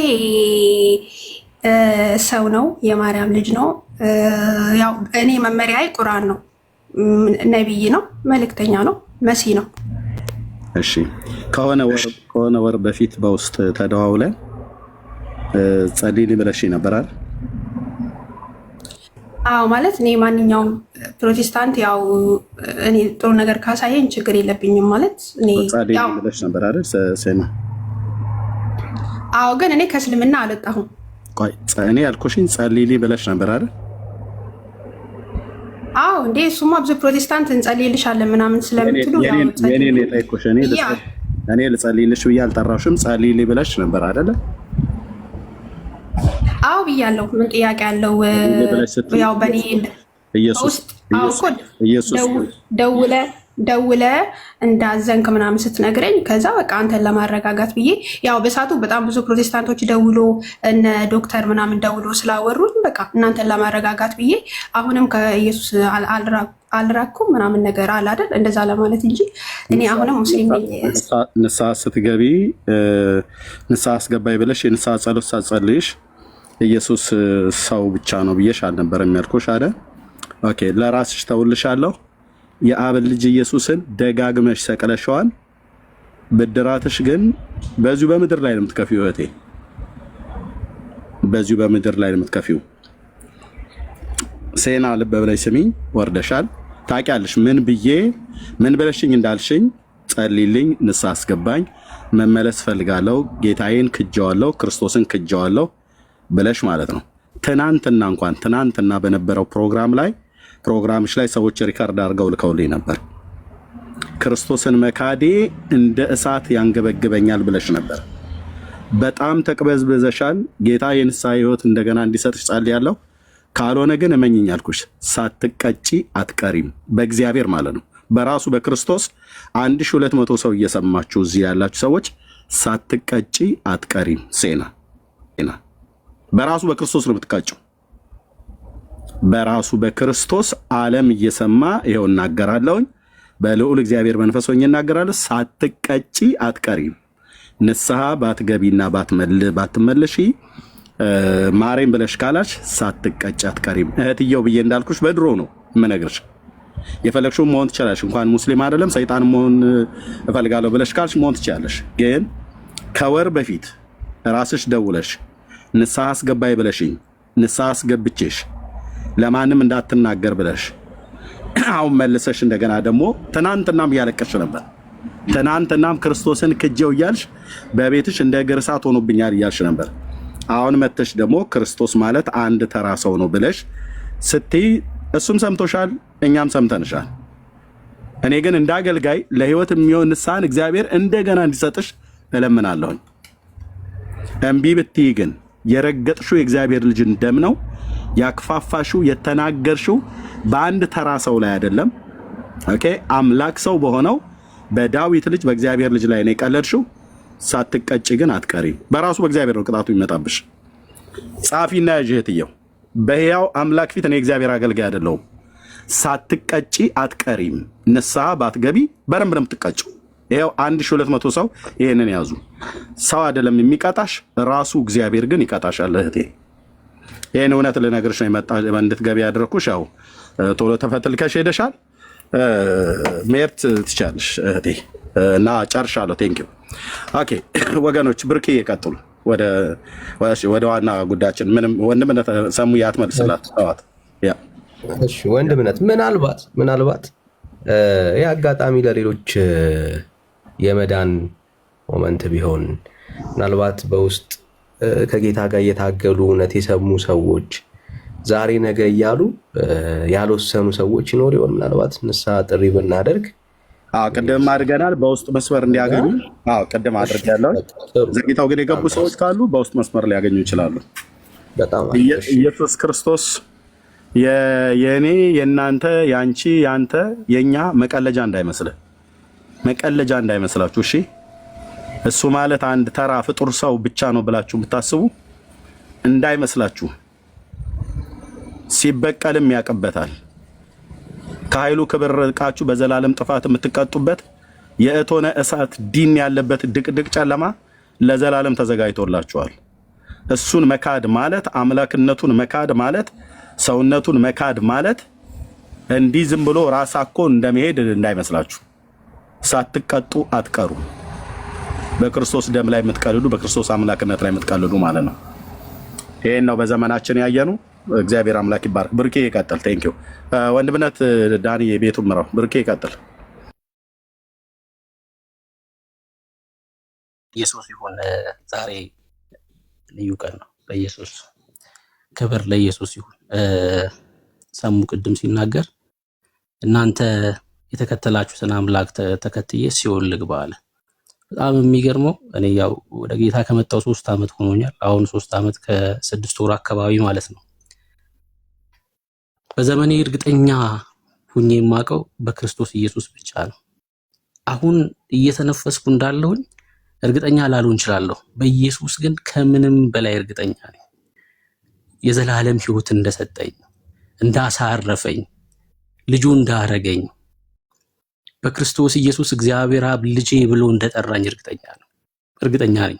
ሰው ነው፣ የማርያም ልጅ ነው። ያው እኔ መመሪያዬ ቁርአን ነው፣ ነቢይ ነው፣ መልእክተኛ ነው፣ መሲህ ነው። እሺ ከሆነ ወር በፊት በውስጥ ተደዋውለን ጸልይልኝ ብለሽ ነበራል? አዎ ማለት እኔ ማንኛውም ፕሮቴስታንት ያው እኔ ጥሩ ነገር ካሳየኝ ችግር የለብኝም ማለት እኔ ጸልይልኝ ብለሽ ነበር አይደል ሴና? አዎ ግን እኔ ከእስልምና አልወጣሁም። ቆይ እኔ ያልኩሽኝ ጸልይልኝ ብለሽ ነበር አይደል? አዎ እንዴ እሱማ ብዙ ፕሮቴስታንት እንጸልይልሻለን ምናምን ስለምትሉ የኔን የጠየኩሽ እኔ ልጸልይልሽ ብዬ አልጠራሽም። ጸልይልኝ ብለሽ ነበር አይደለ? አዎ ብያለሁ። ምን ጥያቄ አለው? ያው በኔ ኢየሱስ ደውለ እንዳዘንክ ምናምን ስትነግረኝ ከዛ በቃ አንተን ለማረጋጋት ብዬ ያው በሳቱ በጣም ብዙ ፕሮቴስታንቶች ደውሎ እነ ዶክተር ምናምን ደውሎ ስላወሩኝ በቃ እናንተን ለማረጋጋት ብዬ አሁንም ከኢየሱስ አልራኩም ምናምን ነገር አለ አይደል? እንደዛ ለማለት እንጂ እኔ አሁንም ሙስሊም ነኝ። ንስሐ ስትገቢ ንስሐ አስገባኝ ብለሽ የንስሐ ጸሎት ሳትጸልይሽ ኢየሱስ ሰው ብቻ ነው ብዬሽ አልነበረም ያልኩሽ አይደል? ኦኬ ለራስሽ ተውልሻለሁ። የአብን ልጅ ኢየሱስን ደጋግመሽ ሰቅለሽዋል። ብድራትሽ ግን በዚሁ በምድር ላይ ነው የምትከፊው እህቴ፣ በዚሁ በምድር ላይ ነው የምትከፊው። ሴና ልብ ብለሽ ስሚኝ፣ ወርደሻል። ታውቂያለሽ ምን ብለሽኝ እንዳልሽኝ። ጸልይልኝ፣ ንስሐ አስገባኝ፣ መመለስ ፈልጋለሁ፣ ጌታዬን ክጀዋለሁ፣ ክርስቶስን ክጀዋለሁ ብለሽ ማለት ነው። ትናንትና በነበረው ፕሮግራምሽ ላይ ሰዎች ሪከርድ አድርገው ልከውልኝ ነበር። ክርስቶስን መካዴ እንደ እሳት ያንገበግበኛል ብለሽ ነበር። በጣም ተቅበዝብዘሻል። ጌታ የንስሐ ሕይወት እንደገና እንዲሰጥሽ ጸልያለሁ። ካልሆነ ግን እመኝኝ አልኩሽ፣ ሳትቀጪ አትቀሪም። በእግዚአብሔር ማለት ነው፣ በራሱ በክርስቶስ 1200 ሰው እየሰማችሁ እዚህ ያላችሁ ሰዎች ሳትቀጪ አትቀሪም። ሴና በራሱ በክርስቶስ ነው የምትቀጪው። በራሱ በክርስቶስ ዓለም እየሰማ ይኸው እናገራለሁኝ። በልዑል እግዚአብሔር መንፈስ ሆኜ እናገራለሁ። ሳትቀጪ አትቀሪም። ንስሐ ባትገቢና ባትመለሺ ማሬም ብለሽ ካላች ሳትቀጪ አትቀሪም። እህትየው ብዬ እንዳልኩሽ በድሮ ነው የምነግርሽ። የፈለግሽውን መሆን ትችላለሽ። እንኳን ሙስሊም አይደለም ሰይጣን መሆን እፈልጋለሁ ብለሽ ካልሽ መሆን ትችላለሽ። ግን ከወር በፊት ራስሽ ደውለሽ ንስሐ አስገባይ ብለሽኝ ንስሐ አስገብቼሽ ለማንም እንዳትናገር ብለሽ አሁን መልሰሽ እንደገና ደግሞ ትናንትናም እያለቀሽ ነበር። ትናንትናም ክርስቶስን ክጀው እያልሽ በቤትሽ እንደ እግር እሳት ሆኖብኛል እያልሽ ነበር። አሁን መተሽ ደግሞ ክርስቶስ ማለት አንድ ተራ ሰው ነው ብለሽ ስትይ እሱም ሰምቶሻል፣ እኛም ሰምተንሻል። እኔ ግን እንደ አገልጋይ ለህይወት የሚሆን ንስሐን እግዚአብሔር እንደገና እንዲሰጥሽ እለምናለሁኝ። እምቢ ብትይ ግን የረገጥሽው የእግዚአብሔር ልጅን ደም ነው። ያክፋፋሽው የተናገርሽው በአንድ ተራ ሰው ላይ አይደለም። ኦኬ አምላክ ሰው በሆነው በዳዊት ልጅ በእግዚአብሔር ልጅ ላይ ነው የቀለድሽው። ሳትቀጪ ግን አትቀሪም። በራሱ በእግዚአብሔር ነው ቅጣቱ የሚመጣብሽ። ጻፊና ያዥ እህትየው፣ በሕያው አምላክ ፊት እኔ እግዚአብሔር አገልጋይ አይደለሁም። ሳትቀጪ አትቀሪም። ንስሐ ባትገቢ በደንብ ነው የምትቀጪው። ይኸው 1200 ሰው ይሄንን ያዙ። ሰው አይደለም የሚቀጣሽ፣ ራሱ እግዚአብሔር ግን ይቀጣሻል እህቴ። ይሄን እውነት ልነግርሽ ነው የመጣ እንድትገቢ ያደረኩሽ። ያው ቶሎ ተፈትልከሽ ሄደሻል። መሄድ ትችያለሽ እህቴ እና ጨርሻለሁ። ቴንኪው። ኦኬ ወገኖች ብርክ ይቀጥሉ። ወደ ዋና ጉዳያችን። ምንም ወንድምነት ሰሙ ያትመልስላት ተዋት። ያ እሺ ወንድምነት ምናልባት ይህ አጋጣሚ ለሌሎች የመዳን ሞመንት ቢሆን ምናልባት በውስጥ ከጌታ ጋር እየታገሉ እውነት የሰሙ ሰዎች ዛሬ ነገ እያሉ ያልወሰኑ ሰዎች ይኖር ይሆን? ምናልባት ንስሐ ጥሪ ብናደርግ ቅድም አድርገናል። በውስጥ መስመር እንዲያገኙ ቅድም አድርጌያለሁ። ዘግይተው ግን የገቡ ሰዎች ካሉ በውስጥ መስመር ሊያገኙ ይችላሉ። በጣም ኢየሱስ ክርስቶስ የኔ የእናንተ የአንቺ የአንተ የኛ መቀለጃ እንዳይመስላችሁ። እሺ እሱ ማለት አንድ ተራ ፍጡር ሰው ብቻ ነው ብላችሁ የምታስቡ እንዳይመስላችሁ። ሲበቀልም ያቀበታል። ከኃይሉ ክብር ርቃችሁ በዘላለም ጥፋት የምትቀጡበት የእቶነ እሳት ዲን ያለበት ድቅድቅ ጨለማ ለዘላለም ተዘጋጅቶላችኋል። እሱን መካድ ማለት አምላክነቱን መካድ ማለት ሰውነቱን መካድ ማለት እንዲህ ዝም ብሎ ራሳኮ እንደመሄድ እንዳይመስላችሁ። ሳትቀጡ አትቀሩ። በክርስቶስ ደም ላይ የምትቀልዱ፣ በክርስቶስ አምላክነት ላይ የምትቀልዱ ማለት ነው። ይሄን ነው በዘመናችን ያየኑ። እግዚአብሔር አምላክ ይባርክ። ብርኬ ይቀጥል። ቴንክ ዩ ወንድምነት ዳኒ የቤቱን ምራው። ብርኬ ይቀጥል። ኢየሱስ ይሁን። ዛሬ ልዩ ቀን ነው። ለኢየሱስ ክብር ለኢየሱስ ይሁን። ሰሙ ቅድም ሲናገር እናንተ የተከተላችሁትን አምላክ ተከትዬ ሲኦል ልግባ አለ። በጣም የሚገርመው እኔ ያው ወደ ጌታ ከመጣሁ 3 ዓመት ሆኖኛል። አሁን 3 ዓመት ከ6 ወር አካባቢ ማለት ነው። በዘመኔ እርግጠኛ ሁኜ የማውቀው በክርስቶስ ኢየሱስ ብቻ ነው። አሁን እየተነፈስኩ እንዳለሁኝ እርግጠኛ ላልሆን እችላለሁ። በኢየሱስ ግን ከምንም በላይ እርግጠኛ ነኝ። የዘላለም ሕይወት እንደሰጠኝ፣ እንዳሳረፈኝ፣ ልጁ እንዳረገኝ፣ በክርስቶስ ኢየሱስ እግዚአብሔር አብ ልጄ ብሎ እንደጠራኝ እርግጠኛ ነኝ።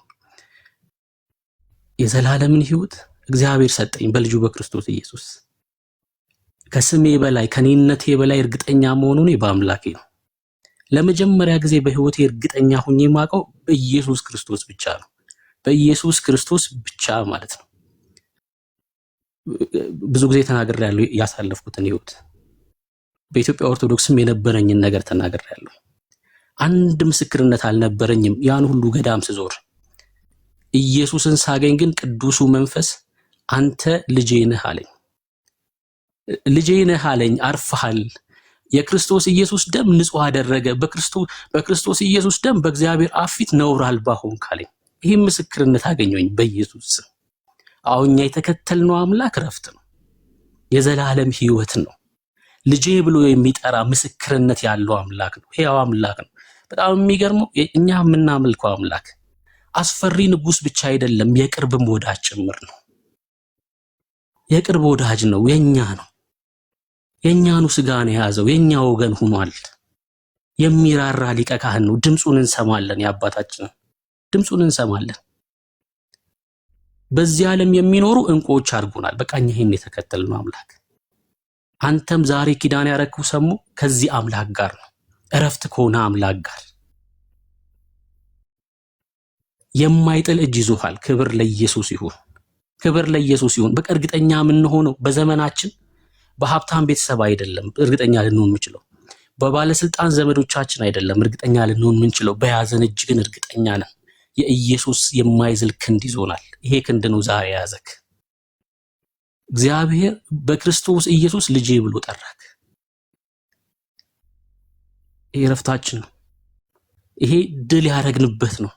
የዘላለምን ሕይወት እግዚአብሔር ሰጠኝ በልጁ በክርስቶስ ኢየሱስ። ከስሜ በላይ ከኔነቴ በላይ እርግጠኛ መሆኑን በአምላኬ ነው። ለመጀመሪያ ጊዜ በሕይወቴ እርግጠኛ ሁኜ የማውቀው በኢየሱስ ክርስቶስ ብቻ ነው። በኢየሱስ ክርስቶስ ብቻ ማለት ነው። ብዙ ጊዜ ተናግሬያለሁ ያሳለፍኩትን ሕይወት። በኢትዮጵያ ኦርቶዶክስም የነበረኝን ነገር ተናግሬያለሁ። አንድ ምስክርነት አልነበረኝም ያን ሁሉ ገዳም ስዞር። ኢየሱስን ሳገኝ ግን ቅዱሱ መንፈስ አንተ ልጄ ነህ አለኝ። ልጄ ነህ አለኝ። አርፈሃል። የክርስቶስ ኢየሱስ ደም ንጹህ አደረገ። በክርስቶስ ኢየሱስ ደም በእግዚአብሔር አብ ፊት ነውር አልባ ሆንክ አለኝ። ይህ ምስክርነት አገኘሁኝ በኢየሱስ ስም። አሁን እኛ የተከተልነው አምላክ ረፍት ነው፣ የዘላለም ሕይወት ነው። ልጄ ብሎ የሚጠራ ምስክርነት ያለው አምላክ ነው፣ ሕያው አምላክ ነው። በጣም የሚገርመው እኛ የምናመልከው አምላክ አስፈሪ ንጉሥ ብቻ አይደለም፣ የቅርብም ወዳጅ ጭምር ነው። የቅርብ ወዳጅ ነው፣ የኛ ነው። የኛኑ ስጋን የያዘው የኛ ወገን ሆኗል። የሚራራ ሊቀ ካህን ነው። ድምፁን እንሰማለን፣ የአባታችንን ድምፁን እንሰማለን። በዚህ ዓለም የሚኖሩ እንቁዎች አድርጎናል። በቃ እኛ ይሄን የተከተልነው አምላክ። አንተም ዛሬ ኪዳን ያረክው ሰሙ ከዚህ አምላክ ጋር ነው፣ እረፍት ከሆነ አምላክ ጋር የማይጥል እጅ ይዞሃል። ክብር ለኢየሱስ ይሁን፣ ክብር ለኢየሱስ ይሁን። በቃ እርግጠኛ የምንሆነው በዘመናችን በሀብታም ቤተሰብ አይደለም እርግጠኛ ልንሆን የምንችለው፣ በባለስልጣን ዘመዶቻችን አይደለም እርግጠኛ ልንሆን የምንችለው። በያዘን እጅ ግን እርግጠኛ ነን። የኢየሱስ የማይዝል ክንድ ይዞናል። ይሄ ክንድ ነው ዛሬ ያዘክ። እግዚአብሔር በክርስቶስ ኢየሱስ ልጄ ብሎ ጠራክ። ይሄ ረፍታችን ነው። ይሄ ድል ያረግንበት ነው።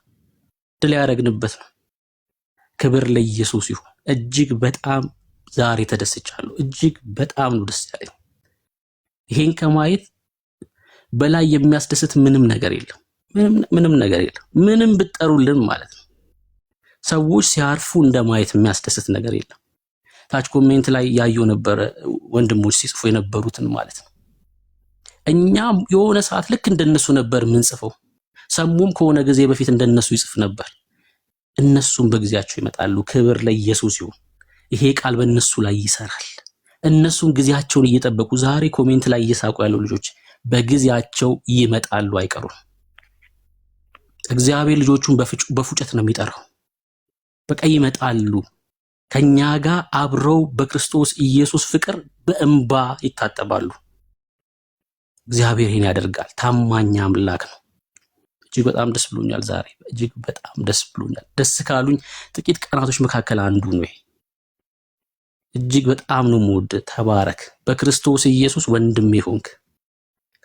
ድል ያረግንበት ነው። ክብር ለኢየሱስ ይሁን። እጅግ በጣም ዛሬ ተደስቻለሁ። እጅግ በጣም ነው ደስ ያለኝ። ይሄን ከማየት በላይ የሚያስደስት ምንም ነገር የለም። ምንም ነገር የለም። ምንም ብጠሩልን ማለት ነው። ሰዎች ሲያርፉ እንደማየት የሚያስደስት ነገር የለም። ታች ኮሜንት ላይ ያየው ነበር ወንድሞች ሲጽፉ የነበሩትን ማለት ነው። እኛም የሆነ ሰዓት ልክ እንደነሱ ነበር የምንጽፈው። ሰሙም ከሆነ ጊዜ በፊት እንደነሱ ይጽፍ ነበር። እነሱም በጊዜያቸው ይመጣሉ። ክብር ለኢየሱስ ይሁን። ይሄ ቃል በእነሱ ላይ ይሰራል። እነሱም ጊዜያቸውን እየጠበቁ ዛሬ ኮሜንት ላይ እየሳቁ ያለው ልጆች በጊዜያቸው ይመጣሉ፣ አይቀሩም። እግዚአብሔር ልጆቹን በፉጨት ነው የሚጠራው። በቃ ይመጣሉ። ከኛ ጋር አብረው በክርስቶስ ኢየሱስ ፍቅር በእንባ ይታጠባሉ። እግዚአብሔር ይሄን ያደርጋል። ታማኝ አምላክ ነው። እጅግ በጣም ደስ ብሎኛል ዛሬ። እጅግ በጣም ደስ ብሎኛል። ደስ ካሉኝ ጥቂት ቀናቶች መካከል አንዱ ነው ይሄ። እጅግ በጣም ነው የምወድ። ተባረክ። በክርስቶስ ኢየሱስ ወንድሜ ሆንክ።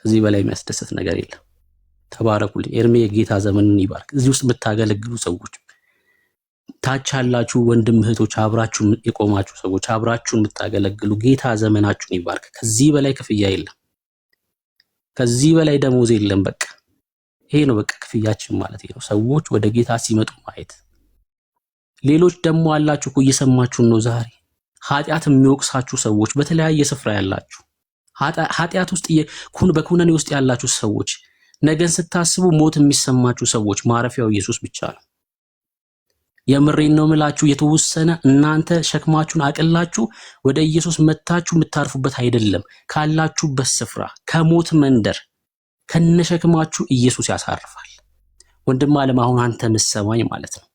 ከዚህ በላይ የሚያስደስት ነገር የለም። ተባረኩልኝ። ኤርሜ የጌታ ዘመንን ይባርክ። እዚህ ውስጥ የምታገለግሉ ሰዎች፣ ታች ያላችሁ ወንድም እህቶች፣ አብራችሁ የቆማችሁ ሰዎች፣ አብራችሁን የምታገለግሉ ጌታ ዘመናችሁን ይባርክ። ከዚህ በላይ ክፍያ የለም። ከዚህ በላይ ደሞዝ የለም። በቃ ይሄ ነው በቃ ክፍያችን ማለት ነው። ሰዎች ወደ ጌታ ሲመጡ ማየት። ሌሎች ደግሞ አላችሁ እኮ እየሰማችሁን ነው ዛሬ ኃጢአት የሚወቅሳችሁ ሰዎች በተለያየ ስፍራ ያላችሁ ኃጢአት ውስጥ በኩነኔ ውስጥ ያላችሁ ሰዎች ነገን ስታስቡ ሞት የሚሰማችሁ ሰዎች ማረፊያው ኢየሱስ ብቻ ነው። የምሬን ነው ምላችሁ። የተወሰነ እናንተ ሸክማችሁን አቅላችሁ ወደ ኢየሱስ መታችሁ የምታርፉበት አይደለም። ካላችሁበት ስፍራ ከሞት መንደር ከነሸክማችሁ ኢየሱስ ያሳርፋል። ወንድም ዓለም አሁን አንተ ምሰማኝ ማለት ነው።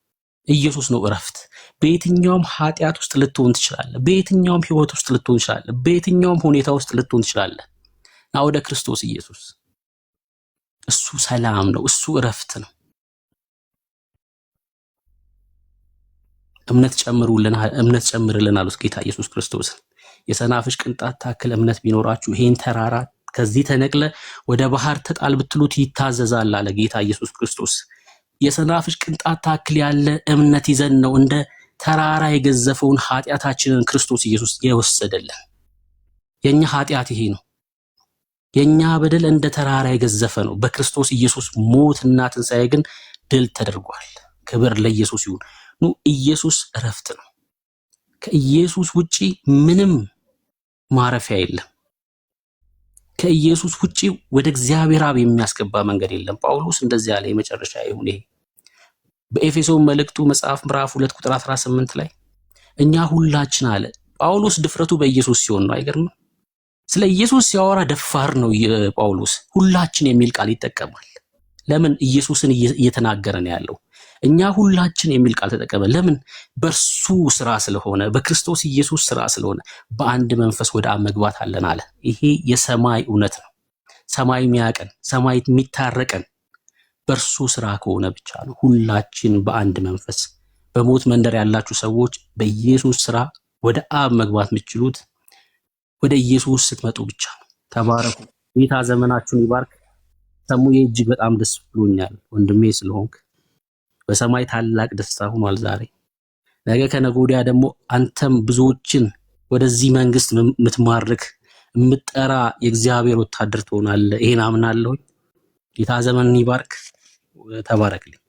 ኢየሱስ ነው እረፍት። በየትኛውም ኃጢአት ውስጥ ልትሆን ትችላለህ። በየትኛውም ህይወት ውስጥ ልትሆን ትችላለህ። በየትኛውም ሁኔታ ውስጥ ልትሆን ትችላለህ። ና ወደ ክርስቶስ ኢየሱስ። እሱ ሰላም ነው። እሱ እረፍት ነው። እምነት ጨምርልን አሉት ጌታ ኢየሱስ ክርስቶስን። የሰናፍጭ ቅንጣት ታክል እምነት ቢኖራችሁ ይሄን ተራራ ከዚህ ተነቅለ ወደ ባህር ተጣል ብትሉት ይታዘዛል አለ ጌታ ኢየሱስ ክርስቶስ። የሰናፍጭ ቅንጣት ታክል ያለ እምነት ይዘን ነው እንደ ተራራ የገዘፈውን ኃጢአታችንን ክርስቶስ ኢየሱስ የወሰደልን። የኛ ኃጢአት ይሄ ነው። የኛ በደል እንደ ተራራ የገዘፈ ነው። በክርስቶስ ኢየሱስ ሞትና ትንሣኤ ግን ድል ተደርጓል። ክብር ለኢየሱስ ይሁን። ኑ ኢየሱስ እረፍት ነው። ከኢየሱስ ውጪ ምንም ማረፊያ የለም። ከኢየሱስ ውጪ ወደ እግዚአብሔር አብ የሚያስገባ መንገድ የለም። ጳውሎስ እንደዚህ ያለ የመጨረሻ ይሁን ይሄ በኤፌሶን መልእክቱ መጽሐፍ ምዕራፍ 2 ቁጥር 18 ላይ እኛ ሁላችን አለ። ጳውሎስ ድፍረቱ በኢየሱስ ሲሆን ነው። አይገርምም? ስለ ኢየሱስ ሲያወራ ደፋር ነው ጳውሎስ። ሁላችን የሚል ቃል ይጠቀማል። ለምን? ኢየሱስን እየተናገረ ነው ያለው። እኛ ሁላችን የሚል ቃል ተጠቀመ። ለምን? በእርሱ ስራ ስለሆነ፣ በክርስቶስ ኢየሱስ ስራ ስለሆነ በአንድ መንፈስ ወደ አብ መግባት አለን አለ። ይሄ የሰማይ እውነት ነው። ሰማይ የሚያቀን ሰማይ የሚታረቀን በእርሱ ስራ ከሆነ ብቻ ነው። ሁላችን በአንድ መንፈስ በሞት መንደር ያላችሁ ሰዎች በኢየሱስ ስራ ወደ አብ መግባት የምትችሉት ወደ ኢየሱስ ስትመጡ ብቻ ነው። ተባረኩ። ጌታ ዘመናችሁን ይባርክ። ሰሙዬ እጅግ በጣም ደስ ብሎኛል ወንድሜ ስለሆንክ። በሰማይ ታላቅ ደስታ ሆኗል ዛሬ። ነገ ከነገ ወዲያ ደግሞ አንተም ብዙዎችን ወደዚህ መንግስት የምትማርክ የምትጠራ የእግዚአብሔር ወታደር ትሆናለህ። ይሄን አምናለሁ። ጌታ ዘመንን ይባርክ። ተባረክልኝ።